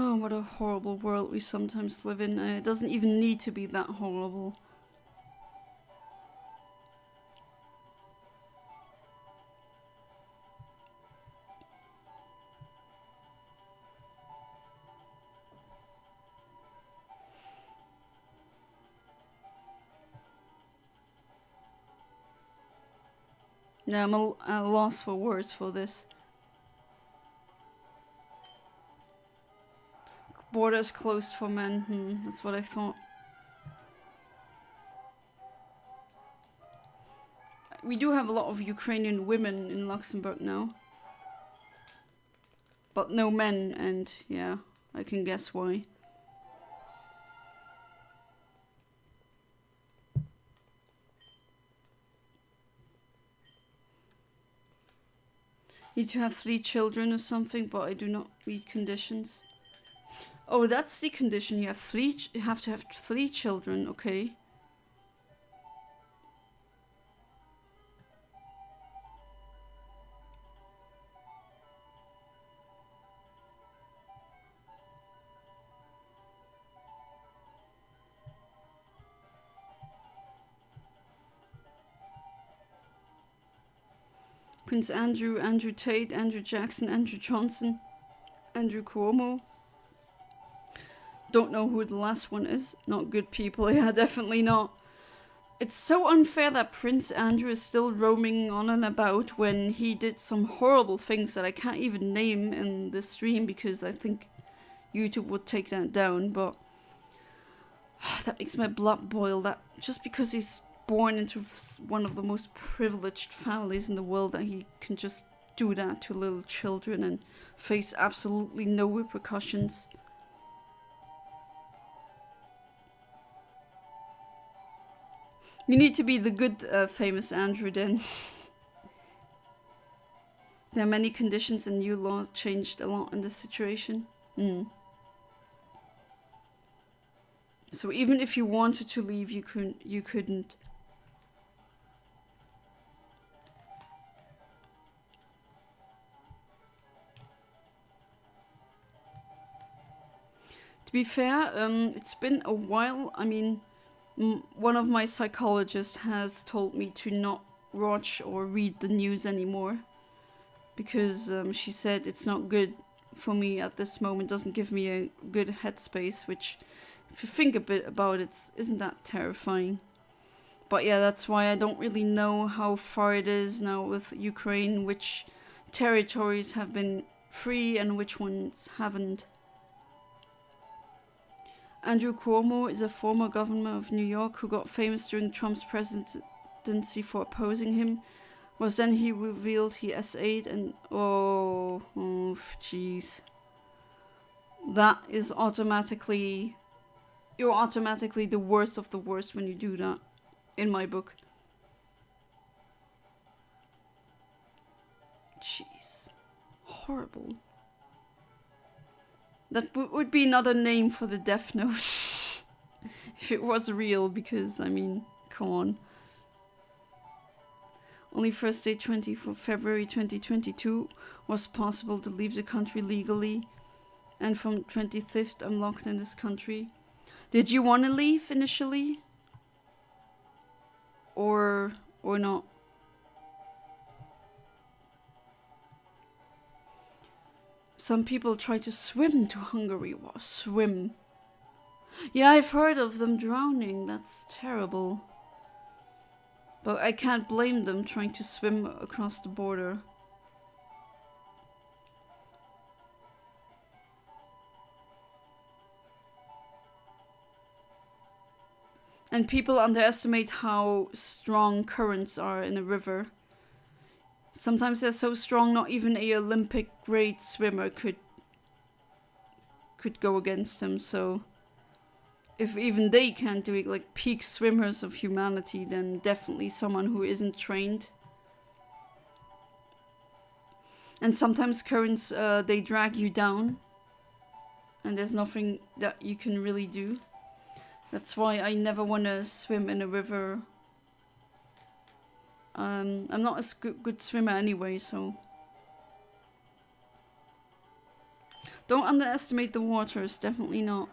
Oh, what a horrible world we sometimes live in, and it doesn't even need to be that horrible. Yeah, I'm at a loss for words for this. Borders closed for men. That's what I thought. We do have a lot of Ukrainian women in Luxembourg now. But no men, and yeah, I can guess why. Need to have 3 children or something, but I do not meet conditions. Oh, that's the condition. You have to have 3 children, okay. Prince Andrew, Andrew Tate, Andrew Jackson, Andrew Johnson, Andrew Cuomo. Don't know who the last one is. Not good people. Yeah, definitely not. It's so unfair that Prince Andrew is still roaming on and about when he did some horrible things that I can't even name in the stream because I think YouTube would take that down, but that makes my blood boil, that just because he's born into one of the most privileged families in the world that he can just do that to little children and face absolutely no repercussions. You need to be the good famous Andrew then. There are many conditions and new laws changed a lot in this situation. So even if you wanted to leave, you couldn't. To be fair, it's been a while. I mean, one of my psychologists has told me to not watch or read the news anymore because she said it's not good for me at this moment, doesn't give me a good headspace, which if you think a bit about it, isn't that terrifying? But yeah, that's why I don't really know how far it is now with Ukraine, which territories have been free and which ones haven't. Andrew Cuomo is a former governor of New York who got famous during Trump's presidency for opposing him. Was then he revealed he S8 and oh jeez. That is automatically, you're automatically the worst of the worst when you do that, in my book. Jeez. Horrible. That would be another name for the Death Note. If it was real, because, I mean, come on. Only first day 24 February 2022 was possible to leave the country legally. And from 25th I'm locked in this country. Did you want to leave initially? Or not? Some people try to swim to Hungary. Wow, swim. Yeah, I've heard of them drowning. That's terrible. But I can't blame them trying to swim across the border. And people underestimate how strong currents are in a river. Sometimes they're so strong not even a Olympic grade swimmer could go against them. So if even they can't do it, like peak swimmers of humanity, then definitely someone who isn't trained. And sometimes currents, they drag you down. And there's nothing that you can really do. That's why I never want to swim in a river. I'm not a good swimmer anyway, so... Don't underestimate the waters, definitely not.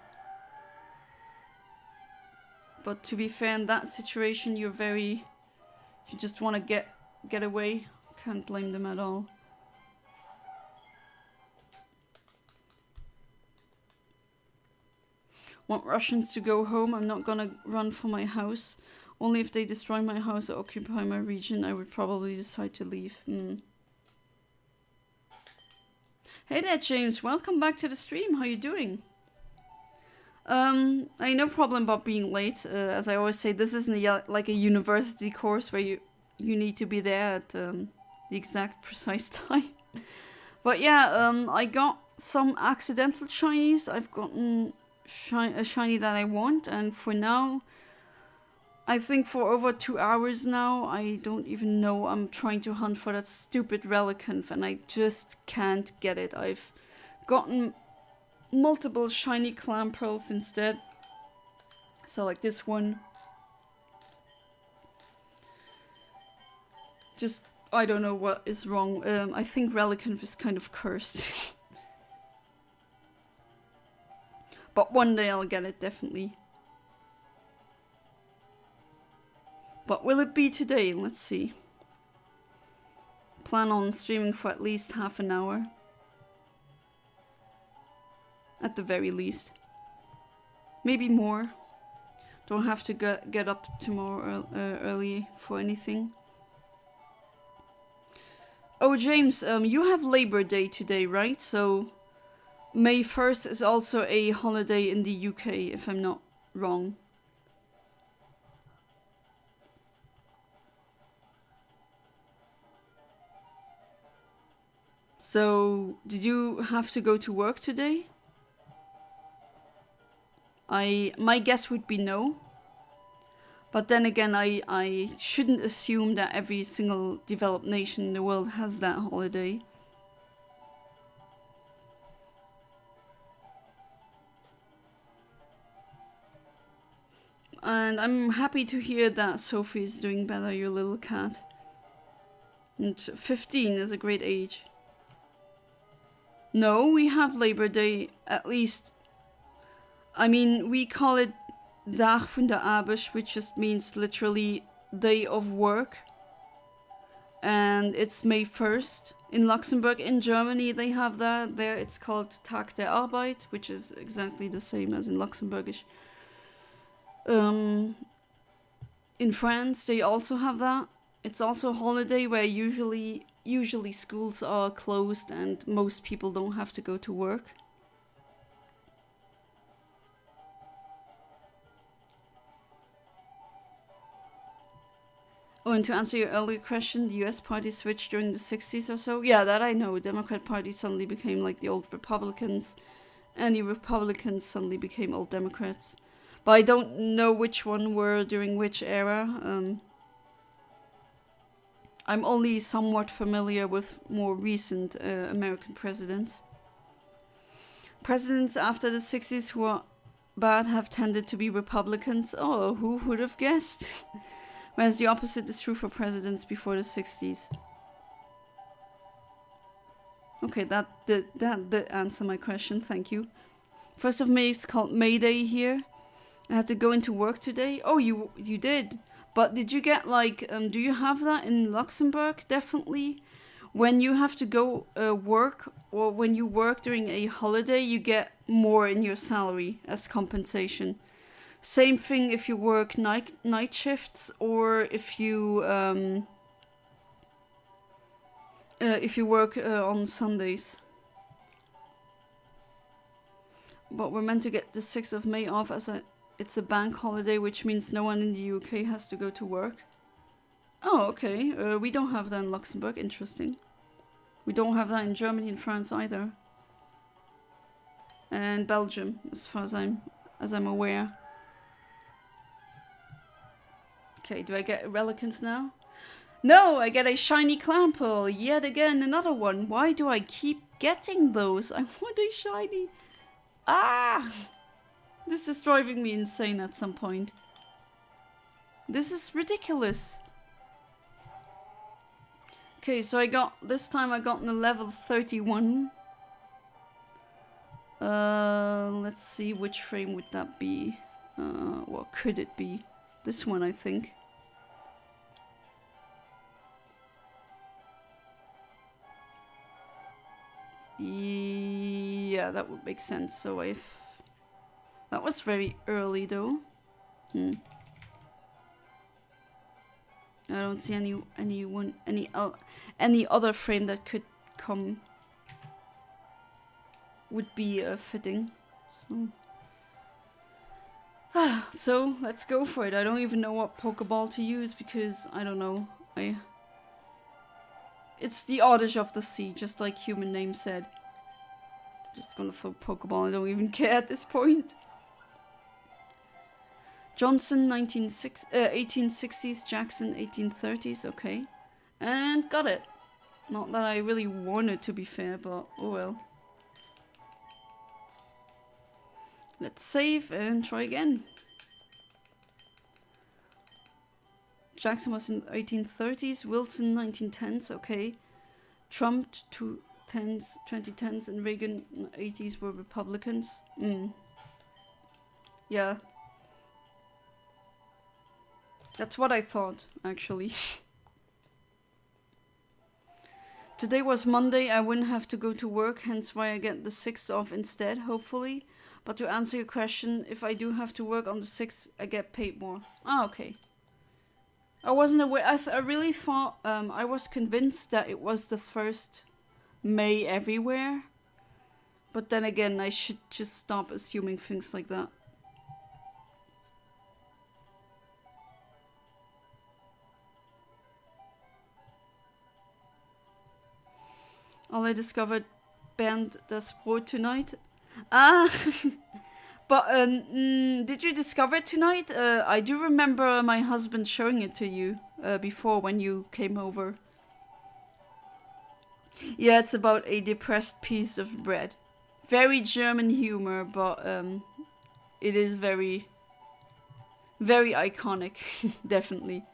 But to be fair, in that situation, you just want to get away. Can't blame them at all. Want Russians to go home. I'm not gonna run for my house. Only if they destroy my house or occupy my region, I would probably decide to leave. Hey there, James. Welcome back to the stream. How you doing? I no problem about being late. As I always say, this isn't like a university course where you need to be there at the exact precise time. But yeah, I got some accidental shinies. I've gotten a shiny that I want, and for now, I think for over 2 hours now, I don't even know, I'm trying to hunt for that stupid Relicanth and I just can't get it. I've gotten multiple shiny clam pearls instead. So like this one. Just, I don't know what is wrong. I think Relicanth is kind of cursed. But one day I'll get it, definitely. But will it be today? Let's see. plan on streaming for at least half an hour. At the very least. Maybe more. Don't have to get up tomorrow early for anything. Oh, James, you have Labor Day today, right? So May 1st is also a holiday in the UK, if I'm not wrong. So, did you have to go to work today? My guess would be no. But then again, I shouldn't assume that every single developed nation in the world has that holiday. And I'm happy to hear that Sophie is doing better, your little cat. And 15 is a great age. No, we have Labor Day, at least. I mean, we call it Dag van de Arbeid, which just means literally day of work. And it's May 1st. In Luxembourg, in Germany, they have that. There it's called Tag der Arbeit, which is exactly the same as in Luxembourgish. In France, they also have that. It's also a holiday where usually schools are closed and most people don't have to go to work. Oh, and to answer your earlier question, the US party switched during the 60s or so. Yeah, that I know. Democrat Party suddenly became like the old Republicans. And the Republicans suddenly became old Democrats. But I don't know which one were during which era. I'm only somewhat familiar with more recent American presidents. Presidents after the 60s who are bad have tended to be Republicans. Oh, who would have guessed? Whereas the opposite is true for presidents before the 60s. Okay, that did answer my question, thank you. 1st of May is called May Day here. I had to go into work today. Oh, you did? But did you get like, do you have that in Luxembourg? Definitely. When you have to go work, or when you work during a holiday, you get more in your salary as compensation. Same thing if you work night shifts, or if you work on Sundays. But we're meant to get the 6th of May off as it's a bank holiday, which means no one in the UK has to go to work. Oh, okay. We don't have that in Luxembourg. Interesting. We don't have that in Germany and France either. And Belgium, as far as I'm aware. Okay, do I get a Relicanth now? No, I get a shiny Clamperl. Yet again, another one. Why do I keep getting those? I want a shiny. Ah! This is driving me insane at some point. This is ridiculous. Okay, so this time I got in a level 31. Let's see, which frame would that be? What could it be? This one, I think. Yeah, that would make sense. So that was very early though. I don't see any other frame that could come would be fitting. So let's go for it. I don't even know what Pokeball to use because I don't know. It's the Oddish of the Sea, just like human name said. Just gonna throw Pokeball. I don't even care at this point. Johnson 1860s, Jackson 1830s. Okay, and got it. Not that I really wanted, to be fair, but oh well. Let's save and try again. Jackson was in 1830s, Wilson 1910s, okay. Trump 2010s, and Reagan 80s were Republicans. Yeah. That's what I thought, actually. Today was Monday, I wouldn't have to go to work, hence why I get the 6th off instead, hopefully. But to answer your question, if I do have to work on the 6th, I get paid more. Ah, okay. I wasn't aware. I really thought, I was convinced that it was the 1st May everywhere. But then again, I should just stop assuming things like that. All I discovered Bernd das Brot tonight. Ah, but did you discover it tonight? I do remember my husband showing it to you before when you came over. Yeah, it's about a depressed piece of bread. Very German humor, but it is very, very iconic, definitely.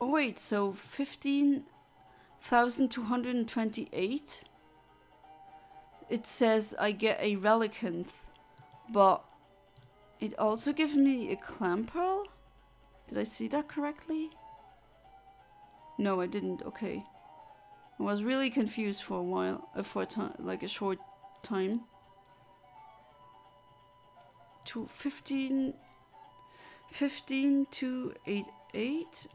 Oh wait, so 15,228? It says I get a Relicanth, but it also gives me a Clamperl? Did I see that correctly? No, I didn't. Okay. I was really confused for a while, for a time, like a short time. To 15,288?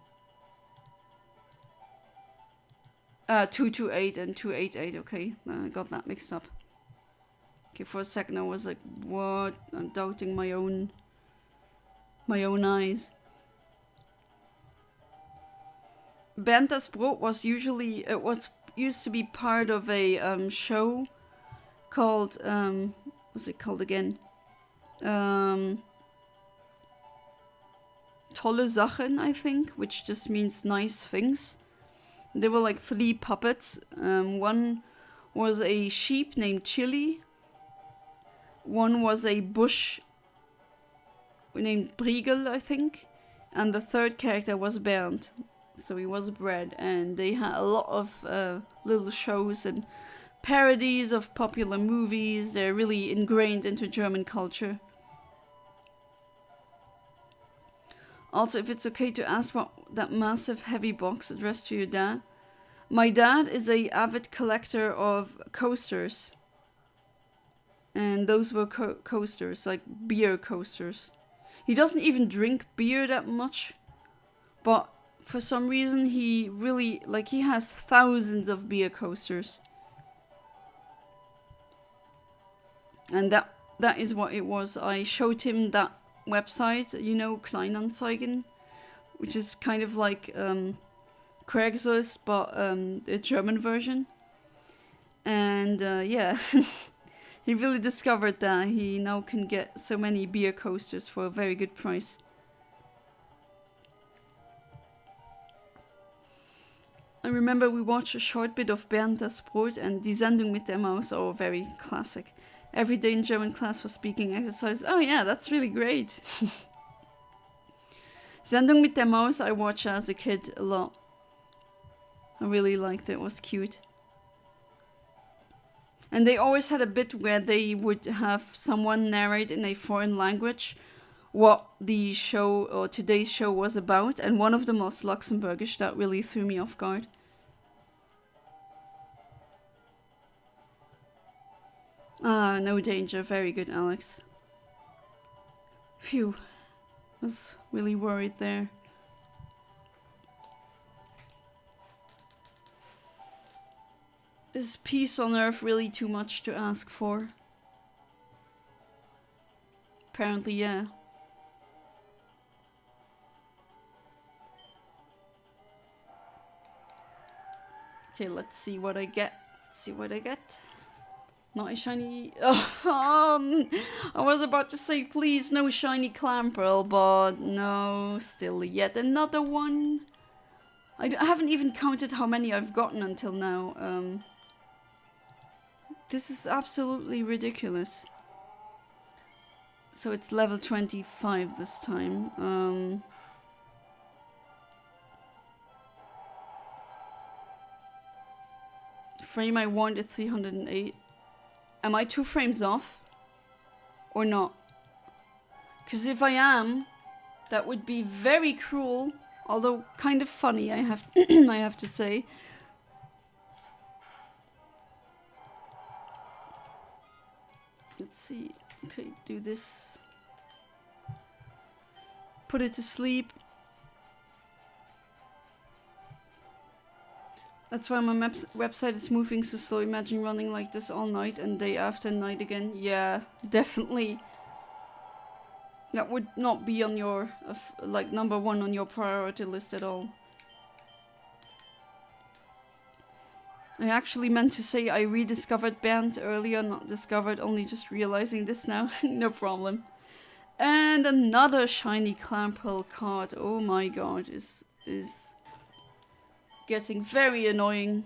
228 and 288, okay. I got that mixed up. Okay, for a second I was like, what? I'm doubting my own eyes. Bernd das Brot was used to be part of a show called what's it called again? Tolle Sachen, I think, which just means nice things. There were like 3 puppets. One was a sheep named Chili. One was a bush named Briegel, I think. And the 3rd character was Bernd. So he was bread. And they had a lot of little shows and parodies of popular movies. They're really ingrained into German culture. Also, if it's okay to ask what that massive heavy box addressed to your dad. My dad is a avid collector of coasters. And those were coasters, like beer coasters. He doesn't even drink beer that much. But for some reason he really, like, he has thousands of beer coasters. And that is what it was. I showed him that website, you know, Kleinanzeigen, which is kind of like Craigslist, but the German version. And yeah, he really discovered that he now can get so many beer coasters for a very good price. I remember we watched a short bit of Bernd das Brot and Die Sendung mit der Maus, oh, very classic. Every day in German class for speaking exercise. Oh yeah, that's really great. Sendung mit der Maus I watched as a kid a lot. I really liked it, it was cute. And they always had a bit where they would have someone narrate in a foreign language what the show or today's show was about, and one of them was Luxembourgish. That really threw me off guard. Ah, no danger. Very good, Alex. Phew. Was really worried there. Is peace on Earth really too much to ask for? Apparently, yeah. Okay, let's see what I get. Not a shiny... Oh, I was about to say, please, no shiny Clamperl, but no, still yet another one. I haven't even counted how many I've gotten until now. This is absolutely ridiculous. So it's level 25 this time. Frame I want at 308. Am I 2 frames off? Or not? Because if I am, that would be very cruel, although kind of funny, I have I have to say. Let's see. Okay, do this. Put it to sleep. That's why my website is moving so slow. Imagine running like this all night and day after night again. Yeah, definitely. That would not be on your, like, number one on your priority list at all. I actually meant to say I rediscovered Band earlier, not discovered, only just realizing this now. No problem. And another shiny Clamperl card. Oh my god, is getting very annoying.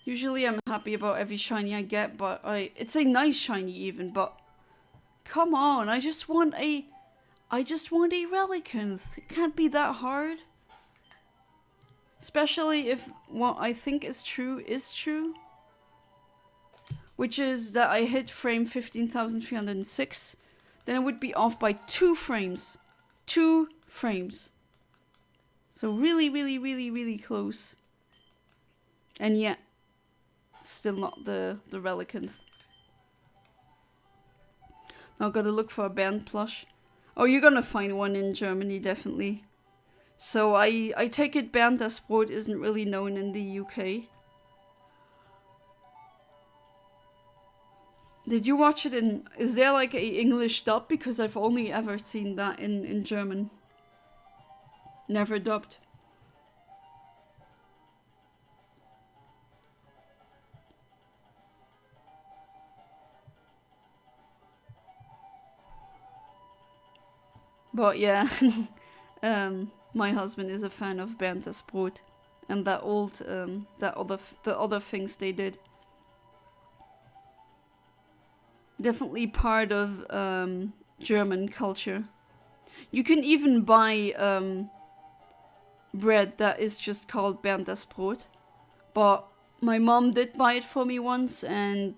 Usually I'm happy about every shiny I get, but it's a nice shiny even, but come on, I just want a Relicanth. It can't be that hard. Especially if what I think is true, which is that I hit frame 15,306, then it would be off by 2 frames. 2 frames. So really, really, really, really close. And yet, still not the Relicanth. Now gotta look for a Band plush. Oh, you're gonna find one in Germany, definitely. So I take it Bernd das Brot isn't really known in the UK. Did you watch it in... Is there like a English dub? Because I've only ever seen that in German. Never dubbed. But yeah, my husband is a fan of Bernd das Brot and that old, the other things they did. Definitely part of German culture. You can even buy bread that is just called Bernd das Brot, but my mom did buy it for me once and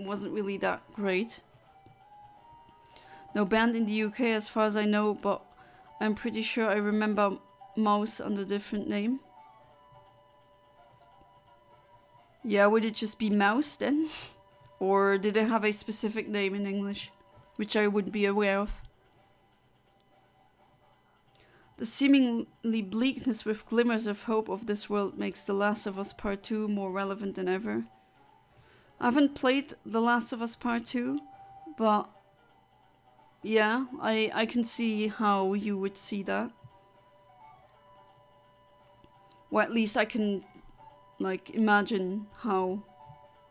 wasn't really that great. No Bernd in the UK as far as I know, but I'm pretty sure I remember Mouse under a different name. Yeah, would it just be Mouse then? Or did it have a specific name in English, which I wouldn't be aware of? The seemingly bleakness with glimmers of hope of this world makes The Last of Us Part 2 more relevant than ever. I haven't played The Last of Us Part 2, but yeah, I can see how you would see that. Or at least I can, like, imagine how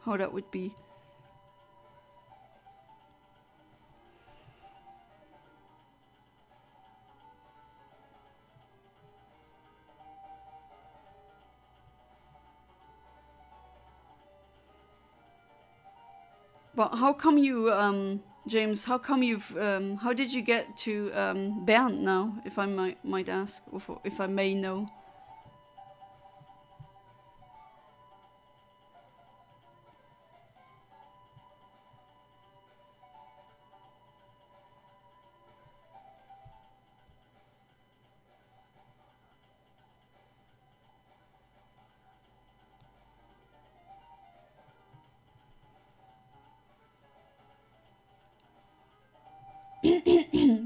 that would be. But how come you, James, how come you've, how did you get to Bernd now, if I might ask, or if I may know?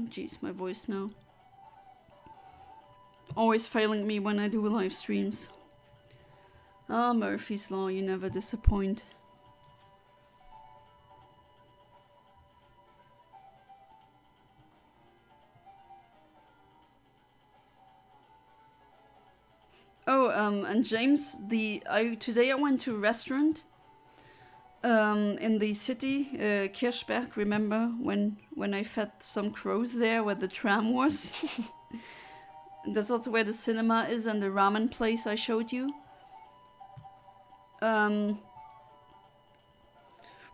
Jeez, my voice now. Always failing me when I do live streams. Ah, Murphy's Law, you never disappoint. Oh, and James, today I went to a restaurant in the city, Kirchberg, remember when I fed some crows there where the tram was? That's also where the cinema is and the ramen place I showed you.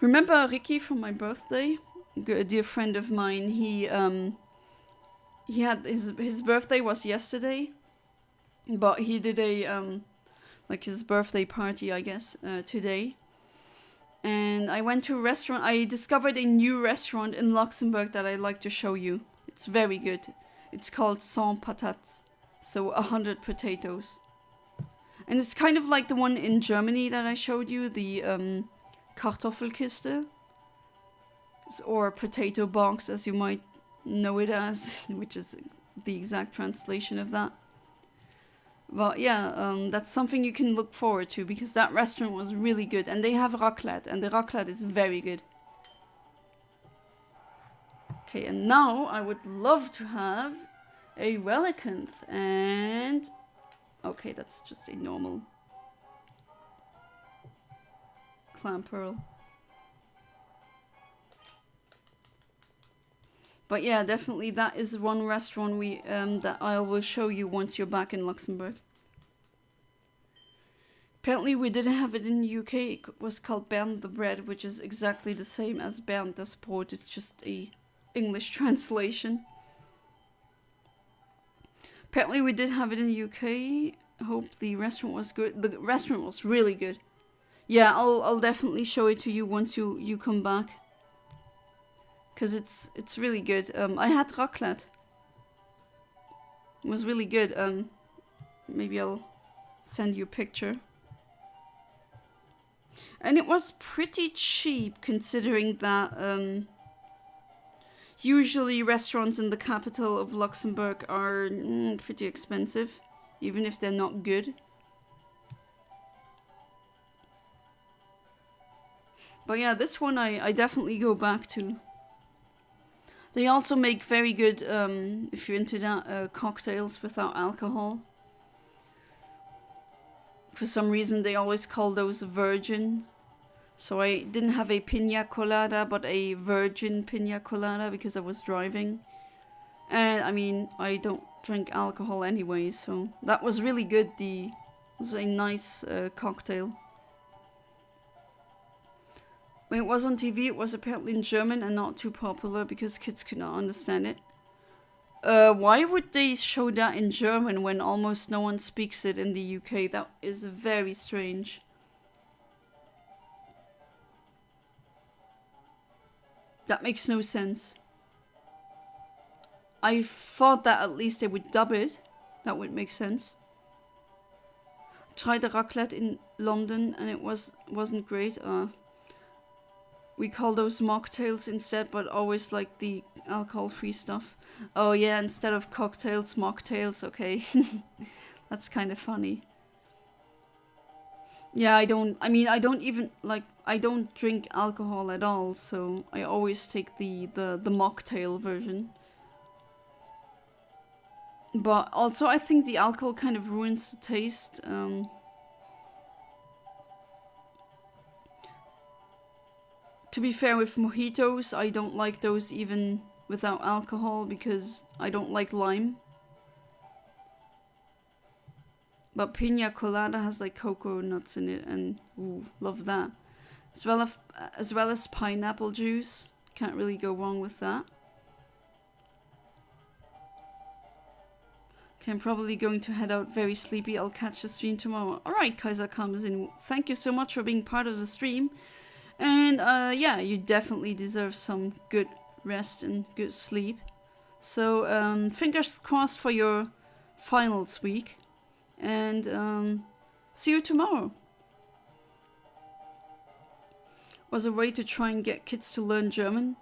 Remember Ricky from my birthday? A dear friend of mine, he had his birthday was yesterday, but he did a like his birthday party, I guess, today. And I went to a restaurant. I discovered a new restaurant in Luxembourg that I'd like to show you. It's very good. It's called 100 patates, so 100 potatoes. And it's kind of like the one in Germany that I showed you, the Kartoffelkiste. or potato box, as you might know it as, which is the exact translation of that. But yeah, that's something you can look forward to, because that restaurant was really good. And they have raclette, and the raclette is very good. Okay, and now I would love to have a Relicanth, and... okay, that's just a normal clam pearl. But yeah, definitely that is one restaurant that I will show you once you're back in Luxembourg. Apparently we didn't have it in the UK. It was called Bernd the Bread, which is exactly the same as Bernd das Brot. It's just a English translation. Apparently we did have it in the UK. I hope the restaurant was good. The restaurant was really good. Yeah, I'll definitely show it to you once you come back. Because it's really good. I had raclette. It was really good. Maybe I'll send you a picture. And it was pretty cheap, considering that usually restaurants in the capital of Luxembourg are pretty expensive, even if they're not good. But yeah, this one I definitely go back to. They also make very good, if you're into that, cocktails without alcohol. For some reason they always call those virgin. So I didn't have a piña colada, but a virgin piña colada because I was driving. And I mean, I don't drink alcohol anyway, so that was really good. It was a nice cocktail. When it was on TV, it was apparently in German and not too popular because kids could not understand it. Why would they show that in German when almost no one speaks it in the UK? That is very strange. That makes no sense. I thought that at least they would dub it. That would make sense. I tried the raclette in London and it wasn't great. We call those mocktails instead, but always like the alcohol-free stuff. Oh yeah, instead of cocktails, mocktails, okay. That's kind of funny. Yeah, I don't drink alcohol at all, so I always take the mocktail version. But also I think the alcohol kind of ruins the taste. To be fair, with mojitos, I don't like those even without alcohol because I don't like lime. But piña colada has like cocoa nuts in it, and ooh, love that. As well as pineapple juice. Can't really go wrong with that. Okay, I'm probably going to head out very sleepy. I'll catch the stream tomorrow. Alright, Kaiser comes in. Thank you so much for being part of the stream. And yeah, you definitely deserve some good rest and good sleep. So fingers crossed for your finals week. And see you tomorrow. Was a way to try and get kids to learn German.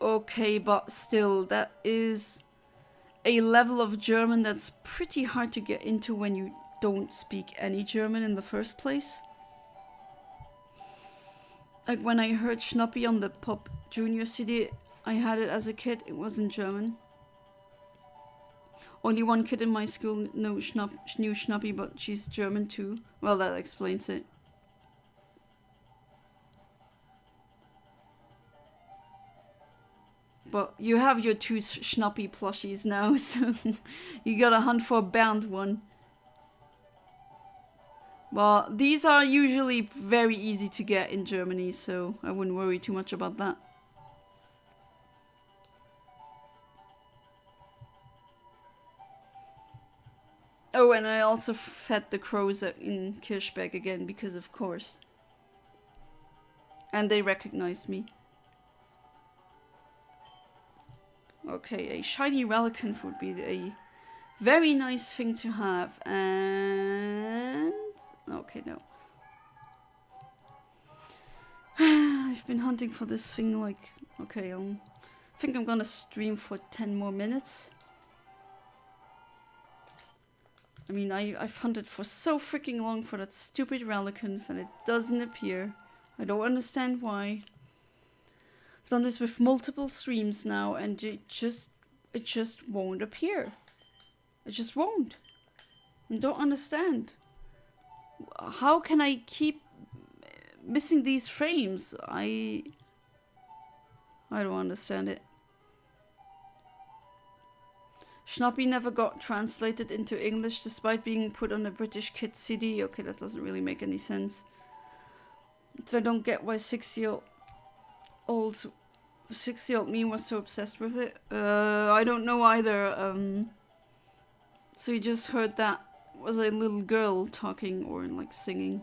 Okay, but still, that is a level of German that's pretty hard to get into when you don't speak any German in the first place. Like when I heard Schnappi on the Pop Junior CD, I had it as a kid, it was in German. Only one kid in my school knew Schnappi, but she's German too. Well, that explains it. But you have your two Schnappi plushies now, so you gotta hunt for a Bernd one. Well, these are usually very easy to get in Germany, so I wouldn't worry too much about that. Oh, and I also fed the crows in Kirchberg again, because of course. And they recognized me. Okay, a shiny Relicanth would be a very nice thing to have, and... okay, no. I I've been hunting for this thing like... Okay, I think I'm gonna stream for 10 more minutes. I mean, I've hunted for so freaking long for that stupid Relicanth and it doesn't appear. I don't understand why. I've done this with multiple streams now and it just won't appear. It just won't. I don't understand. How can I keep missing these frames? I don't understand it. Schnappy never got translated into English despite being put on a British kid CD. Okay, that doesn't really make any sense. So I don't get why 6-year-old me was so obsessed with it. I don't know either. So you just heard that was a little girl talking or like singing.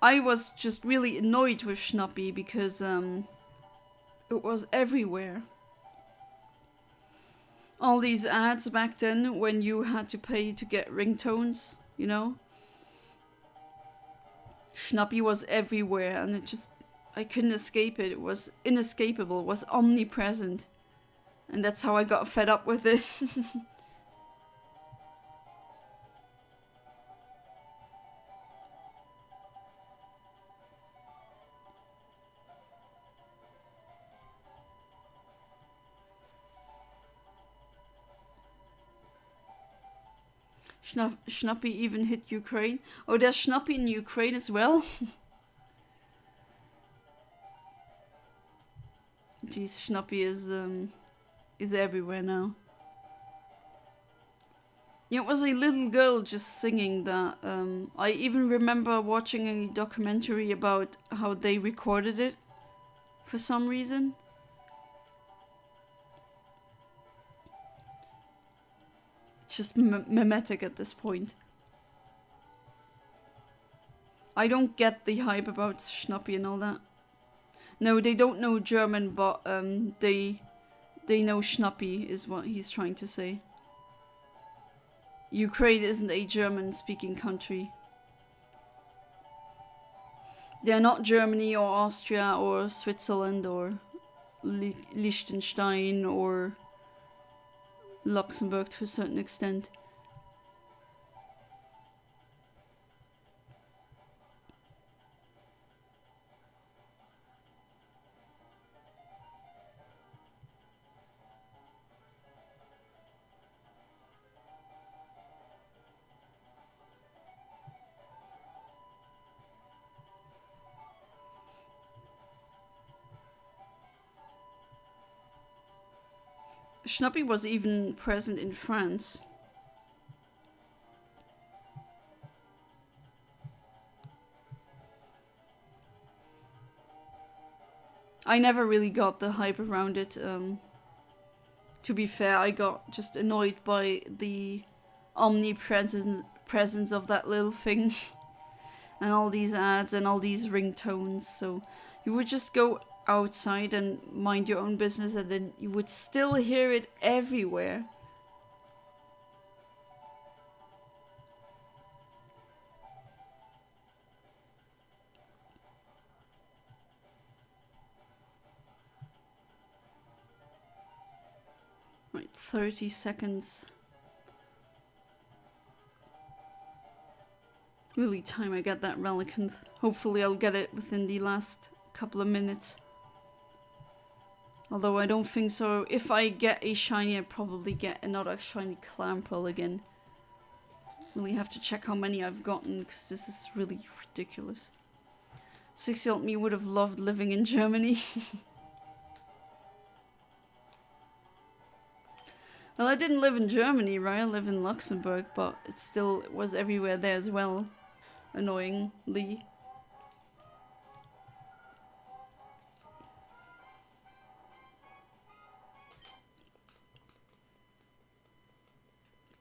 I was just really annoyed with Schnappy because it was everywhere. All these ads back then when you had to pay to get ringtones, you know? Schnappy was everywhere and it just... I couldn't escape it. It was inescapable. It was omnipresent. And that's how I got fed up with it. Schnappy even hit Ukraine. Oh, there's Schnappy in Ukraine as well? Jeez, Schnappy is everywhere now. Yeah, it was a little girl just singing that. I even remember watching a documentary about how they recorded it for some reason. It's just mimetic at this point. I don't get the hype about Schnappy and all that. No, they don't know German, but they know Schnappy is what he's trying to say. Ukraine isn't a German-speaking country. They're not Germany or Austria or Switzerland or Liechtenstein or Luxembourg to a certain extent. Schnappy was even present in France. I never really got the hype around it. To be fair, I got just annoyed by the omnipresence of that little thing. And all these ads and all these ringtones. So you would just go outside and mind your own business and then you would still hear it everywhere. Right, 30 seconds. Really time I get that Relicanth. Hopefully I'll get it within the last couple of minutes. Although I don't think so. If I get a shiny, I probably get another shiny Clamperl again. Really have to check how many I've gotten because this is really ridiculous. 6-year-old me would have loved living in Germany. Well, I didn't live in Germany, right? I live in Luxembourg, but it still was everywhere there as well. Annoyingly.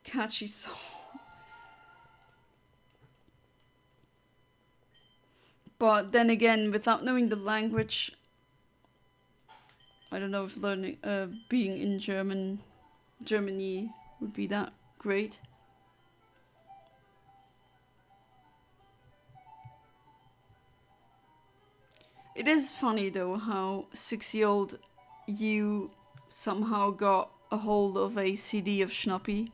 Catchy song. But then again, without knowing the language, I don't know if learning, being in Germany would be that great. It is funny though how 6-year-old you somehow got a hold of a CD of Schnuppy.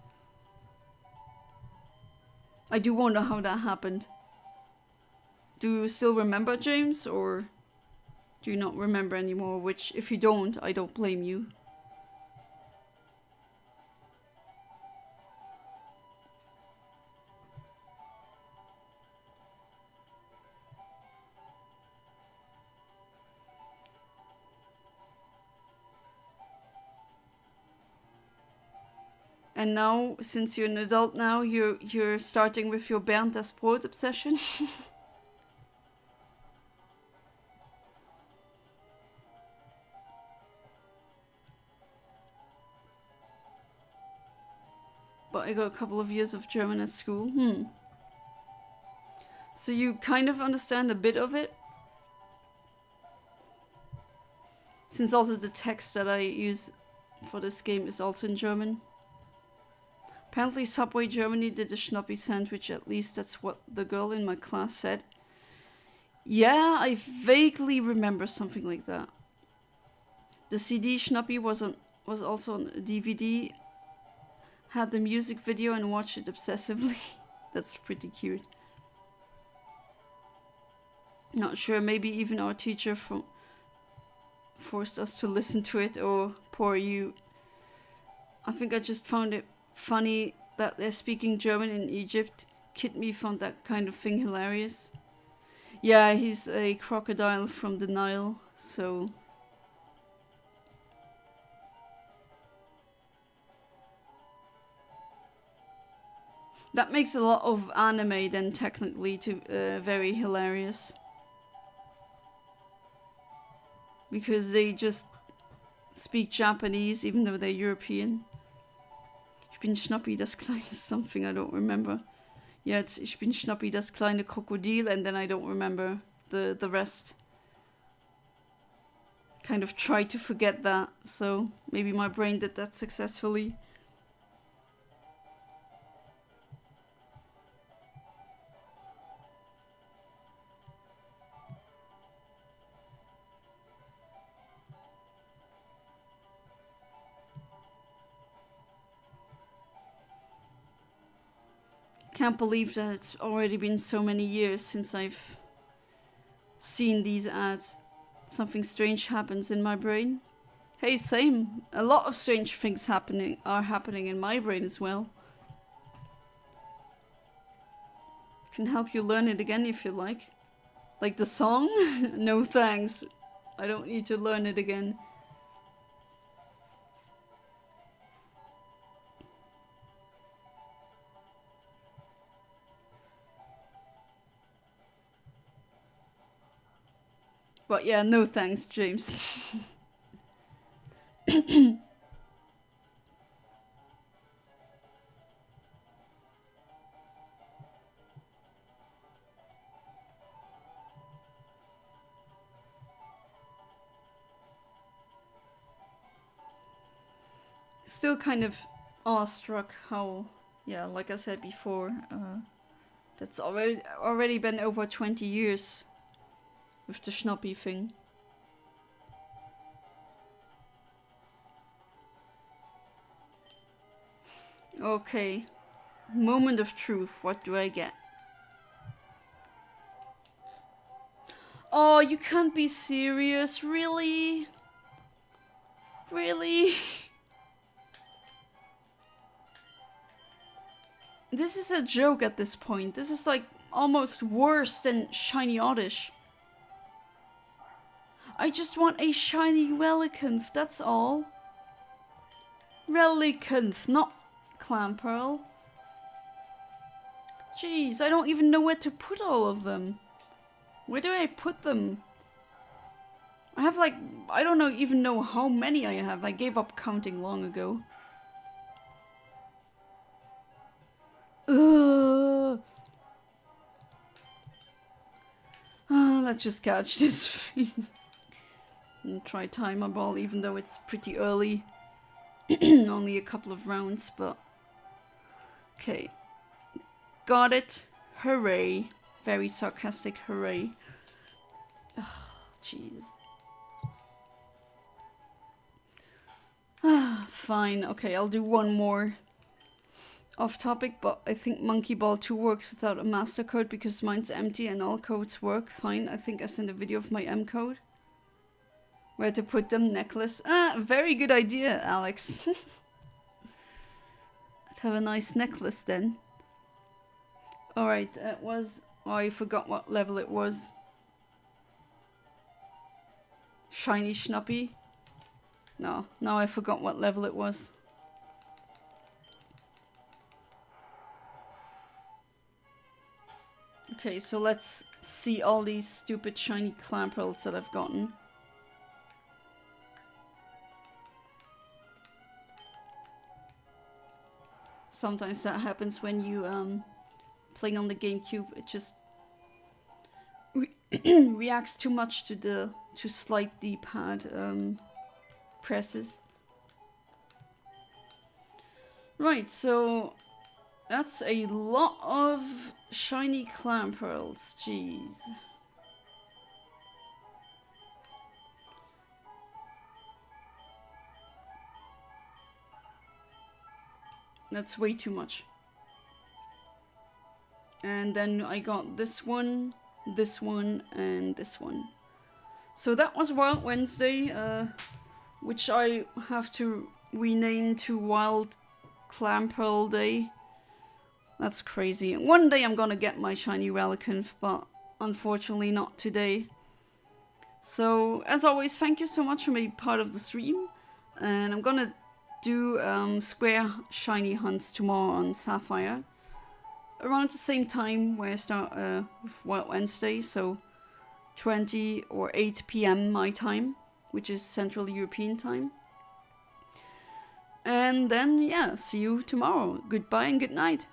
I do wonder how that happened. Do you still remember, James, or do you not remember anymore? Which, if you don't, I don't blame you. And now, since you're an adult now, you're starting with your Bernd das Brot obsession. But I got a couple of years of German at school. So you kind of understand a bit of it? Since also the text that I use for this game is also in German. Apparently Subway Germany did a Schnuppy sandwich, at least that's what the girl in my class said. Yeah, I vaguely remember something like that. The CD Schnuppy was also on a DVD. Had the music video and watched it obsessively. That's pretty cute. Not sure, maybe even our teacher forced us to listen to it, or poor you. I think I just found it funny that they're speaking German in Egypt. Kid me found that kind of thing hilarious. Yeah, he's a crocodile from the Nile, so... That makes a lot of anime then technically to very hilarious. Because they just speak Japanese even though they're European. Ich bin Schnappi, das kleine something, I don't remember. Yeah, it's Ich bin Schnappi, das kleine Krokodil, and then I don't remember the rest. Kind of tried to forget that, so maybe my brain did that successfully. Can't believe that it's already been so many years since I've seen these ads. Something strange happens in my brain. Hey, same. A lot of strange things are happening in my brain as well. Can help you learn it again if you like. Like the song? No thanks. I don't need to learn it again. But yeah, no thanks, James. Still kind of awestruck how, yeah, like I said before, that's already been over 20 years with the Schnuppy thing. Okay, moment of truth, what do I get? Oh, you can't be serious, really? Really? This is a joke at this point. This is like almost worse than Shiny Oddish. I just want a shiny Relicanth, that's all. Relicanth, not Clamperl. Jeez, I don't even know where to put all of them. Where do I put them? I have like, I don't even know how many I have. I gave up counting long ago. Ugh. Let's just catch this thing. And try Timer Ball, even though it's pretty early. Only a couple of rounds, but... Okay. Got it. Hooray. Very sarcastic hooray. Ugh, Jeez. Fine, okay, I'll do one more. Off topic, but I think Monkey Ball 2 works without a master code because mine's empty and all codes work fine. I think I sent a video of my M code. Where to put them, necklace. Very good idea, Alex. I'd have a nice necklace then. Alright, it was... Oh, I forgot what level it was. Shiny Schnappy? No, now I forgot what level it was. Okay, so let's see all these stupid shiny Clamperls that I've gotten. Sometimes that happens when you playing on the GameCube. It just reacts too much to the slight D-pad presses. Right, so that's a lot of shiny Clamperls. Jeez. That's way too much. And then I got this one, and this one. So that was Wild Wednesday, which I have to rename to Wild Clamperl Day. That's crazy. One day I'm gonna get my shiny Relicanth, but unfortunately not today. So, as always, thank you so much for being part of the stream. And I'm gonna do square shiny hunts tomorrow on Sapphire. Around the same time where I start with Wild Wednesday, so 20 or 8 PM my time, which is Central European time. And then, yeah, see you tomorrow. Goodbye and good night.